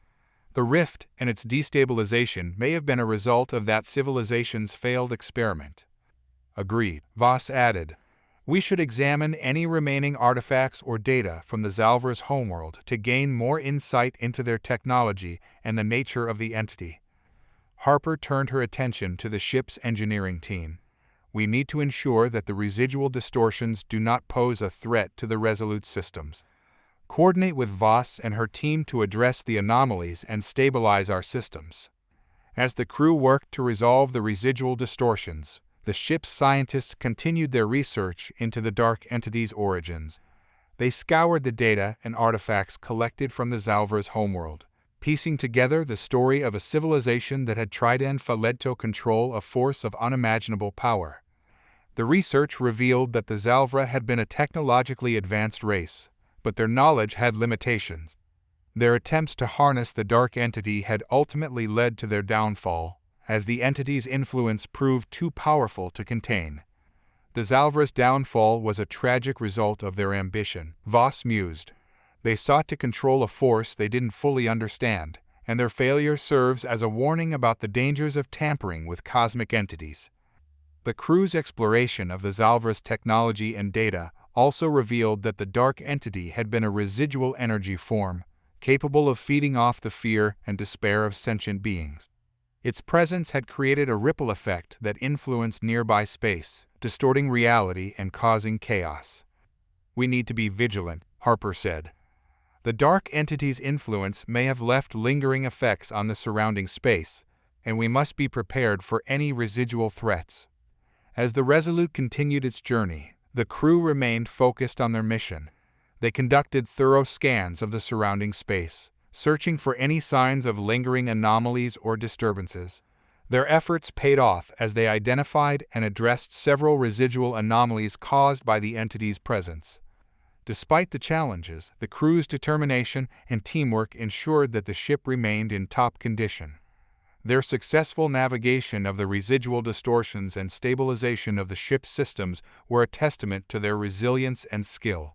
The rift and its destabilization may have been a result of that civilization's failed experiment." "Agreed," Voss added. "We should examine any remaining artifacts or data from the Zalvra's homeworld to gain more insight into their technology and the nature of the entity." Harper turned her attention to the ship's engineering team. "We need to ensure that the residual distortions do not pose a threat to the Resolute systems. Coordinate with Voss and her team to address the anomalies and stabilize our systems." As the crew worked to resolve the residual distortions, the ship's scientists continued their research into the dark entity's origins. They scoured the data and artifacts collected from the Zalvra's homeworld, piecing together the story of a civilization that had tried to control a force of unimaginable power. The research revealed that the Zalvra had been a technologically advanced race, but their knowledge had limitations. Their attempts to harness the dark entity had ultimately led to their downfall, as the entity's influence proved too powerful to contain. "The Zalvra's downfall was a tragic result of their ambition," Voss mused. "They sought to control a force they didn't fully understand, and their failure serves as a warning about the dangers of tampering with cosmic entities." The crew's exploration of the Zalvra's technology and data also revealed that the dark entity had been a residual energy form, capable of feeding off the fear and despair of sentient beings. Its presence had created a ripple effect that influenced nearby space, distorting reality and causing chaos. "We need to be vigilant," Harper said. "The dark entity's influence may have left lingering effects on the surrounding space, and we must be prepared for any residual threats." As the Resolute continued its journey, the crew remained focused on their mission. They conducted thorough scans of the surrounding space, searching for any signs of lingering anomalies or disturbances. Their efforts paid off as they identified and addressed several residual anomalies caused by the entity's presence. Despite the challenges, the crew's determination and teamwork ensured that the ship remained in top condition. Their successful navigation of the residual distortions and stabilization of the ship's systems were a testament to their resilience and skill.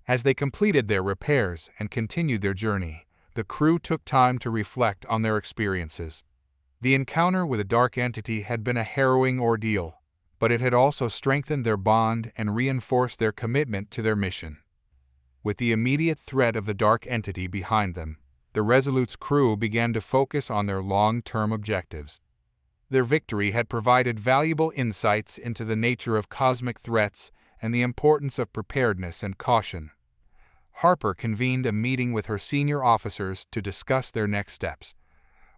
As they completed their repairs and continued their journey, the crew took time to reflect on their experiences. The encounter with a dark entity had been a harrowing ordeal, but it had also strengthened their bond and reinforced their commitment to their mission. With the immediate threat of the dark entity behind them, the Resolute's crew began to focus on their long-term objectives. Their victory had provided valuable insights into the nature of cosmic threats and the importance of preparedness and caution. Harper convened a meeting with her senior officers to discuss their next steps.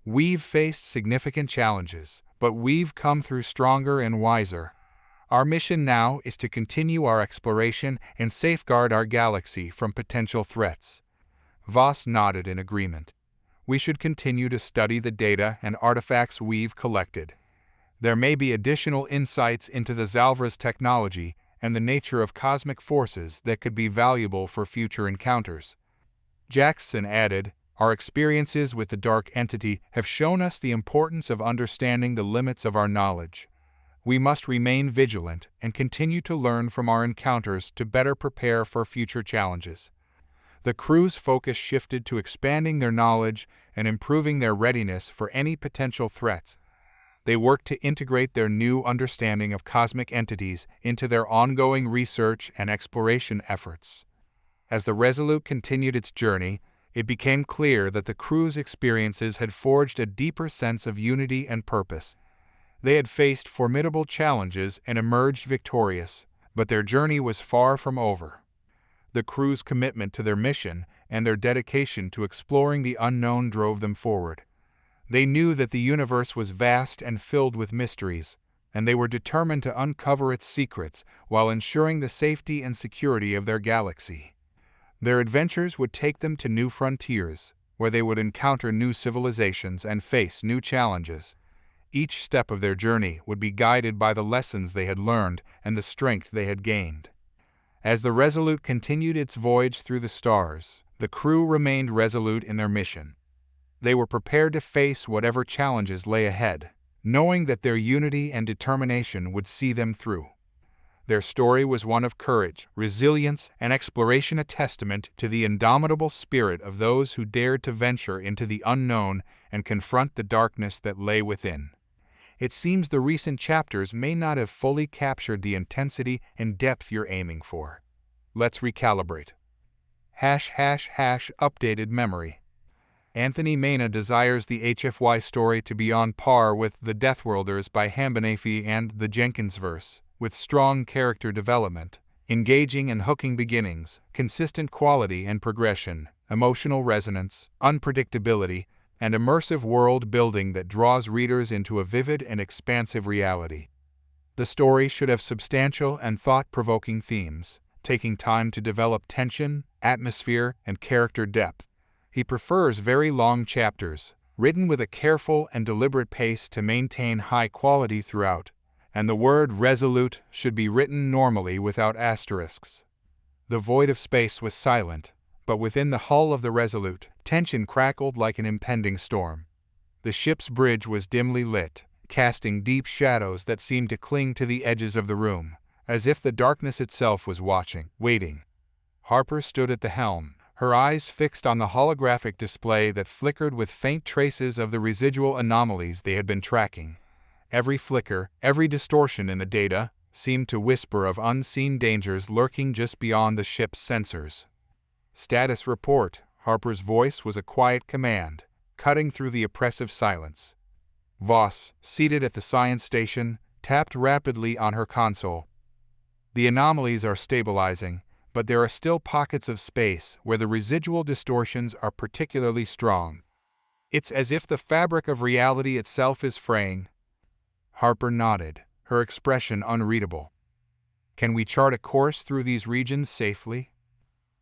"We've faced significant challenges, but we've come through stronger and wiser. Our mission now is to continue our exploration and safeguard our galaxy from potential threats." Voss nodded in agreement. "We should continue to study the data and artifacts we've collected. There may be additional insights into the Zalvra's technology and the nature of cosmic forces that could be valuable for future encounters." Jackson added, "Our experiences with the dark entity have shown us the importance of understanding the limits of our knowledge. We must remain vigilant and continue to learn from our encounters to better prepare for future challenges." The crew's focus shifted to expanding their knowledge and improving their readiness for any potential threats. They worked to integrate their new understanding of cosmic entities into their ongoing research and exploration efforts. As the Resolute continued its journey, it became clear that the crew's experiences had forged a deeper sense of unity and purpose. They had faced formidable challenges and emerged victorious, but their journey was far from over. The crew's commitment to their mission and their dedication to exploring the unknown drove them forward. They knew that the universe was vast and filled with mysteries, and they were determined to uncover its secrets while ensuring the safety and security of their galaxy. Their adventures would take them to new frontiers, where they would encounter new civilizations and face new challenges. Each step of their journey would be guided by the lessons they had learned and the strength they had gained. As the Resolute continued its voyage through the stars, the crew remained resolute in their mission. They were prepared to face whatever challenges lay ahead, knowing that their unity and determination would see them through. Their story was one of courage, resilience, and exploration, a testament to the indomitable spirit of those who dared to venture into the unknown and confront the darkness that lay within. It seems the recent chapters may not have fully captured the intensity and depth you're aiming for. Let's recalibrate. ### updated memory. Anthony Mena desires the HFY story to be on par with The Deathworlders by Hambanafy and The Jenkinsverse, with strong character development, engaging and hooking beginnings, consistent quality and progression, emotional resonance, unpredictability, and immersive world building that draws readers into a vivid and expansive reality. The story should have substantial and thought-provoking themes, taking time to develop tension, atmosphere, and character depth. He prefers very long chapters, written with a careful and deliberate pace to maintain high quality throughout, and the word resolute should be written normally without asterisks. The void of space was silent, but within the hull of the Resolute, tension crackled like an impending storm. The ship's bridge was dimly lit, casting deep shadows that seemed to cling to the edges of the room, as if the darkness itself was watching, waiting. Harper stood at the helm, her eyes fixed on the holographic display that flickered with faint traces of the residual anomalies they had been tracking. Every flicker, every distortion in the data, seemed to whisper of unseen dangers lurking just beyond the ship's sensors. "Status report." Harper's voice was a quiet command, cutting through the oppressive silence. Voss, seated at the science station, tapped rapidly on her console. "The anomalies are stabilizing, but there are still pockets of space where the residual distortions are particularly strong. It's as if the fabric of reality itself is fraying." Harper nodded, her expression unreadable. "Can we chart a course through these regions safely?"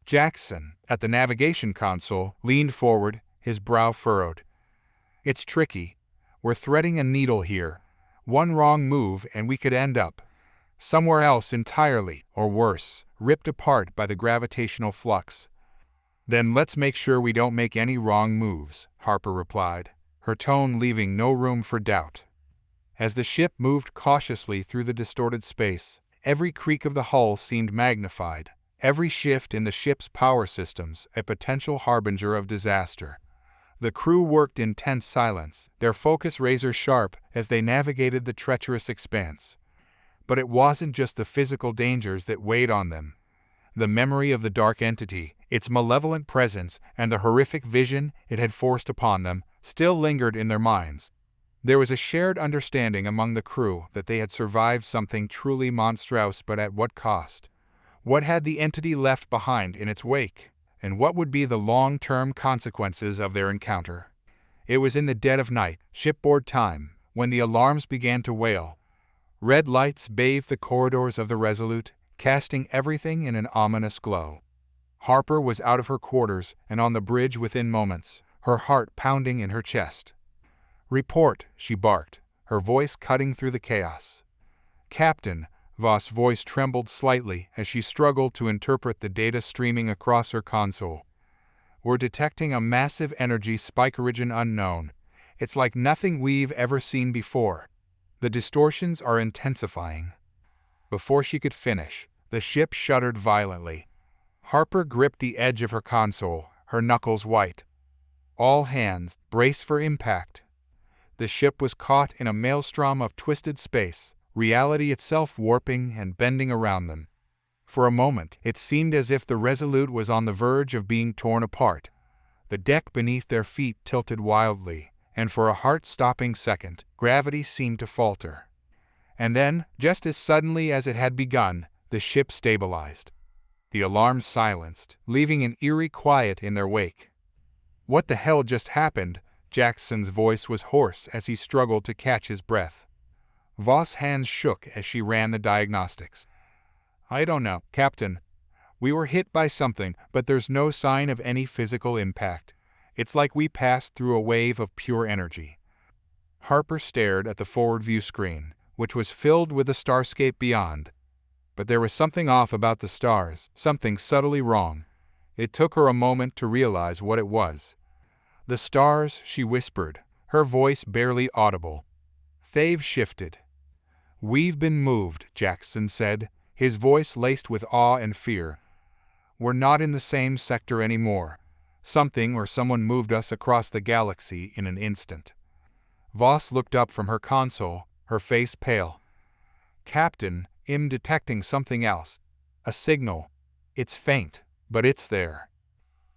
Jackson, at the navigation console, leaned forward, his brow furrowed. "It's tricky. We're threading a needle here. One wrong move and we could end up somewhere else entirely, or worse, ripped apart by the gravitational flux." "Then let's make sure we don't make any wrong moves," Harper replied, her tone leaving no room for doubt. As the ship moved cautiously through the distorted space, every creak of the hull seemed magnified, every shift in the ship's power systems a potential harbinger of disaster. The crew worked in tense silence, their focus razor-sharp as they navigated the treacherous expanse. But it wasn't just the physical dangers that weighed on them. The memory of the dark entity, its malevolent presence, and the horrific vision it had forced upon them, still lingered in their minds. There was a shared understanding among the crew that they had survived something truly monstrous, but at what cost? What had the entity left behind in its wake? And what would be the long-term consequences of their encounter? It was in the dead of night, shipboard time, when the alarms began to wail. Red lights bathed the corridors of the Resolute, casting everything in an ominous glow. Harper was out of her quarters and on the bridge within moments, her heart pounding in her chest. "Report," she barked, her voice cutting through the chaos. "Captain," Voss' voice trembled slightly as she struggled to interpret the data streaming across her console. "We're detecting a massive energy spike, origin unknown. It's like nothing we've ever seen before. The distortions are intensifying." Before she could finish, the ship shuddered violently. Harper gripped the edge of her console, her knuckles white. "All hands, brace for impact." The ship was caught in a maelstrom of twisted space, reality itself warping and bending around them. For a moment, it seemed as if the Resolute was on the verge of being torn apart. The deck beneath their feet tilted wildly, and for a heart-stopping second, gravity seemed to falter. And then, just as suddenly as it had begun, the ship stabilized. The alarms silenced, leaving an eerie quiet in their wake. "What the hell just happened?" Jackson's voice was hoarse as he struggled to catch his breath. Voss' hands shook as she ran the diagnostics. "I don't know, Captain. We were hit by something, but there's no sign of any physical impact. It's like we passed through a wave of pure energy." Harper stared at the forward view screen, which was filled with the starscape beyond. But there was something off about the stars, something subtly wrong. It took her a moment to realize what it was. "The stars," she whispered, her voice barely audible. "They've shifted." "We've been moved," Jackson said, his voice laced with awe and fear. "We're not in the same sector anymore. Something or someone moved us across the galaxy in an instant." Voss looked up from her console, her face pale. "Captain, I'm detecting something else. A signal. It's faint, but it's there."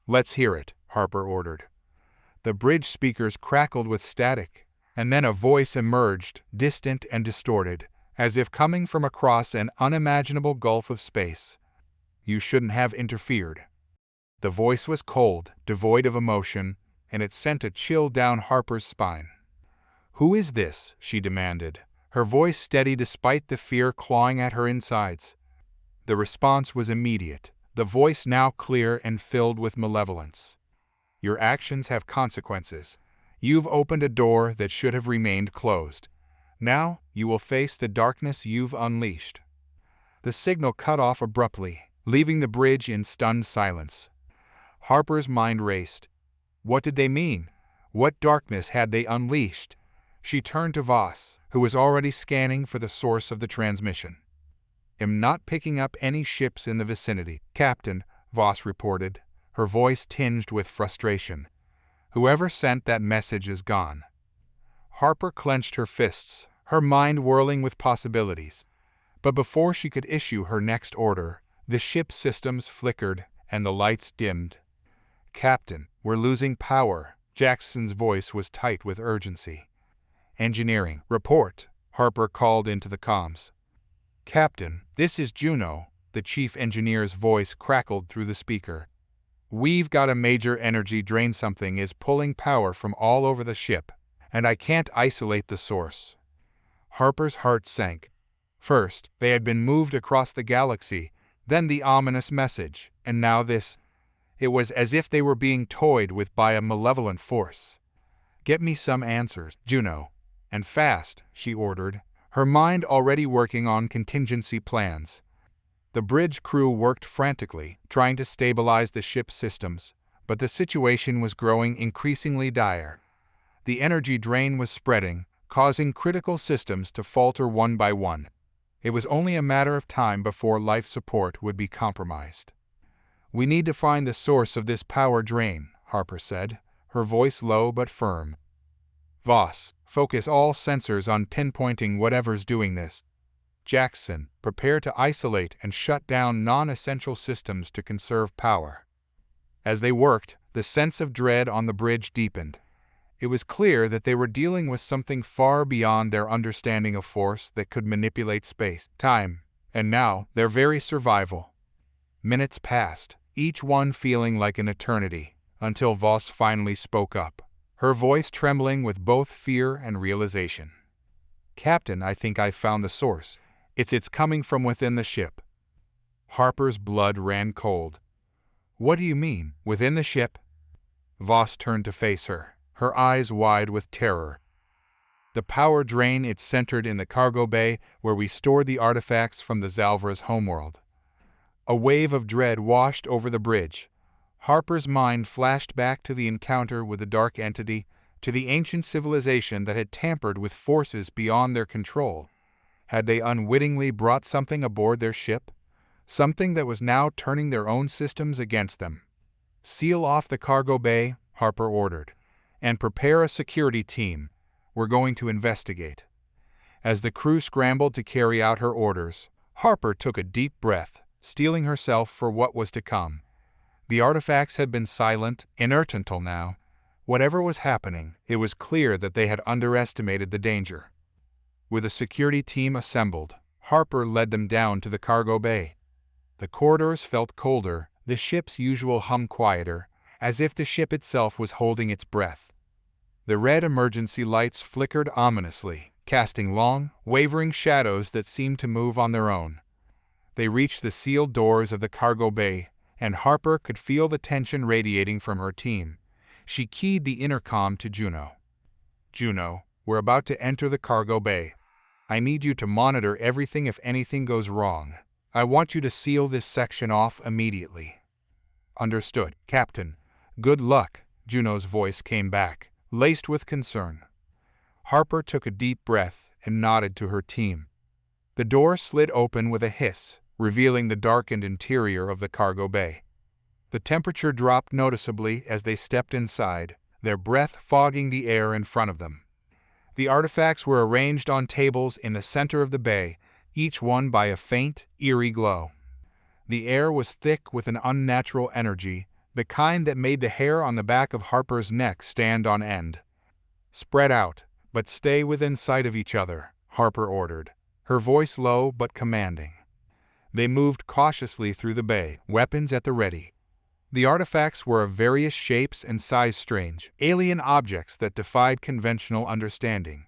"Let's hear it," Harper ordered. The bridge speakers crackled with static, and then a voice emerged, distant and distorted, as if coming from across an unimaginable gulf of space. "You shouldn't have interfered." The voice was cold, devoid of emotion, and it sent a chill down Harper's spine. "Who is this?" she demanded, her voice steady despite the fear clawing at her insides. The response was immediate, the voice now clear and filled with malevolence. "Your actions have consequences. You've opened a door that should have remained closed. Now, you will face the darkness you've unleashed." The signal cut off abruptly, leaving the bridge in stunned silence. Harper's mind raced. What did they mean? What darkness had they unleashed? She turned to Voss, who was already scanning for the source of the transmission. "I'm not picking up any ships in the vicinity, Captain," Voss reported, her voice tinged with frustration. "Whoever sent that message is gone." Harper clenched her fists, her mind whirling with possibilities. But before she could issue her next order, the ship's systems flickered and the lights dimmed. "Captain, we're losing power." Jackson's voice was tight with urgency. "Engineering, report," Harper called into the comms. "Captain, this is Juno," the chief engineer's voice crackled through the speaker. "We've got a major energy drain. Something is pulling power from all over the ship, and I can't isolate the source." Harper's heart sank. First, they had been moved across the galaxy, then the ominous message, and now this. It was as if they were being toyed with by a malevolent force. "Get me some answers, Juno. And fast," she ordered, her mind already working on contingency plans. The bridge crew worked frantically, trying to stabilize the ship's systems, but the situation was growing increasingly dire. The energy drain was spreading, causing critical systems to falter one by one. It was only a matter of time before life support would be compromised. "We need to find the source of this power drain," Harper said, her voice low but firm. Voss, focus all sensors on pinpointing whatever's doing this. Jackson, prepare to isolate and shut down non-essential systems to conserve power. As they worked, the sense of dread on the bridge deepened. It was clear that they were dealing with something far beyond their understanding of force that could manipulate space, time, and now, their very survival. Minutes passed, each one feeling like an eternity, until Voss finally spoke up, her voice trembling with both fear and realization. "Captain, I think I've found the source. It's coming from within the ship." Harper's blood ran cold. "What do you mean, within the ship?" Voss turned to face her, her eyes wide with terror. "The power drain, it's centered in the cargo bay where we stored the artifacts from the Zalvra's homeworld." A wave of dread washed over the bridge. Harper's mind flashed back to the encounter with the dark entity, to the ancient civilization that had tampered with forces beyond their control. Had they unwittingly brought something aboard their ship? Something that was now turning their own systems against them. "Seal off the cargo bay," Harper ordered, "and prepare a security team. We're going to investigate." As the crew scrambled to carry out her orders, Harper took a deep breath, steeling herself for what was to come. The artifacts had been silent, inert until now. Whatever was happening, it was clear that they had underestimated the danger. With a security team assembled, Harper led them down to the cargo bay. The corridors felt colder, the ship's usual hum quieter, as if the ship itself was holding its breath. The red emergency lights flickered ominously, casting long, wavering shadows that seemed to move on their own. They reached the sealed doors of the cargo bay, and Harper could feel the tension radiating from her team. She keyed the intercom to Juno. "Juno, we're about to enter the cargo bay. I need you to monitor everything if anything goes wrong. I want you to seal this section off immediately." "Understood, Captain. Good luck," Juno's voice came back, laced with concern. Harper took a deep breath and nodded to her team. The door slid open with a hiss, revealing the darkened interior of the cargo bay. The temperature dropped noticeably as they stepped inside, their breath fogging the air in front of them. The artifacts were arranged on tables in the center of the bay, each one by a faint, eerie glow. The air was thick with an unnatural energy, the kind that made the hair on the back of Harper's neck stand on end. "Spread out, but stay within sight of each other," Harper ordered, her voice low but commanding. They moved cautiously through the bay, weapons at the ready. The artifacts were of various shapes and size, strange, alien objects that defied conventional understanding.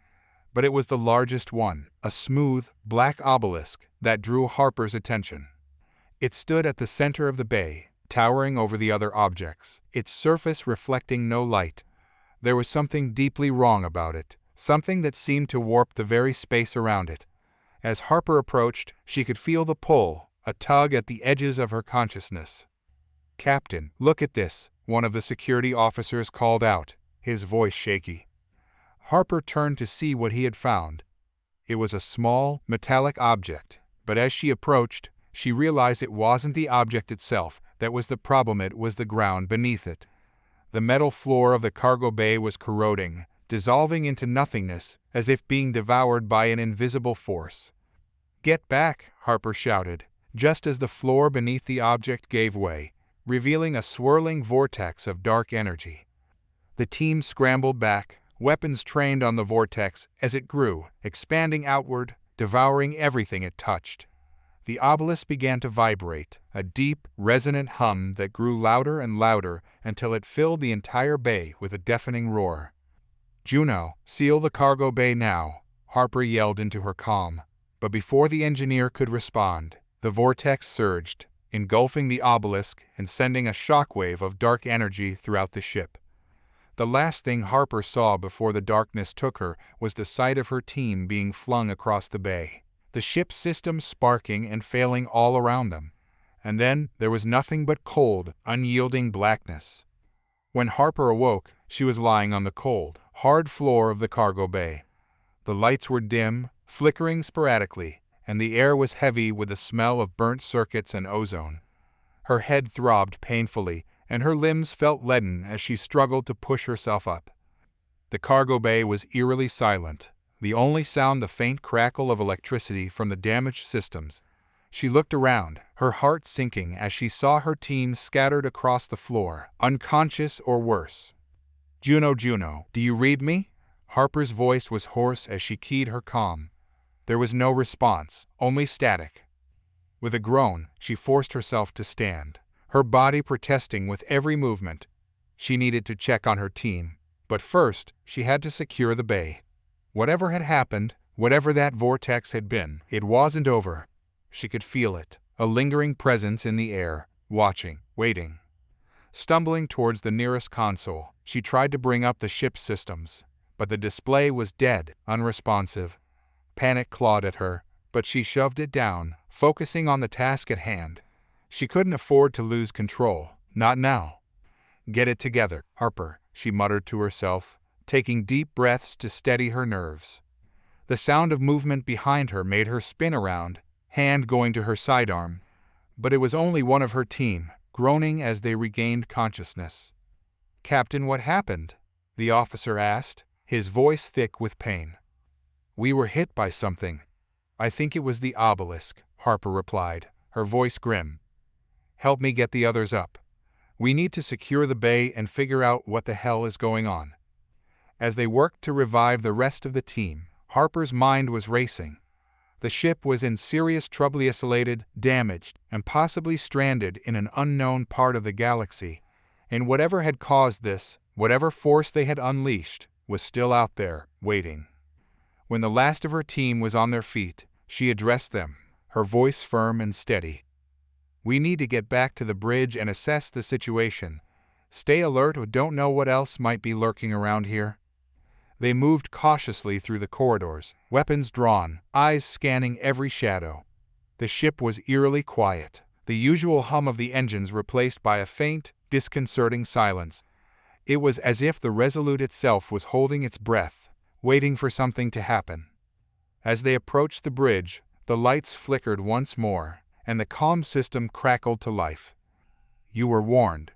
But it was the largest one, a smooth, black obelisk, that drew Harper's attention. It stood at the center of the bay, towering over the other objects, its surface reflecting no light. There was something deeply wrong about it, something that seemed to warp the very space around it. As Harper approached, she could feel the pull, a tug at the edges of her consciousness. "Captain, look at this," one of the security officers called out, his voice shaky. Harper turned to see what he had found. It was a small, metallic object, but as she approached, she realized it wasn't the object itself that was the problem, it was the ground beneath it. The metal floor of the cargo bay was corroding, dissolving into nothingness, as if being devoured by an invisible force. "Get back," Harper shouted, just as the floor beneath the object gave way, revealing a swirling vortex of dark energy. The team scrambled back, weapons trained on the vortex as it grew, expanding outward, devouring everything it touched. The obelisk began to vibrate, a deep, resonant hum that grew louder and louder until it filled the entire bay with a deafening roar. "Juno, seal the cargo bay now," Harper yelled into her comm. But before the engineer could respond, the vortex surged, engulfing the obelisk and sending a shockwave of dark energy throughout the ship. The last thing Harper saw before the darkness took her was the sight of her team being flung across the bay, the ship's systems sparking and failing all around them. And then there was nothing but cold, unyielding blackness. When Harper awoke, she was lying on the cold, hard floor of the cargo bay. The lights were dim, flickering sporadically, and the air was heavy with the smell of burnt circuits and ozone. Her head throbbed painfully, and her limbs felt leaden as she struggled to push herself up. The cargo bay was eerily silent, the only sound the faint crackle of electricity from the damaged systems. She looked around, her heart sinking as she saw her team scattered across the floor, unconscious or worse. "Juno, Juno, do you read me?" Harper's voice was hoarse as she keyed her comm. There was no response, only static. With a groan, she forced herself to stand, her body protesting with every movement. She needed to check on her team, but first, she had to secure the bay. Whatever had happened, whatever that vortex had been, it wasn't over. She could feel it, a lingering presence in the air, watching, waiting. Stumbling towards the nearest console, she tried to bring up the ship's systems, but the display was dead, unresponsive. Panic clawed at her, but she shoved it down, focusing on the task at hand. She couldn't afford to lose control, not now. "Get it together, Harper," she muttered to herself, taking deep breaths to steady her nerves. The sound of movement behind her made her spin around, hand going to her sidearm, but it was only one of her team, groaning as they regained consciousness. "Captain, what happened?" the officer asked, his voice thick with pain. "We were hit by something. I think it was the obelisk," Harper replied, her voice grim. "Help me get the others up. We need to secure the bay and figure out what the hell is going on." As they worked to revive the rest of the team, Harper's mind was racing. The ship was in serious trouble, isolated, damaged, and possibly stranded in an unknown part of the galaxy, and whatever had caused this, whatever force they had unleashed, was still out there, waiting. When the last of her team was on their feet, she addressed them, her voice firm and steady. "We need to get back to the bridge and assess the situation. Stay alert or don't know what else might be lurking around here." They moved cautiously through the corridors, weapons drawn, eyes scanning every shadow. The ship was eerily quiet, the usual hum of the engines replaced by a faint, disconcerting silence. It was as if the Resolute itself was holding its breath, waiting for something to happen. As they approached the bridge, the lights flickered once more, and the comm system crackled to life. "You were warned."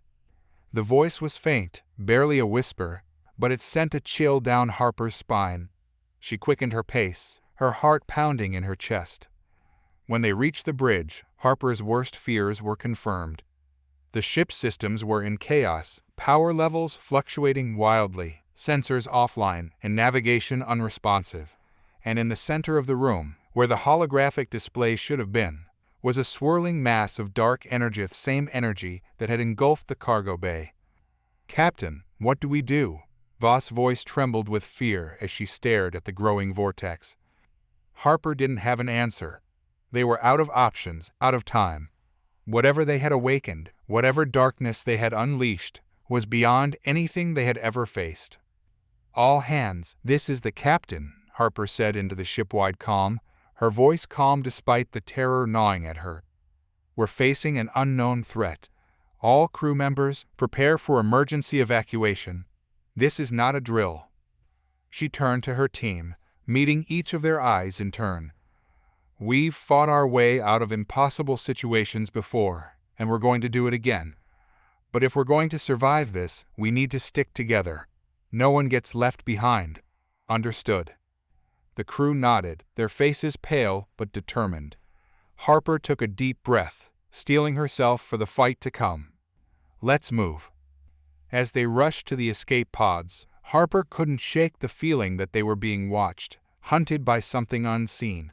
The voice was faint, barely a whisper, but it sent a chill down Harper's spine. She quickened her pace, her heart pounding in her chest. When they reached the bridge, Harper's worst fears were confirmed. The ship's systems were in chaos, power levels fluctuating wildly, sensors offline, and navigation unresponsive. And in the center of the room, where the holographic display should have been, was a swirling mass of dark energy, the same energy that had engulfed the cargo bay. "Captain, what do we do?" Voss' voice trembled with fear as she stared at the growing vortex. Harper didn't have an answer. They were out of options, out of time. Whatever they had awakened, whatever darkness they had unleashed, was beyond anything they had ever faced. "All hands, this is the captain," Harper said into the shipwide comm, her voice calm despite the terror gnawing at her. "We're facing an unknown threat. All crew members, prepare for emergency evacuation. This is not a drill." She turned to her team, meeting each of their eyes in turn. "We've fought our way out of impossible situations before, and we're going to do it again. But if we're going to survive this, we need to stick together. No one gets left behind. Understood?" The crew nodded, their faces pale but determined. Harper took a deep breath, steeling herself for the fight to come. "Let's move." As they rushed to the escape pods, Harper couldn't shake the feeling that they were being watched, hunted by something unseen.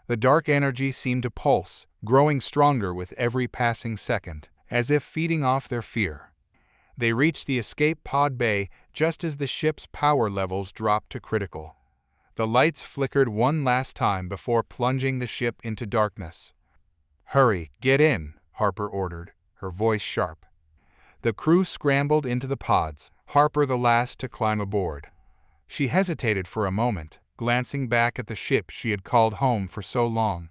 The dark energy seemed to pulse, growing stronger with every passing second, as if feeding off their fear. They reached the escape pod bay just as the ship's power levels dropped to critical. The lights flickered one last time before plunging the ship into darkness. "Hurry, get in," Harper ordered, her voice sharp. The crew scrambled into the pods, Harper the last to climb aboard. She hesitated for a moment, glancing back at the ship she had called home for so long.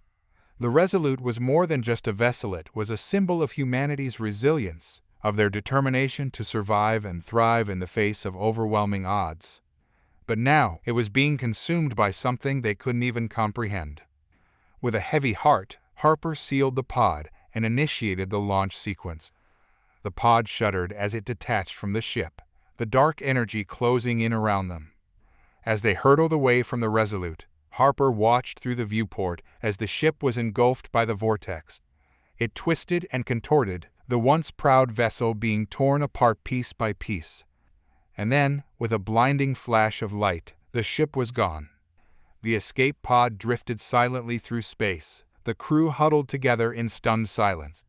The Resolute was more than just a vessel, it was a symbol of humanity's resilience, of their determination to survive and thrive in the face of overwhelming odds. But now it was being consumed by something they couldn't even comprehend. With a heavy heart, Harper sealed the pod and initiated the launch sequence. The pod shuddered as it detached from the ship, the dark energy closing in around them. As they hurtled away from the Resolute, Harper watched through the viewport as the ship was engulfed by the vortex. It twisted and contorted, the once proud vessel being torn apart piece by piece. And then, with a blinding flash of light, the ship was gone. The escape pod drifted silently through space, the crew huddled together in stunned silence.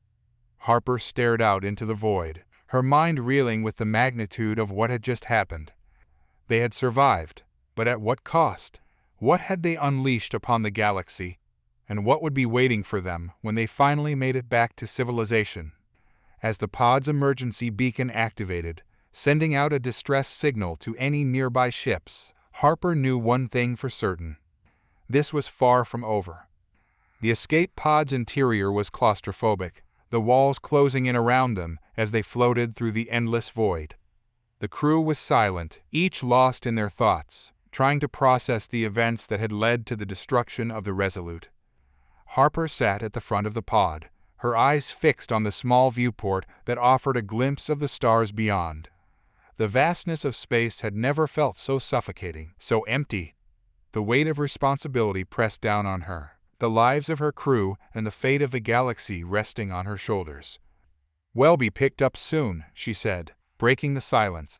Harper stared out into the void, her mind reeling with the magnitude of what had just happened. They had survived, but at what cost? What had they unleashed upon the galaxy? And what would be waiting for them when they finally made it back to civilization? As the pod's emergency beacon activated, sending out a distress signal to any nearby ships, Harper knew one thing for certain. This was far from over. The escape pod's interior was claustrophobic, the walls closing in around them as they floated through the endless void. The crew was silent, each lost in their thoughts, trying to process the events that had led to the destruction of the Resolute. Harper sat at the front of the pod, her eyes fixed on the small viewport that offered a glimpse of the stars beyond. The vastness of space had never felt so suffocating, so empty. The weight of responsibility pressed down on her, the lives of her crew and the fate of the galaxy resting on her shoulders. "We'll be picked up soon," she said, breaking the silence.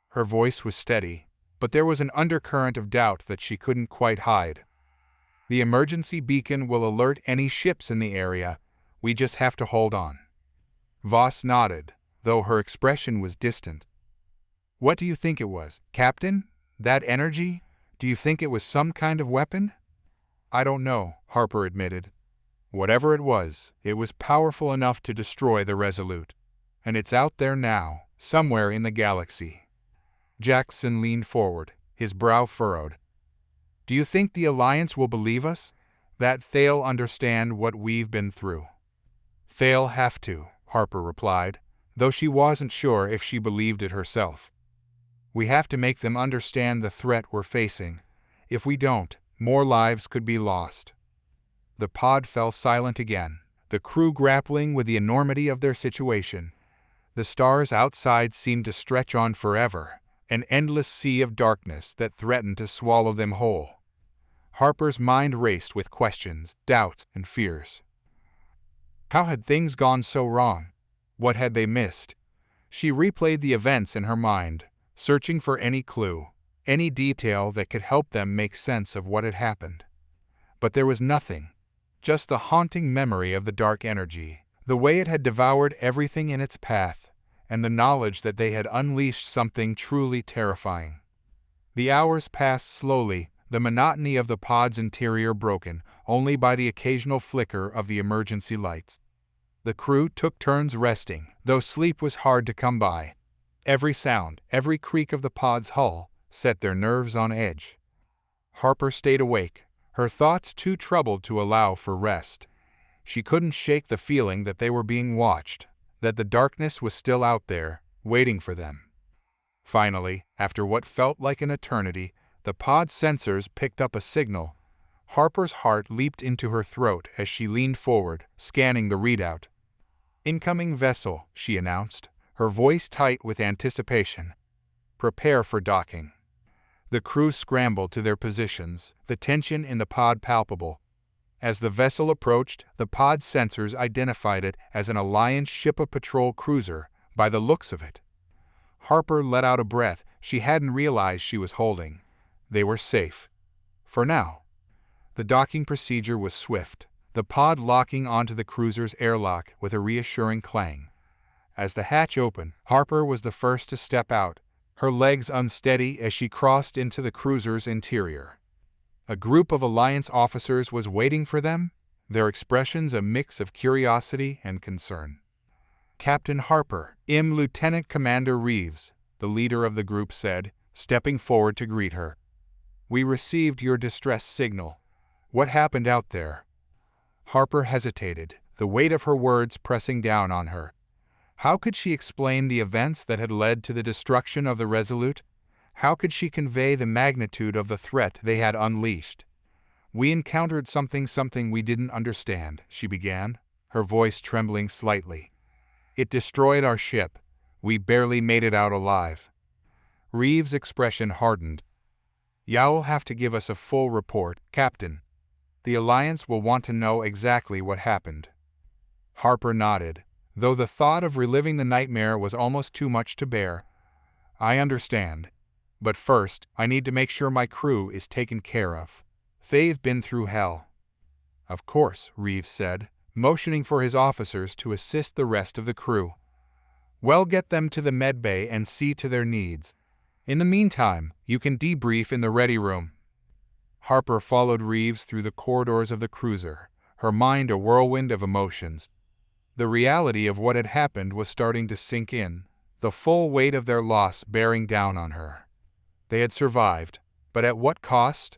Her voice was steady, but there was an undercurrent of doubt that she couldn't quite hide. "The emergency beacon will alert any ships in the area. We just have to hold on." Voss nodded, though her expression was distant. "What do you think it was, Captain? That energy? Do you think it was some kind of weapon?" "I don't know," Harper admitted. "Whatever it was powerful enough to destroy the Resolute. And it's out there now, somewhere in the galaxy." Jackson leaned forward, his brow furrowed. "Do you think the Alliance will believe us? That they'll understand what we've been through?" "They'll have to," Harper replied, though she wasn't sure if she believed it herself. "We have to make them understand the threat we're facing. If we don't, more lives could be lost." The pod fell silent again, the crew grappling with the enormity of their situation. The stars outside seemed to stretch on forever, an endless sea of darkness that threatened to swallow them whole. Harper's mind raced with questions, doubts, and fears. How had things gone so wrong? What had they missed? She replayed the events in her mind, searching for any clue, any detail that could help them make sense of what had happened. But there was nothing, just the haunting memory of the dark energy, the way it had devoured everything in its path, and the knowledge that they had unleashed something truly terrifying. The hours passed slowly, the monotony of the pod's interior broken only by the occasional flicker of the emergency lights. The crew took turns resting, though sleep was hard to come by. Every sound, every creak of the pod's hull, set their nerves on edge. Harper stayed awake, her thoughts too troubled to allow for rest. She couldn't shake the feeling that they were being watched, that the darkness was still out there, waiting for them. Finally, after what felt like an eternity, the pod sensors picked up a signal. Harper's heart leaped into her throat as she leaned forward, scanning the readout. "Incoming vessel," she announced, her voice tight with anticipation. "Prepare for docking." The crew scrambled to their positions, the tension in the pod palpable. As the vessel approached, the pod sensors identified it as an Alliance ship, a patrol cruiser, by the looks of it. Harper let out a breath she hadn't realized she was holding. They were safe. For now. The docking procedure was swift, the pod locking onto the cruiser's airlock with a reassuring clang. As the hatch opened, Harper was the first to step out, her legs unsteady as she crossed into the cruiser's interior. A group of Alliance officers was waiting for them, their expressions a mix of curiosity and concern. "Captain Harper, Lieutenant Commander Reeves," the leader of the group said, stepping forward to greet her. "We received your distress signal. What happened out there?" Harper hesitated, the weight of her words pressing down on her. How could she explain the events that had led to the destruction of the Resolute? How could she convey the magnitude of the threat they had unleashed? "We encountered something we didn't understand," she began, her voice trembling slightly. It destroyed our ship. We barely made it out alive." Reeves' expression hardened. "You'll have to give us a full report, Captain. The Alliance will want to know exactly what happened." Harper nodded, though the thought of reliving the nightmare was almost too much to bear. "I understand. But first, I need to make sure my crew is taken care of. They've been through hell." "Of course," Reeves said, motioning for his officers to assist the rest of the crew. "Well, get them to the medbay and see to their needs. In the meantime, you can debrief in the ready room." Harper followed Reeves through the corridors of the cruiser, her mind a whirlwind of emotions. The reality of what had happened was starting to sink in, the full weight of their loss bearing down on her. They had survived, but at what cost?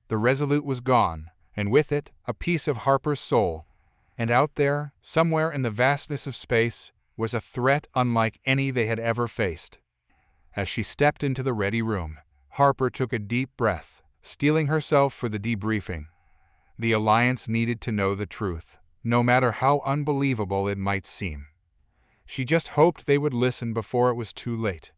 The Resolute was gone, and with it, a piece of Harper's soul. And out there, somewhere in the vastness of space, was a threat unlike any they had ever faced. As she stepped into the ready room, Harper took a deep breath, steeling herself for the debriefing. The Alliance needed to know the truth, no matter how unbelievable it might seem. She just hoped they would listen before it was too late.